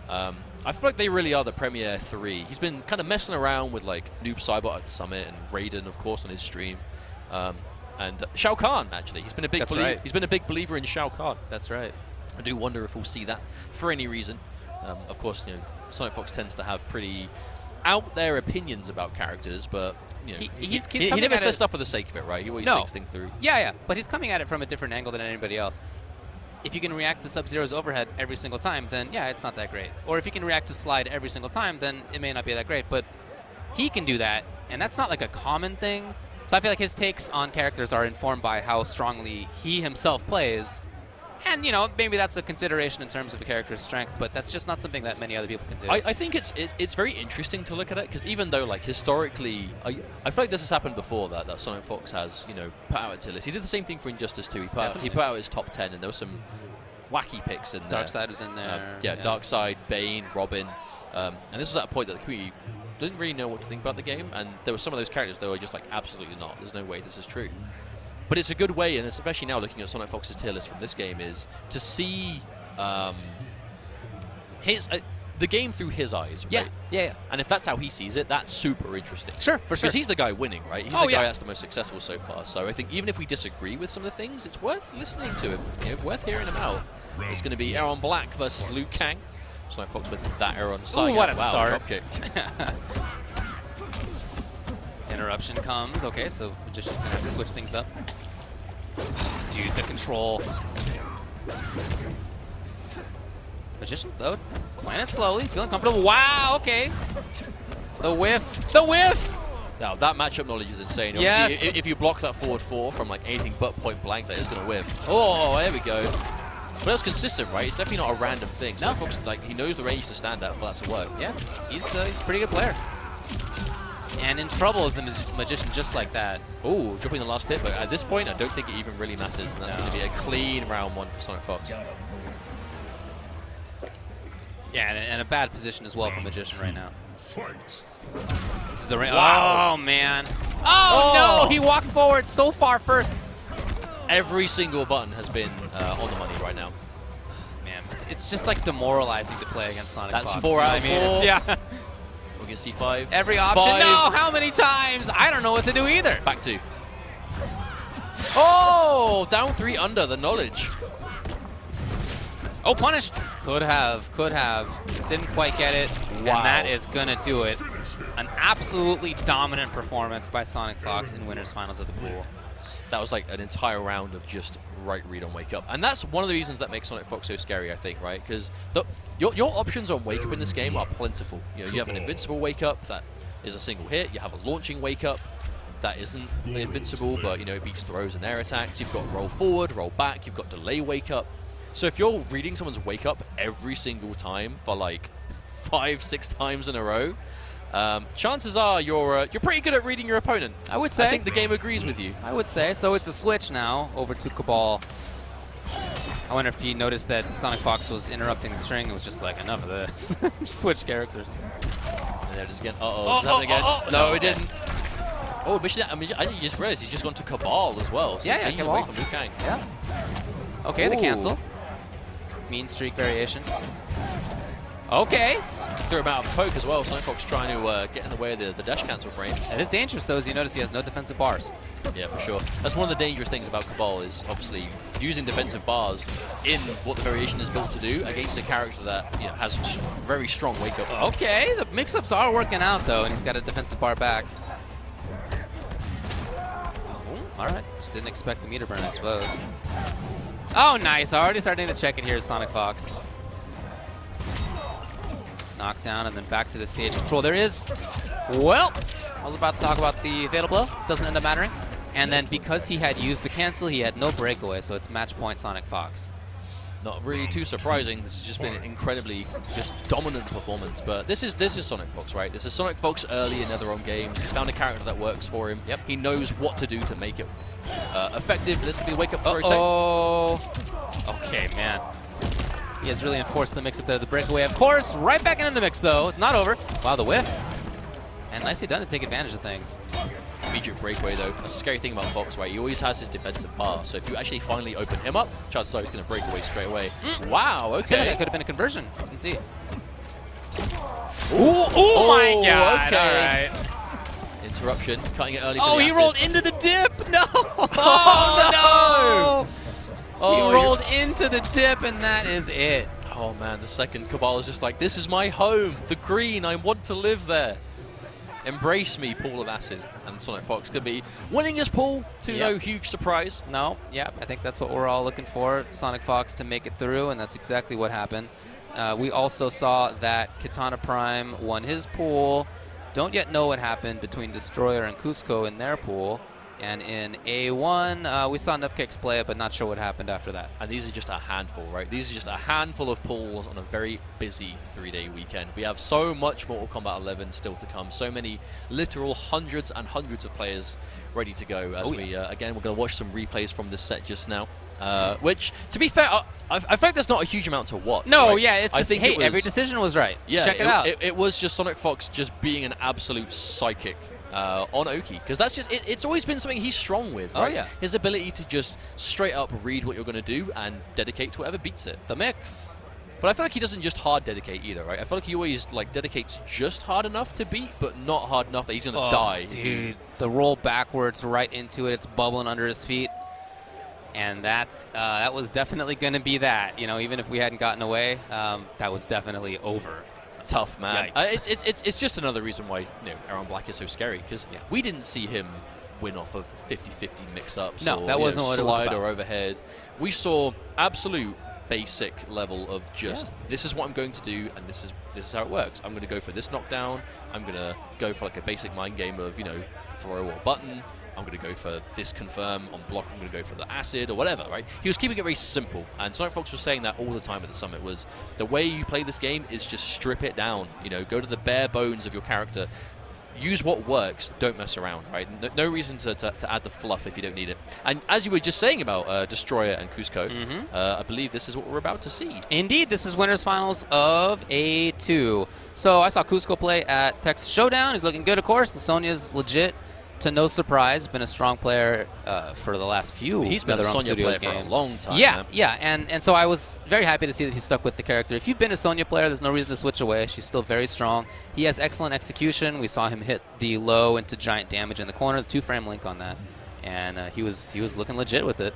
I feel like they really are the premier 3. He's been kind of messing around with, like, Noob Cybot at Summit and Raiden, of course, on his stream. And Shao Kahn, actually. He's been a big He's been a big believer in Shao Kahn. That's right. I do wonder if we'll see that for any reason. Of course, you know, SonicFox tends to have pretty out there opinions about characters, but you know, he never says stuff for the sake of it, right? He always thinks things through. Yeah, but he's coming at it from a different angle than anybody else. If you can react to Sub-Zero's overhead every single time, then yeah, it's not that great. Or if you can react to Slide every single time, then it may not be that great. But he can do that, and that's not like a common thing. So I feel like his takes on characters are informed by how strongly he himself plays. And, you know, maybe that's a consideration in terms of a character's strength, but that's just not something that many other people can do. I think it's very interesting to look at it, because even though, like, historically, I feel like this has happened before, that SonicFox has, you know, put out a tier list. He did the same thing for Injustice 2. He put out his top 10, and there were some wacky picks in there. Darkseid was in there. Yeah, Darkseid, Bane, Robin. And this was at a point that the community didn't really know what to think about the game, and there were some of those characters that were just like, absolutely not. There's no way this is true. But it's a good way, and especially now looking at SonicFox's tier list from this game, is to see the game through his eyes, right? Yeah. And if that's how he sees it, that's super interesting. Sure, for sure. Because he's the guy winning, right? He's the guy that's the most successful so far. So I think even if we disagree with some of the things, it's worth listening to him. You know, worth hearing him out. It's going to be Aaron Black versus Liu Kang. SonicFox with that Aaron starting. Ooh, what a start. Dropkick. Interruption comes. Okay, so Magician's going to have to switch things up. Dude, the control. Magician, though, playing it slowly, feeling comfortable. Wow, okay. The whiff. The whiff! Now, that matchup knowledge is insane. Yes. Obviously, if you block that forward 4 from like anything but point blank, that is going to whiff. Oh, there we go. But that was consistent, right? It's definitely not a random thing. No, Fox, like, he knows the range to stand at for that to work. Yeah, he's a pretty good player. And in trouble is the Magician, just like that. Oh, dropping the last hit, but at this point, I don't think it even really matters, and that's going to be a clean round 1 for SonicFox. Yeah, and a bad position as well for Magician right now. Fight. This is a wow. Oh, man. Oh, no! He walked forward so far first. Every single button has been on the money right now. Man, it's just like demoralizing to play against SonicFox. That's 4 out of 4. Yeah. We're going to see 5. Every option. 5. No, how many times? I don't know what to do either. Back 2. Oh, down 3 under the knowledge. Oh, punish. Could have. Didn't quite get it. Wow. And that is going to do it. An absolutely dominant performance by SonicFox in winners finals of the pool. That was like an entire round of just right read on wake up. And that's one of the reasons that makes SonicFox so scary, I think, right? Because your options on wake up in this game are plentiful. You know, you have an invincible wake up that is a single hit. You have a launching wake up that isn't invincible, but you know, it beats throws and air attacks. You've got roll forward, roll back. You've got delay wake up. So if you're reading someone's wake up every single time for like 5-6 times in a row, chances are you're pretty good at reading your opponent. I would say. I think the game agrees with you. I would say. So it's a switch now over to Cabal. I wonder if you noticed that SonicFox was interrupting the string. It was just like, enough of this. Switch characters. And there it is again. Uh-oh, it's happening again. No, it didn't. Oh, I think you just realized he's just gone to Cabal as well. So yeah, Cabal. Away from Liu Kang. Yeah. Okay, the cancel. Mean streak variation. Okay. Threw him out of poke as well. SonicFox trying to get in the way of the dash cancel frame. It is dangerous, though, as you notice he has no defensive bars. Yeah, for sure. That's one of the dangerous things about Cabal, is obviously using defensive bars in what the variation is built to do against a character that, you know, has very strong wake up. Okay, the mix-ups are working out, though, and he's got a defensive bar back. Oh, all right. Just didn't expect the meter burn, I suppose. Oh, nice. Already starting to check it here, SonicFox. Knockdown and then back to the stage control. There is. Well, I was about to talk about the Fatal Blow. Doesn't end up mattering. And then because he had used the cancel, he had no breakaway, so it's match point SonicFox. Not really too surprising. This has just been an incredibly just dominant performance. But this is SonicFox, right? This is SonicFox early in NetherRealm games. He's found a character that works for him. Yep. He knows what to do to make it effective. This could be a wake-up throw take. Oh. Okay, man. He has really enforced the mix-up there. The breakaway, of course. Right back into the mix, though. It's not over. Wow, the whiff. And nicely done to take advantage of things. Immediate breakaway, though. That's the scary thing about Fox, right? He always has his defensive bar. So if you actually finally open him up, chances are he's going to break away straight away. Wow, I feel like okay. that could have been a conversion. Let's see. Oh my God. Okay. All right. Interruption, cutting it early. Oh, for the he acid. rolled into the dip. No. Oh, no. Oh, He rolled into the dip, and that is it. Oh man, the second Cabal is just like, this is my home, the green, I want to live there. Embrace me, pool of acid. And SonicFox could be winning his pool to no huge surprise. No, yeah, I think that's what we're all looking for, SonicFox to make it through, and that's exactly what happened. We also saw that KitanaPrime won his pool. Don't yet know what happened between Destroyer and Coosco in their pool. And in A1, we saw Nubcakes play it, but not sure what happened after that. And these are just a handful, right? These are just a handful of pools on a very busy 3-day weekend. We have so much Mortal Kombat 11 still to come. So many literal hundreds and hundreds of players ready to go. As again, we're going to watch some replays from this set just now. Which, to be fair, I think there's not a huge amount to watch. No, right? yeah, it's just, hey, every decision was right. Yeah, check it out. It was just SonicFox just being an absolute psychic on Oki, because that's just it's always been something he's strong with, right? Oh, yeah. His ability to just straight up read what you're going to do and dedicate to whatever beats it. The mix. But I feel like he doesn't just hard dedicate either, right? I feel like he always like dedicates just hard enough to beat, but not hard enough that he's going to die. Dude, the roll backwards right into it. It's bubbling under his feet. And that was definitely going to be that. You know, even if we hadn't gotten away, that was definitely over. Tough, man. Yikes. It's just another reason why Aaron Black is so scary, because we didn't see him win off of 50-50 mix-ups No, or that wasn't what it was slide about. or overhead. We saw absolute basic level of just this is what I'm going to do, and this is how it works. I'm going to go for this knockdown. I'm going to go for like a basic mind game of throw or button. I'm going to go for this confirm on block. I'm going to go for the acid or whatever, right? He was keeping it very simple, and SonicFox was saying that all the time at the summit. Was the way you play this game is just strip it down. Go to the bare bones of your character. Use what works. Don't mess around, right? No reason to add the fluff if you don't need it. And as you were just saying about Destroyer and Coosco, I believe this is what we're about to see. Indeed, this is winners finals of A2. So I saw Coosco play at Texas Showdown. He's looking good, of course. The Sonya's legit. To no surprise, been a strong player for the last few. He's been a Sonya player games. for a long time. Yeah, yeah, and so I was very happy to see that he stuck with the character. If you've been a Sonya player, there's no reason to switch away. She's still very strong. He has excellent execution. We saw him hit the low into giant damage in the corner, the 2-frame link on that, and he was looking legit with it.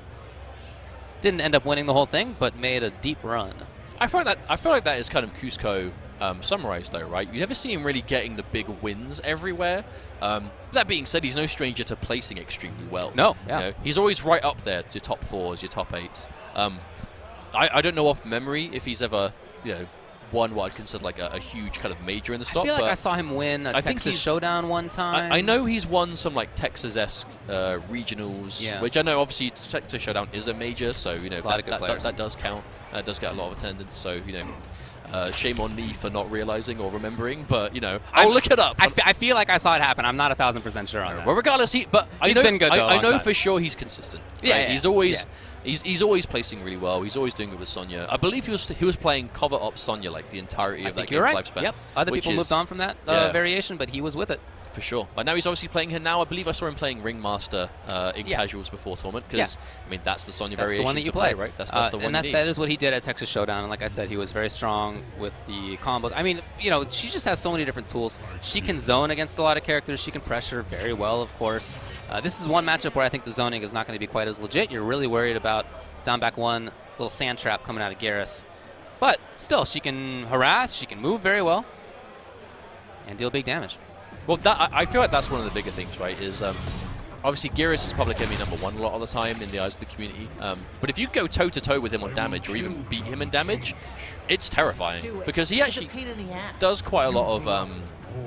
Didn't end up winning the whole thing, but made a deep run. I feel like that is kind of Coosco summarized, though, right? You never see him really getting the big wins everywhere. That being said, he's no stranger to placing extremely well. No, yeah. He's always right up there, your top 4s, your top 8s. I don't know off memory if he's ever, won what I'd consider like a huge kind of major in the stop. I feel like I saw him win a Texas Showdown one time. I know he's won some like Texas-esque regionals, which I know obviously Texas Showdown is a major, so that does count. Does get a lot of attendance, so shame on me for not realizing or remembering, but I'll look it up. I feel like I saw it happen. I'm not 1,000% sure on that. Well, regardless, he's been good though. I know for sure he's consistent. Right? Yeah, he's always he's always placing really well. He's always doing it with Sonya. I believe he was playing cover up Sonya like the entirety of that game's lifespan. Yep. Other people moved on from that variation, but he was with it. For sure. But now he's obviously playing her now. I believe I saw him playing Ringmaster in casuals before tournament, because that's the Sonya variation. The one that you play, right? That's the one. And that is what he did at Texas Showdown. And like I said, he was very strong with the combos. I mean, she just has so many different tools. She can zone against a lot of characters. She can pressure very well, of course. This is one matchup where I think the zoning is not going to be quite as legit. You're really worried about down back one, little sand trap coming out of Garrus. But still, she can harass. She can move very well and deal big damage. Well, I feel like that's one of the bigger things, right? Is Obviously, Geras is public enemy #1 a lot of the time in the eyes of the community. But if you go toe-to-toe with him on damage or even beat him in damage, it's terrifying. Because he actually does quite a lot of,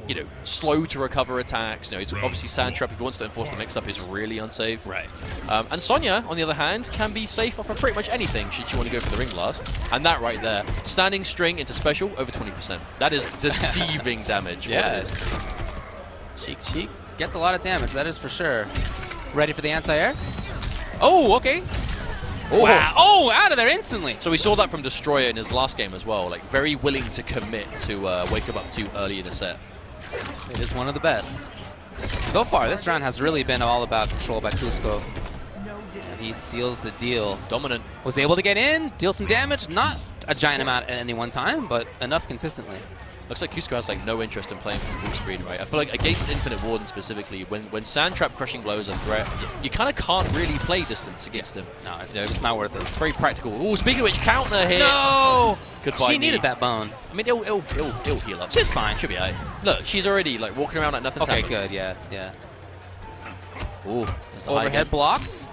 you know, slow-to-recover attacks. You know, it's obviously Sand Trap, if he wants to enforce the mix-up, is really unsafe. Right. And Sonya, on the other hand, can be safe off of pretty much anything should you want to go for the Ring Blast. And that right there, standing string into special, over 20%. That is deceiving damage. Yeah. She gets a lot of damage, that is for sure. Ready for the anti-air? Oh, okay. Oh. Wow. Oh, out of there instantly. So we saw that from Destroyer in his last game as well. Like, very willing to commit to wake him up too early in a set. It is one of the best. So far, this round has really been all about control by Coosco. And he seals the deal. Dominant. Was able to get in, deal some damage. Not a giant amount at any one time, but enough consistently. Looks like Coosco has like no interest in playing from full screen, right? I feel like against Infinite Warden specifically, when Sand Trap Crushing Blow is a threat, you kind of can't really play distance against him. No, it's just not worth it. It's very practical. Oh, speaking of which, counter hit. No! Goodbye. She needed that bone. I mean, it'll heal up. She's fine. She'll be alright. Look, she's already like walking around like nothing's Okay, happening. good. Yeah, yeah. Ooh, there's the high Overhead kick. blocks.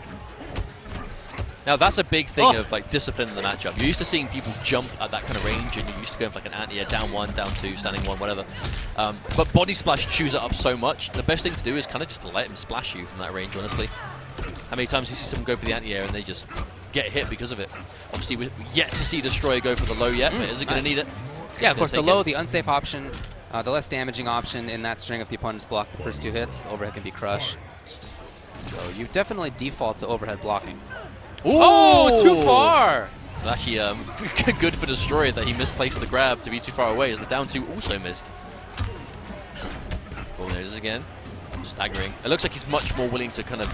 Now that's a big thing of like discipline in the matchup. You're used to seeing people jump at that kind of range, and you're used to going for like an anti-air, down 1, down 2, standing 1, whatever. But Body Splash chews it up so much. The best thing to do is kind of just let him splash you from that range, honestly. How many times do you see someone go for the anti-air and they just get hit because of it? Obviously, we're yet to see Destroyer go for the low yet, but is it going to need it? Yeah, of course, the low, the unsafe option, the less damaging option in that string if the opponent's blocked the first 2 hits. The overhead can be crush. So you definitely default to overhead blocking. Ooh! Oh, too far! Well, actually, good for Destroyer that he misplaced the grab to be too far away, as the down 2 also missed. Oh, there it is again. Staggering. It looks like he's much more willing to kind of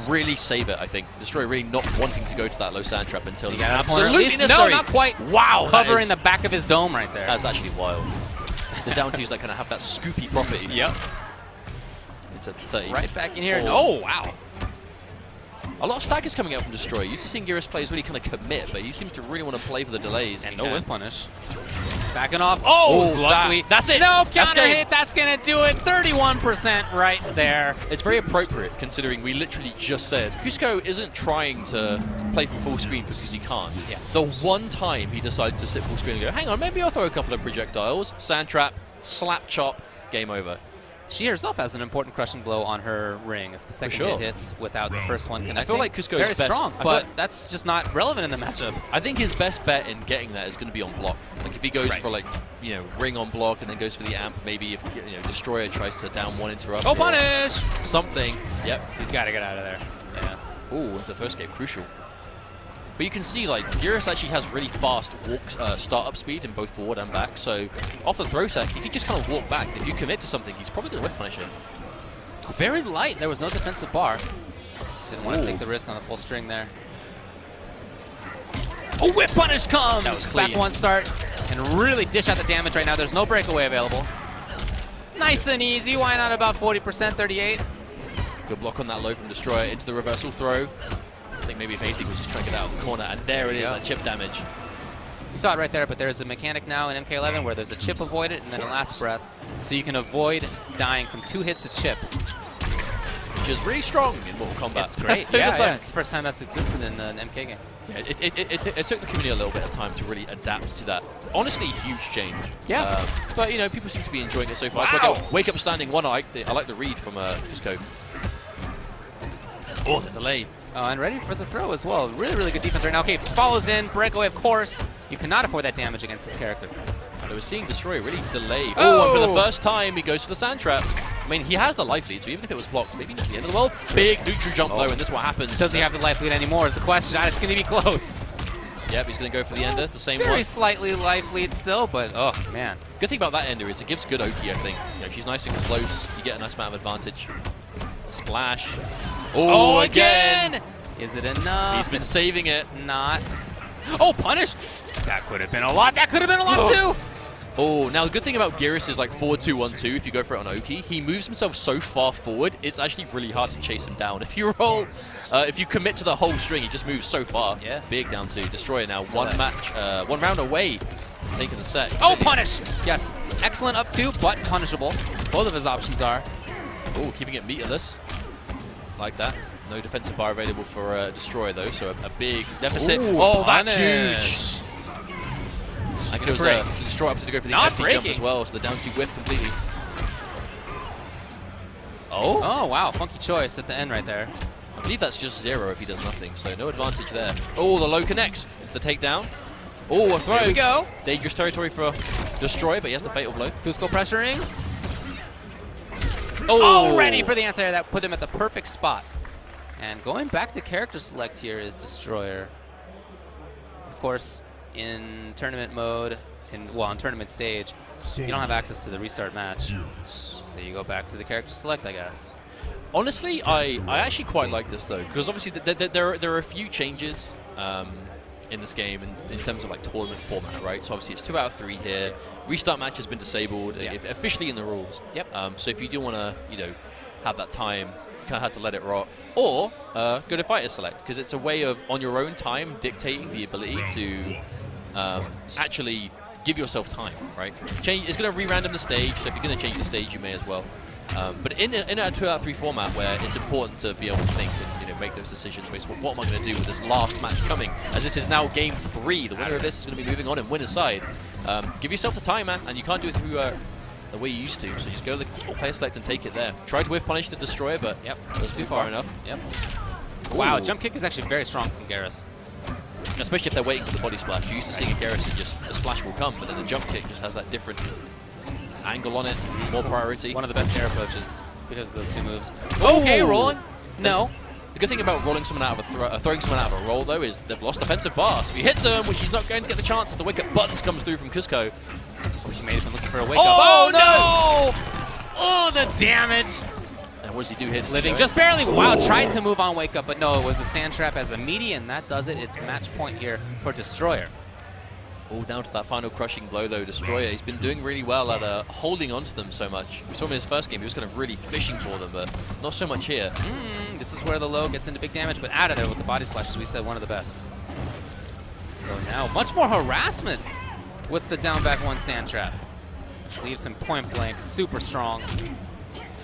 really save it, I think. Destroyer really not wanting to go to that low sand trap until he's absolutely necessary. No, not quite. Wow! Covering the back of his dome right there. That's actually wild. The down 2s that kind of have that scoopy property. Yep. It's at 30. Right back in here. Oh, wow. A lot of stackers coming out from Destroyer. Used to seeing Geras players really kind of commit, but he seems to really want to play for the delays. And no whiff punish. Backing off. Luckily. That's it. No, counter hit. That's going to do it. 31% right there. It's very appropriate considering we literally just said Coosco isn't trying to play from full screen because he can't. Yeah. The one time he decided to sit full screen and go, hang on, maybe I'll throw a couple of projectiles, sand trap, slap chop, game over. She herself has an important crushing blow on her ring if the second hit hits without the first one connecting. I feel like Coosco very is best. strong, but that's just not relevant in the matchup. I think his best bet in getting that is going to be on block. Like if he goes for like, you know, ring on block and then goes for the amp, maybe if you know Destroyer tries to down 1 interrupt. Oh, punish! Something. Yep. He's got to get out of there. Yeah. Ooh, the first game crucial. But you can see, like, Geras actually has really fast start-up speed in both forward and back, so off the throw tech, he can just kind of walk back. If you commit to something, he's probably going to whip punish it. Very light. There was no defensive bar. Didn't want to take the risk on the full string there. Oh, whip punish comes! That was clean. Back 1 start, and really dish out the damage right now. There's no breakaway available. Nice and easy. Why not about 40%, 38? Good block on that low from Destroyer into the reversal throw. I think maybe if anything was just trying to get out of the corner, and there it is, that chip damage. You saw it right there, but there's a mechanic now in MK11 where there's a chip avoided and then a last breath. So you can avoid dying from 2 hits a chip. Which is really strong in Mortal Kombat. It's great. yeah, it's the first time that's existed in an MK game. Yeah, it took the community a little bit of time to really adapt to that. Honestly, huge change. Yeah. But, you know, people seem to be enjoying it so far. Wow. So wake up standing 1, I like the read from Coosco. Oh, the delay. And ready for the throw as well. Really, really good defense right now. Okay, follows in, breakaway, of course. You cannot afford that damage against this character. So we're seeing Destroyer really delay. Oh, and for the first time, he goes for the sand trap. I mean, he has the life lead, so even if it was blocked, maybe not the end of the world. Big neutral jump though, and this is what happens. Does he have the life lead anymore is the question. It's going to be close. Yep, he's going to go for the ender, the same Very one. slightly life lead still, but oh, man. Good thing about that ender is it gives good Oki, I think. You know, if she's nice and close, you get a nice amount of advantage. A splash. Oh, again! Is it enough? He's been saving it. Not. Oh, punish! That could have been a lot. That could have been a lot, too! Oh, now the good thing about Geras is like forward 2-1-2 if you go for it on Oki. He moves himself so far forward, it's actually really hard to chase him down. If you roll, if you commit to the whole string, he just moves so far. Yeah. Big down 2. Destroyer now. One round away. Taking the set. Oh, punish! Yes. Excellent up 2, but punishable. Both of his options are. Oh, keeping it meterless. Like that. No defensive bar available for Destroyer though, so a big deficit. Ooh, oh, that's punish. huge! I think it was Destroyer opted to go for the Not empty breaking. jump as well, so the down 2 whiff completely. Oh! Oh, wow. Funky choice at the end right there. I believe that's just 0 if he does nothing, so no advantage there. Oh, the low connects into the takedown. Oh, a throw. Here we go. Dangerous territory for Destroyer, but he has the fatal blow. Coosco pressuring. Oh, ready for the anti-air. That put him at the perfect spot. And going back to character select here is Destroyer. Of course, in tournament mode, on tournament stage, you don't have access to the restart match. So you go back to the character select, I guess. Honestly, I actually quite like this though, because obviously there are a few changes in this game in terms of like tournament format, right? So obviously it's 2 out of 3 here. Restart match has been disabled officially in the rules. Yep. So if you do want to, have that time, you kind of have to let it rot, or go to fighter select, because it's a way of on your own time dictating the ability to actually give yourself time, right? It's going to re-random the stage, so if you're going to change the stage, you may as well. But in a 2 out of 3 format where it's important to be able to think and make those decisions based on what am I going to do with this last match coming, as this is now game 3. The winner of this is going to be moving on in winner's side. Give yourself the time, man, and you can't do it through the way you used to. So just go to the player select and take it there. Try to whiff punish the Destroyer, but it was too far enough. Yep. Wow, Ooh. jump kick is actually very strong from Garrus. Especially if they're waiting for the body splash. You're used to seeing a Garrison just the splash will come, but then the jump kick just has that different angle on it, more priority. One of the best air approaches because of those 2 moves. Okay, rolling. No. The good thing about rolling someone out of throwing someone out of a roll though is they've lost defensive bar. So if you hit them, which he's not going to get the chance as the wake up buttons comes through from Coosco. Oh, he may have been looking for a wake up. Oh no! Oh, the damage. And what does he do here? Living just barely. Wow, tried to move on wake up, but no, it was the sand trap as a meaty, and that does it. It's match point here for Destroyer. All down to that final crushing blow though. Destroyer, he's been doing really well at holding onto them so much. We saw him in his first game, he was kind of really fishing for them, but not so much here. This is where the low gets into big damage, but out of there with the body splash, as we said, one of the best. So now, much more harassment with the down back 1 sand trap, which leaves him point blank, super strong.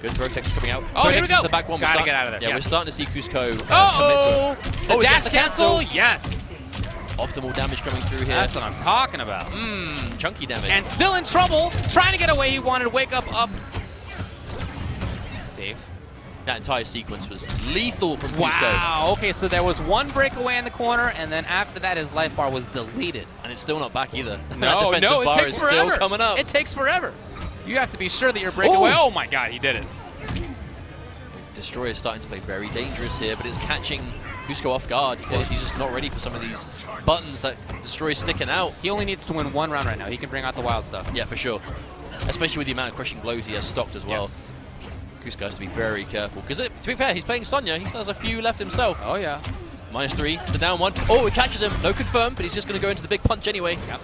Good throw text coming out. Oh, here we go. The back one. Gotta get out of there. Yeah, we're starting to see Coosco. Uh-oh! The dash the cancel, yes! Optimal damage coming through here. That's what I'm talking about. Chunky damage. And still in trouble, trying to get away. He wanted to wake up. Safe. That entire sequence was lethal from Coosco. Wow, okay, so there was 1 breakaway in the corner, and then after that, his life bar was deleted. And it's still not back either. No, that no, it bar takes is forever. Still coming up. It takes forever. You have to be sure that you're breakaway. Ooh. Oh my god, he did it. Destroyer is starting to play very dangerous here, but it's catching Coosco off guard because he's just not ready for some of these buttons that Destroyer's sticking out. He only needs to win 1 round right now. He can bring out the wild stuff. Yeah, for sure. Especially with the amount of crushing blows he has stocked as well. Yes. Coosco has to be very careful. Because to be fair, he's playing Sonya. He still has a few left himself. Oh yeah. -3, the down 1. Oh, it catches him. No confirm, but he's just going to go into the big punch anyway. Yep.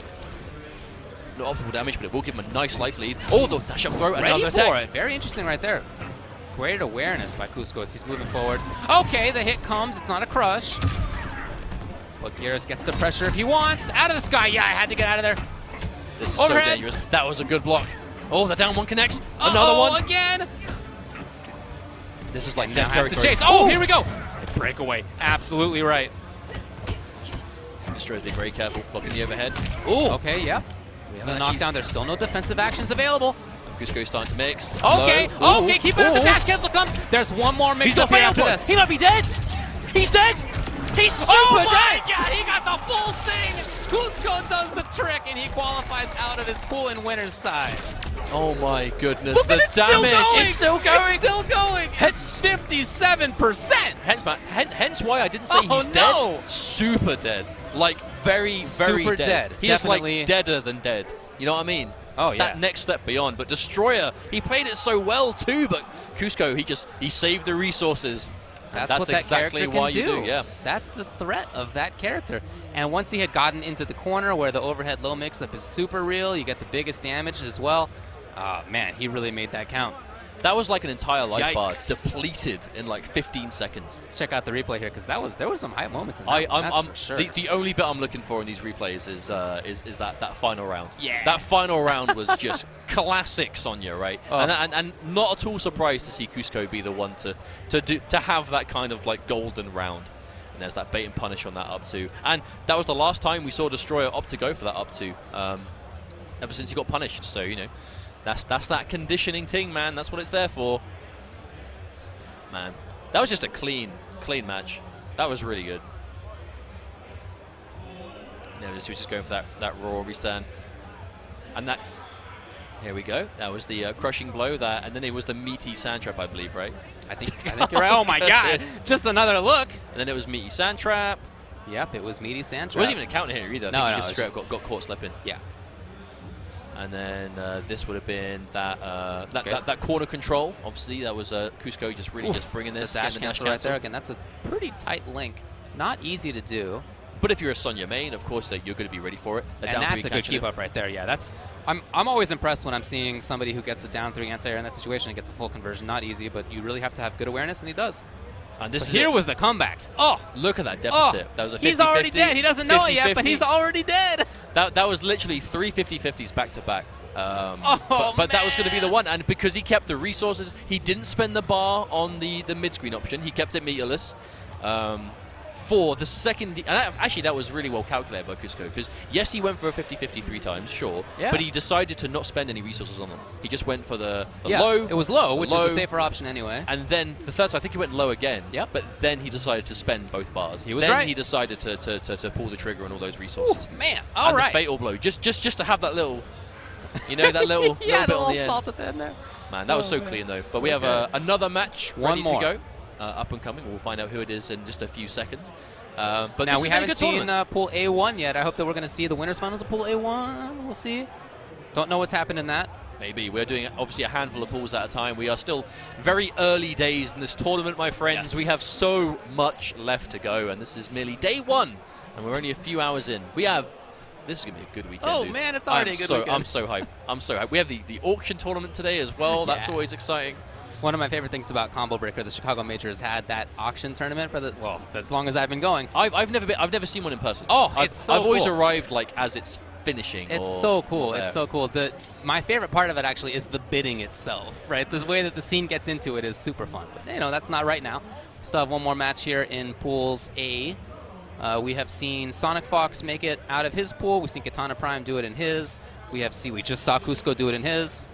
No optimal damage, but it will give him a nice life lead. Oh, the dash up throw. Ready another for attack. it. Very interesting right there. Great awareness by Coosco as he's moving forward. Okay, the hit comes. It's not a crush. But Garrus gets the pressure if he wants. Out of the sky. Yeah, I had to get out of there. This is Overhead. so dangerous. That was a good block. Oh, the down 1 connects. Another one. Again. This is like Now death has to territory. chase. Oh, here we go. Breakaway. Absolutely right. Destroyer's being very careful, blocking the overhead. Oh. Okay, yep. We The haven't knockdown. There's still no defensive actions available. Coosco's starting to mix. Okay, Low. okay, keep it up. The Ooh. dash cancel comes. There's one more mix up here after this. He might be dead. He's dead. He's super dead. God, he got the full thing. Coosco does the trick, and he qualifies out of his pool in winner's side. Oh my goodness, Look the at it, damage. It's still going. It's still going. It's 57%. Hence why I didn't say he's dead. Super dead. Like very, very Super dead. dead. He is Definitely. like deader than dead. You know what I mean? Oh, yeah. That next step beyond. But Destroyer, he played it so well too, but Coosco, he saved the resources. That's what that exactly character why can you do. Yeah. That's the threat of that character. And once he had gotten into the corner where the overhead low mix-up is super real, you get the biggest damage as well. Man, he really made that count. That was like an entire life bar Yikes. depleted in like 15 seconds. Let's check out the replay here because there was some high moments in that one, that's for sure. The only bit I'm looking for in these replays is that final round. Yeah. That final round was just classic Sonya, right? Oh. And not at all surprised to see Coosco be the one to have that kind of like golden round. And there's that bait and punish on that up two. And that was the last time we saw Destroyer opt to go for that up two. Ever since he got punished, so you know. That's that conditioning thing, man. That's what it's there for. Man, that was just a clean match. That was really good. Notice he was just going for that raw restand. And that, here we go. That was the crushing blow, and then it was the meaty sand trap, I believe, right? I think you're right. Oh my God! Just another look. And then it was meaty sand trap. Yep, it was meaty sand It trap. wasn't even a counter here either. I think he just straight up got caught slipping. Yeah. And then this would have been that corner control. Obviously, that was Coosco just really just bringing this. The dash cancel right there. Again, that's a pretty tight link. Not easy to do. But if you're a Sonya main, of course, you're going to be ready for it. And that's a good keep up right there. Yeah, that's. I'm always impressed when I'm seeing somebody who gets a down 3 anti-air in that situation and gets a full conversion. Not easy, but you really have to have good awareness, and he does. And this here was the comeback. Oh, look at that deficit. That was a 50-50. He's already dead. He doesn't know it yet, but he's already dead. That was literally 3 50-50s back to back. But that was going to be the one, and because he kept the resources, he didn't spend the bar on the mid-screen option. He kept it meterless for the second. And actually, that was really well calculated by Coosco, because yes, he went for a 50-50 3 times, sure, but he decided to not spend any resources on them. He just went for the low. It was low, which is the safer option anyway. And then the third, so I think he went low again. Yep. But then he decided to spend both bars. He was then right. he decided to pull the trigger on all those resources. Ooh, man, all right. The fatal blow, just to have that little. You know, that little, yeah, little bit a on the end. salt at the end there. Man, that was so clean, though. But we have another match ready to go, up and coming. We'll find out who it is in just a few seconds. But now, we haven't seen Pool A1 yet. I hope that we're going to see the winners' finals of Pool A1. We'll see. Don't know what's happened in that. Maybe. We're doing, obviously, a handful of pools at a time. We are still very early days in this tournament, my friends. Yes. We have so much left to go, and this is merely day 1, and we're only a few hours in. This is going to be a good weekend, dude. Man, it's already a good weekend. I'm so hyped. I'm so hyped. We have the auction tournament today as well. That's always exciting. One of my favorite things about Combo Breaker, the Chicago Major, has had that auction tournament for as long as I've been going. I've never seen one in person. Oh, it's so cool. I've always arrived like as it's finishing. It's so cool. It's so cool. My favorite part of it actually is the bidding itself, right? The way that the scene gets into it is super fun. But you know, that's not right now. We still have one more match here in Pools A. We have seen SonicFox make it out of his pool. We've seen KitanaPrime do it in his. We just saw Coosco do it in his.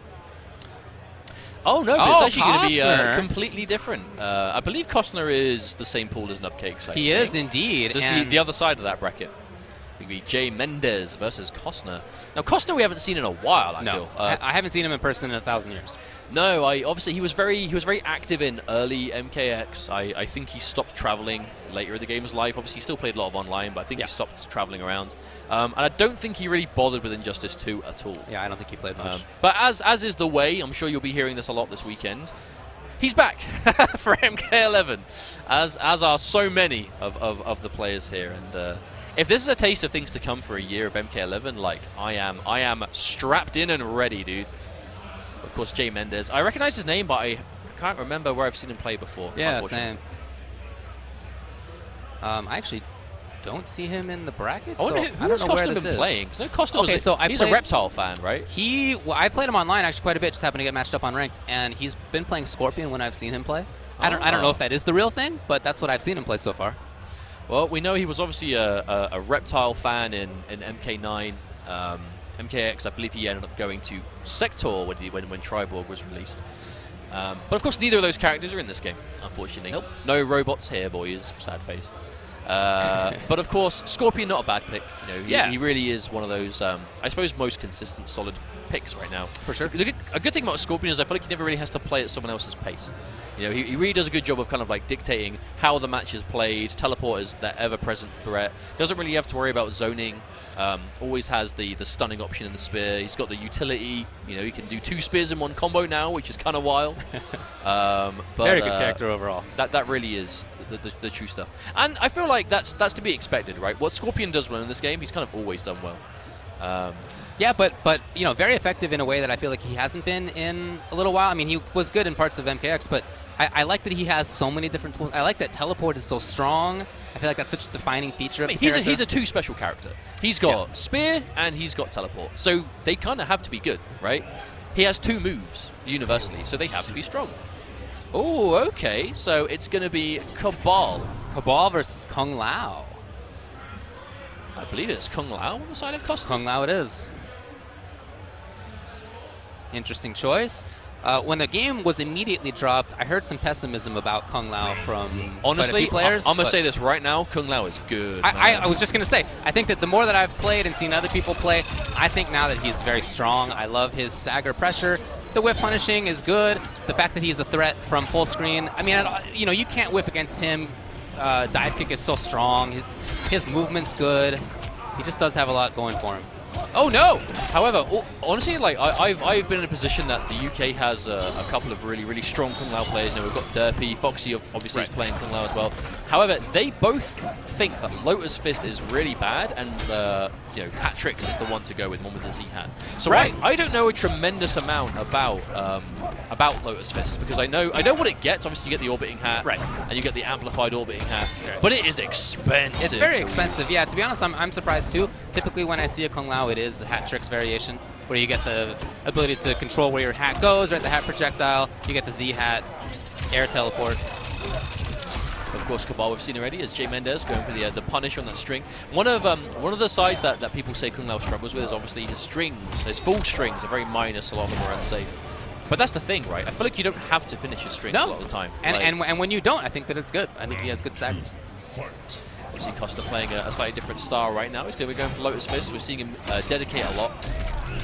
Oh, no, but it's actually going to be completely different. I believe Cossner is the same pool as Nubcakes. He is indeed. So it's the other side of that bracket. It would be jmendez versus Cossner. Now, Cossner we haven't seen in a while, I feel. I haven't seen him in person in 1,000 years. No, obviously he was very active in early MKX. I think he stopped traveling later in the game's life. Obviously, he still played a lot of online, but I think he stopped traveling around. And I don't think he really bothered with Injustice 2 at all. Yeah, I don't think he played much. But as is the way, I'm sure you'll be hearing this a lot this weekend. He's back for MK11, as are so many of the players here. And if this is a taste of things to come for a year of MK11, like I am strapped in and ready, dude. Of course, jmendez. I recognize his name, but I can't remember where I've seen him play before. Yeah, same. I actually don't see him in the bracket. I don't know where this is. Playing? No, Cossner he's a Reptile fan, right? I played him online actually quite a bit. Just happened to get matched up on ranked, and he's been playing Scorpion when I've seen him play. I don't know if that is the real thing, but that's what I've seen him play so far. Well, we know he was obviously a Reptile fan in MK9. MKX, I believe he ended up going to Sector when Triborg was released. But of course, neither of those characters are in this game, unfortunately. Nope. No robots here, boys. Sad face. But of course, Scorpion, not a bad pick. You know, he really is one of those, I suppose, most consistent, solid picks right now. For sure. A good thing about Scorpion is I feel like he never really has to play at someone else's pace. You know, he really does a good job of kind of like dictating how the match is played. Teleport is that ever-present threat. Doesn't really have to worry about zoning. Always has the stunning option in the spear. He's got the utility. You know, he can do 2 spears in one combo now, which is kind of wild. But, very good character overall. That really is the true stuff. And I feel like that's to be expected, right? What Scorpion does well in this game, he's kind of always done well. Yeah, but you know, very effective in a way that I feel like he hasn't been in a little while. I mean, he was good in parts of MKX, but I like that he has so many different tools. I like that teleport is so strong. I feel like that's such a defining feature of the character. He's a two special character. He's got spear and he's got teleport. So they kind of have to be good, right? He has 2 moves universally, so they have to be strong. Oh, okay. So it's going to be Cabal. Cabal versus Kung Lao. I believe it's Kung Lao on the side of Cossner. Kung Lao it is. Interesting choice. When the game was immediately dropped, I heard some pessimism about Kung Lao from honestly quite a few players. I'm going to say this right now, Kung Lao is good. I was just going to say, I think that the more that I've played and seen other people play, I think now that he's very strong. I love his stagger pressure. The whiff punishing is good. The fact that he's a threat from full screen. I mean, you know, you can't whiff against him. Dive kick is so strong. His movement's good. He just does have a lot going for him. Oh no! However, honestly, like I've been in a position that the UK has a couple of really strong Kung Lao players. You know, we've got Derpy, Foxy obviously is playing Kung Lao as well. However, they both think that Lotus Fist is really bad, and you know, Hat Tricks is the one to go with, one with the Z hat. So I don't know a tremendous amount about Lotus Fist, because I know what it gets. Obviously, you get the orbiting hat, and you get the amplified orbiting hat, but it is expensive. It's very expensive. Yeah, to be honest, I'm surprised too. Typically, when I see a Kung Lao, it is the Hat Tricks variation, where you get the ability to control where your hat goes, right? The hat projectile. You get the Z hat, air teleport. Of course, Cabal we've seen already is jmendez going for the punish on that string. One of the sides that people say Kung Lao struggles with is obviously his strings. His full strings are very minus, a lot of them are unsafe. But that's the thing, right? I feel like you don't have to finish your strings a lot of the time. And when you don't, I think that it's good. I think he has good staggers. Obviously, Cossner playing a slightly different style right now. He's going to be going for Lotus Fist. We're seeing him dedicate a lot.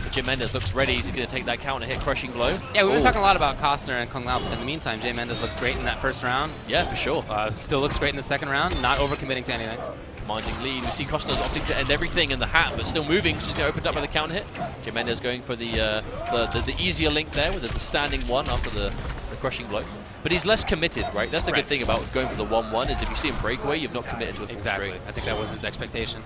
But jmendez looks ready. He's going to take that counter hit, crushing blow. Yeah, we've been talking a lot about Cossner and Kung Lao, but in the meantime, jmendez looked great in that first round. Yeah, for sure. Still looks great in the second round, not overcommitting to anything. Commanding lead. We see Cossner's opting to end everything in the hat, but still moving. She's going to open up by the counter hit. jmendez going for the easier link there with the standing one after the crushing blow. But he's less committed, right? That's the good thing about going for the 1-1 is if you see him breakaway, you've not committed to a full straight. I think that was his expectation.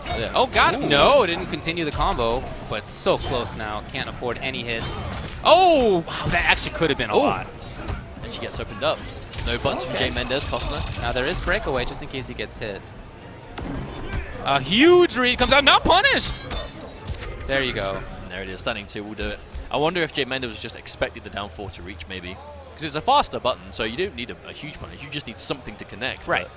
Yeah. Oh, got him. No, didn't continue the combo, but so close now. Can't afford any hits. Oh, wow, that actually could have been a lot. And she gets opened up. No buttons from jmendez, Cossner. Now there is breakaway just in case he gets hit. A huge read comes out, not punished. There you go. And there it is, standing 2 will do it. I wonder if jmendez was just expecting the down 4 to reach, maybe. Because it's a faster button, so you don't need a huge punish. You just need something to connect. Right.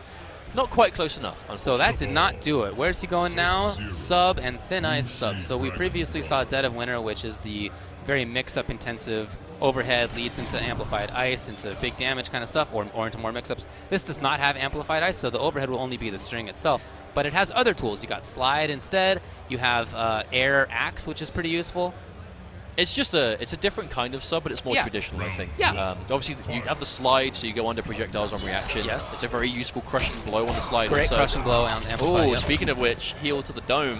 Not quite close enough. So that did not do it. Where's he going now? Sub and Thin Ice sub. So we previously saw Dead of Winter, which is the very mix-up intensive overhead, leads into amplified ice, into big damage kind of stuff, or into more mix-ups. This does not have amplified ice, so the overhead will only be the string itself. But it has other tools. You got slide instead. You have air axe, which is pretty useful. It's just it's a different kind of sub, but it's more traditional, I think. Yeah. Obviously, you have the slide, so you go under projectiles on reaction. Yes. It's a very useful crushing blow on the slide. Great crushing blow on amplified. Oh, speaking of which, heal to the dome.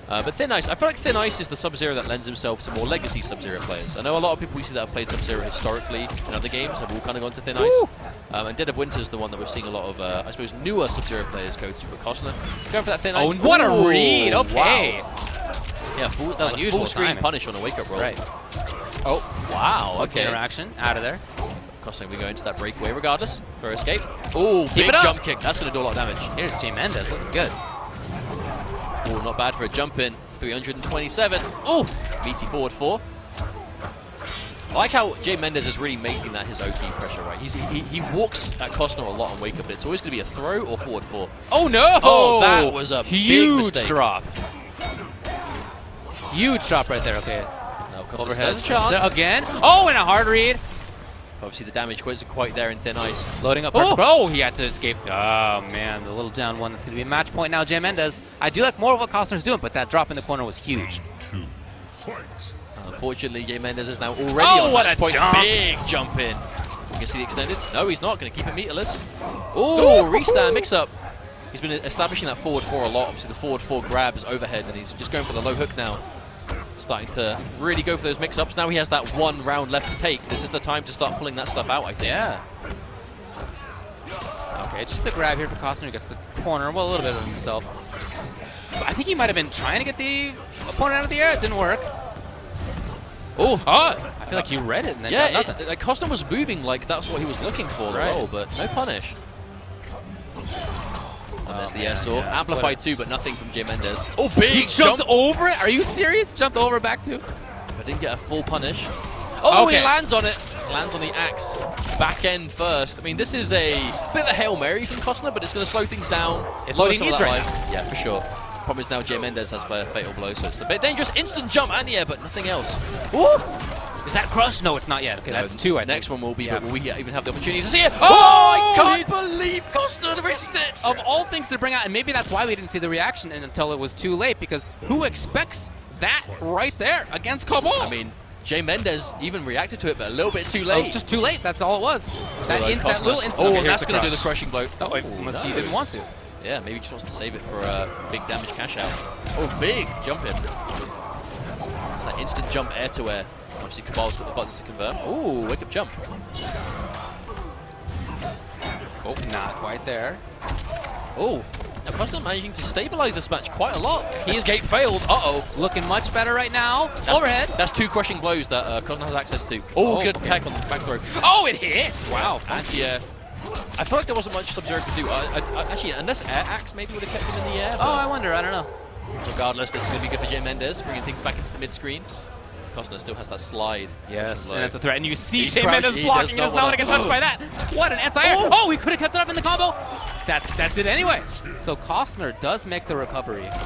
But Thin Ice, I feel like Thin Ice is the Sub-Zero that lends himself to more legacy Sub-Zero players. I know a lot of people we see that have played Sub-Zero historically in other games have all kind of gone to Thin Ice. And Dead of Winter is the one that we're seeing a lot of, I suppose, newer Sub-Zero players go to. But Cossner, going for that Thin Ice. Oh, what a read! Okay. Wow. Yeah, that was a full screen punish on a wake-up roll. Right. Oh, wow, okay. Interaction, out of there. Cossner will go into that breakaway regardless. Throw escape. Oh, big jump kick. That's going to do a lot of damage. Here's jmendez looking good. Oh, not bad for a jump in. 327. Oh, meaty forward 4. I like how jmendez is really making that his OP pressure, right? He walks at Cossner a lot on wake up, but it's always going to be a throw or forward 4. Oh, no! Oh, that was a huge big drop. Huge drop right there, okay. Now Overhead. chance. Again. Oh, and a hard read. Obviously, the damage isn't quite there in Thin Ice. Loading up. Oh, he had to escape. Oh, man, the little down one. That's going to be a match point now, jmendez. I do like more of what Cossner's doing, but that drop in the corner was huge. Unfortunately, jmendez is now already on match point. Jump. Big jump in. You can see the extended. No, he's not going to keep it meterless. Oh, restand mix-up. He's been establishing that forward 4 a lot. Obviously, the forward 4 grabs overhead, and he's just going for the low hook now. Starting to really go for those mix-ups. Now he has that 1 round left to take. This is the time to start pulling that stuff out, I think. Yeah. Okay, just the grab here for Cossner. He gets the corner. Well, a little bit of himself. I think he might have been trying to get the opponent out of the air. It didn't work. Oh, I feel like he read it and then got nothing. like Cossner was moving like that's what he was looking for, Right. but no punish. And there's the air saw. yeah. Amplified too, but nothing from jmendez. Oh, big He jumped over it? Are you serious? Jumped over back too? I didn't get a full punish. Oh, Okay. he lands on it. Lands on the axe. Back end first. I mean, this is a bit of a Hail Mary from Cossner, but it's going to slow things down. It's what he Lower some of needs that right life. Yeah, for sure. Problem is now jmendez has a fatal blow, so it's a bit dangerous. Instant jump and yeah, but nothing else. Ooh. Is that crush? No, it's not yet. Okay, that's 2, I think. Next one will be, Yeah. but will we even have the opportunity to see it? Oh, I can't believe Cossner risked it. Of all things to bring out, and maybe that's why we didn't see the reaction until it was too late, because who expects that right there against Torball? I mean, jmendez even reacted to it, but a little bit too oh, late. just too late. That's all it was. That Cossner. little instant. Oh, Okay, and here's that's going to do the crush. crushing blow. Oh, unless he didn't want to. Yeah, maybe he just wants to save it for a big damage cash out. Oh, big jump in. It's that instant jump air to air. Obviously, Cabal's got the buttons to convert. Ooh, wake up jump. Oh, not quite there. Oh, now Cossner managing to stabilize this match quite a lot. He escape failed. Uh-oh. Looking much better right now. That's, Overhead. That's 2 crushing blows that Cossner has access to. Oh, good tech on the back throw. Oh, it hit. Wow. Anti-air. I feel like there wasn't much Sub-Zero to do. Actually, unless Air Axe maybe would have kept him in the air. Oh, I wonder. I don't know. Regardless, this is going to be good for jmendez, bringing things back into the mid-screen. Cossner still has that slide. Yes, and it's a threat. And you see He's jmendez crouched. He blocking. does He does not not want to wanna- get touched by that. What an anti-air. Oh, he could have kept it up in the combo. That's it anyway. So Cossner does make the recovery. I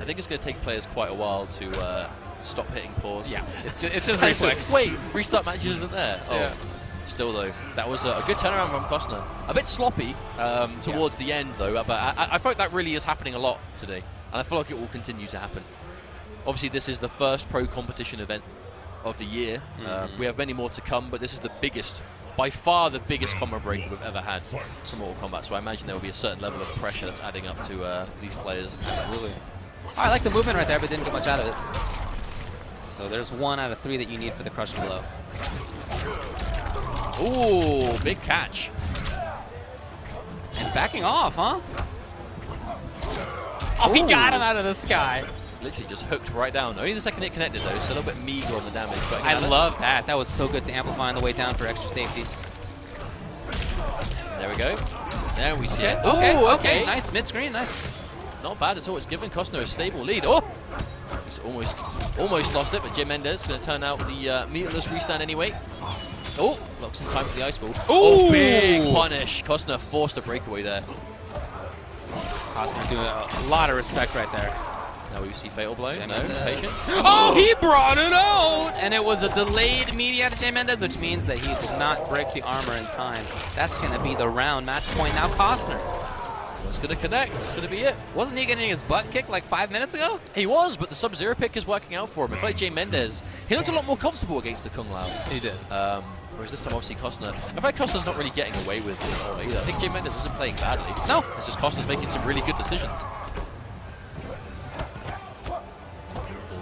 think it's going to take players quite a while to stop hitting pause. Yeah, it's just reflex. Wait, restart matches isn't there? Oh. Yeah. Still though, that was a good turnaround from Cossner. A bit sloppy towards the end though, but I feel like that really is happening a lot today, and I feel like it will continue to happen. Obviously, this is the first pro competition event of the year. We have many more to come, but this is the biggest, by far the biggest combo break we've ever had from Mortal Kombat. So I imagine there will be a certain level of pressure that's adding up to these players. Absolutely. Oh, I like the movement right there, but didn't get much out of it. So there's 1 out of 3 that you need for the crushing blow. Ooh, big catch. And backing off, huh? Oh, he got him out of the sky. Literally just hooked right down. Only the second hit connected though, so a little bit meager on the damage. But I love that. That was so good to amplify on the way down for extra safety. There we go. There we see it. Okay. Nice mid-screen. Nice. Not bad at all. It's given Cossner a stable lead. Oh! He's almost lost it, but jmendez going to turn out the meterless restand anyway. Oh! Locks in time for the ice ball. Oh, big punish. Cossner forced a breakaway there. Cossner doing a lot of respect right there. Now we see fatal blow. No, patience. Oh, he brought it out! And it was a delayed media to jmendez, which means that he did not break the armor in time. That's going to be the round match point now, Cossner. It's going to connect. That's going to be it. Wasn't he getting his butt kicked like 5 minutes ago? He was, but the Sub-Zero pick is working out for him. I feel like jmendez, he looked a lot more comfortable against the Kung Lao. He did. Whereas this time, obviously, Cossner, I feel like Cossner's not really getting away with it all either. I think jmendez isn't playing badly. No. It's just Cossner's making some really good decisions.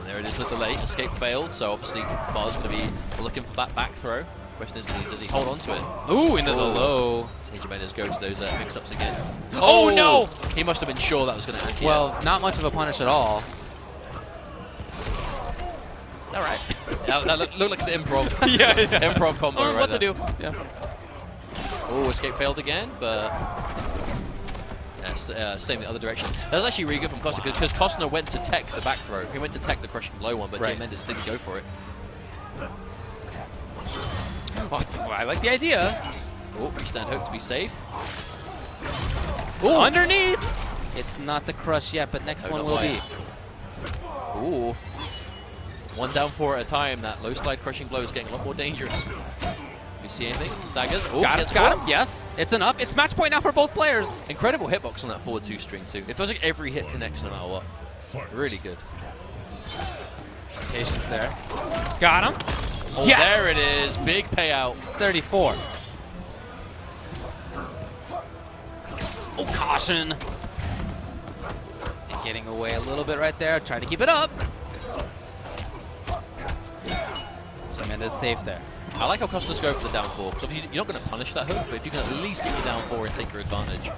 There it is, the delay. Escape failed, so obviously Bar's going to be looking for that back throw. Question is, does he hold on to it? Ooh, into the low. jmendez goes to those mix-ups again. Oh, no! He must have been sure that was going to anti-air. Well, not much of a punish at all. All right. that looked like the improv. yeah. Improv combo right what there. to do. Yeah. Oh, escape failed again, but same the other direction. That was actually really good from Cossner because Cossner went to tech the back throw. He went to tech the crushing blow one, but jmendez didn't go for it. Oh, well, I like the idea. Oh, restand hook to be safe. Oh, underneath. It's not the crush yet, but next one will be. Ooh. 1 down 4 at a time. That low slide crushing blow is getting a lot more dangerous. You see anything? Staggers. Oh, got him. Yes, it's enough. It's match point now for both players. Incredible hitbox on that forward 2 string too. It feels like every hit connects no matter what. Really good. Patience there. Got him. Oh, yes! There it is. Big payout. 34. Oh, caution. And getting away a little bit right there. Trying to keep it up. jmendez safe there. I like how Cossner's go for the down 4. So you're not going to punish that hook, but if you can at least get your down 4 and take your advantage.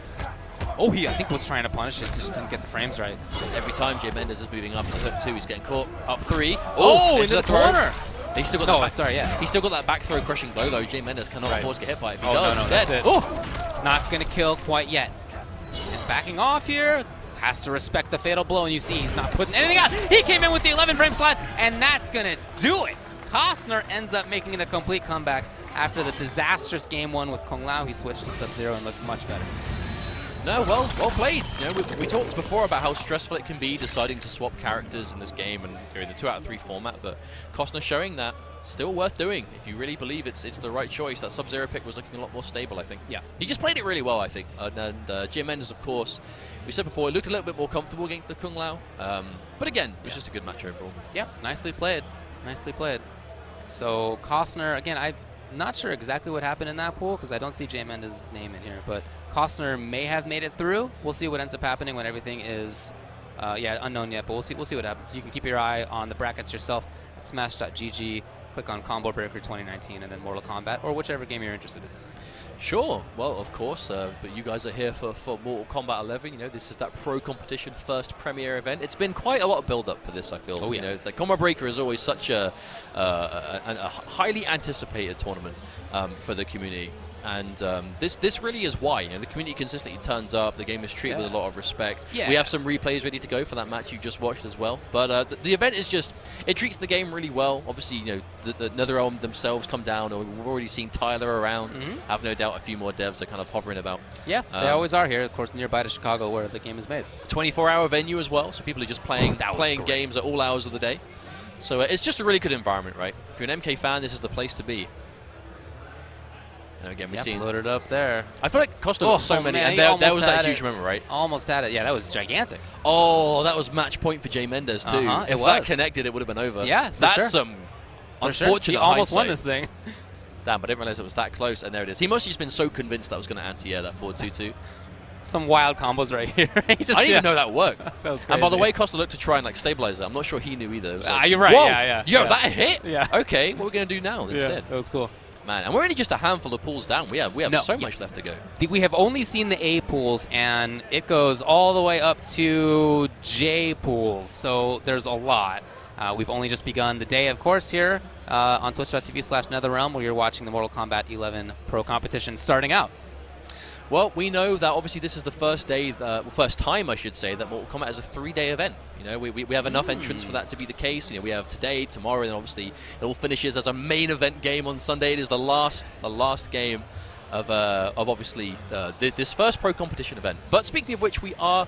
Oh, he, I think, was trying to punish it, just didn't get the frames right. Every time jmendez is moving up, he's hook 2, he's getting caught. Up 3. Oh, into the corner! He's still got that back, sorry, yeah. He's still got that back throw crushing blow, though. jmendez cannot afford to get hit by it. If he does, no, he's that's dead. it. Oh! Not going to kill quite yet. And backing off here. Has to respect the fatal blow, and you see he's not putting anything out. He came in with the 11-frame slot, and that's going to do it. Cossner ends up making it a complete comeback after the disastrous game 1 with Kung Lao. He switched to Sub-Zero and looked much better. No, well played. You know, we talked before about how stressful it can be deciding to swap characters in this game and in the 2 out of 3 format, but Cossner showing that still worth doing if you really believe it's the right choice. That Sub-Zero pick was looking a lot more stable, I think. Yeah, he just played it really well, I think. And jmendez, of course, we said before, it looked a little bit more comfortable against the Kung Lao. But again, it was just a good match overall. Yeah, nicely played. Nicely played. So Cossner, again, I'm not sure exactly what happened in that pool because I don't see jmendez's name in here, but Cossner may have made it through. We'll see what ends up happening when everything is unknown yet, but we'll see what happens. So you can keep your eye on the brackets yourself at smash.gg. Click on Combo Breaker 2019 and then Mortal Kombat, or whichever game you're interested in. Sure. Well, of course, but you guys are here for Mortal Kombat 11. You know, this is that pro competition first premiere event. It's been quite a lot of build-up for this, I feel. Oh, yeah. You know, the Combo Breaker is always such a highly anticipated tournament for the community. And this really is why. You know, the community consistently turns up. The game is treated with a lot of respect. Yeah. We have some replays ready to go for that match you just watched as well. But the event is just, it treats the game really well. Obviously, you know, the NetherRealm themselves come down, or we've already seen Tyler around. I have no doubt a few more devs are kind of hovering about. Yeah, they always are here, of course, nearby to Chicago where the game is made. 24-hour venue as well, so people are just playing games at all hours of the day. So it's just a really good environment, right? If you're an MK fan, this is the place to be. And again, we've seen loaded up there. I feel like Costa got so many, and there was that huge moment, right? Almost had it. Yeah, that was gigantic. Oh, that was match point for jmendez too. If that connected, it would have been over. Yeah, that's some unfortunate. He almost won this thing. Damn, I didn't realize it was that close, and there it is. He must have just been so convinced that was going to anti-air that forward 2-2. Some wild combos right here. I didn't even know that worked. That was crazy. And by the way, Costa looked to try and like stabilize it. I'm not sure he knew either. Like, you're right. Whoa, Yeah. That a hit? Yeah. Okay, what are we going to do now instead? That was cool. Man, and we're only just a handful of pools down. We have so much left to go. We have only seen the A pools, and it goes all the way up to J pools, so there's a lot. We've only just begun the day, of course, here on twitch.tv/NetherRealm, where you're watching the Mortal Kombat 11 Pro competition starting out. Well, we know that obviously this is the first time, I should say, that Mortal Kombat is a 3-day event. You know, we have enough entrants for that to be the case. You know, we have today, tomorrow, and obviously it all finishes as a main event game on Sunday. It is the last game of obviously this first pro competition event. But speaking of which, we are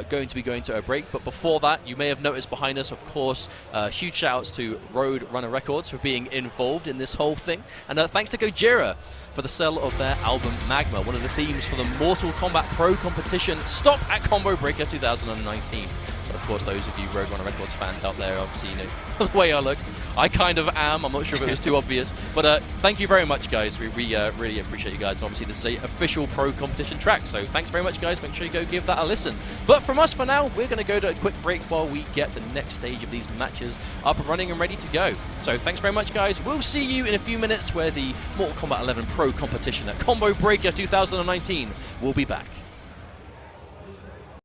going to be going to a break. But before that, you may have noticed behind us, of course, huge shout-outs to Road Runner Records for being involved in this whole thing. And thanks to Gojira for the sale of their album Magma, one of the themes for the Mortal Kombat Pro competition. Stop at Combo Breaker 2019. But of course, those of you Road Runner Records fans out there, obviously, you know the way I look. I kind of am. I'm not sure if it was too obvious. But thank you very much, guys. We really appreciate you guys. And obviously, this is an official pro competition track. So thanks very much, guys. Make sure you go give that a listen. But from us for now, we're going to go to a quick break while we get the next stage of these matches up and running and ready to go. So thanks very much, guys. We'll see you in a few minutes where the Mortal Kombat 11 Pro competition at Combo Breaker 2019 will be back.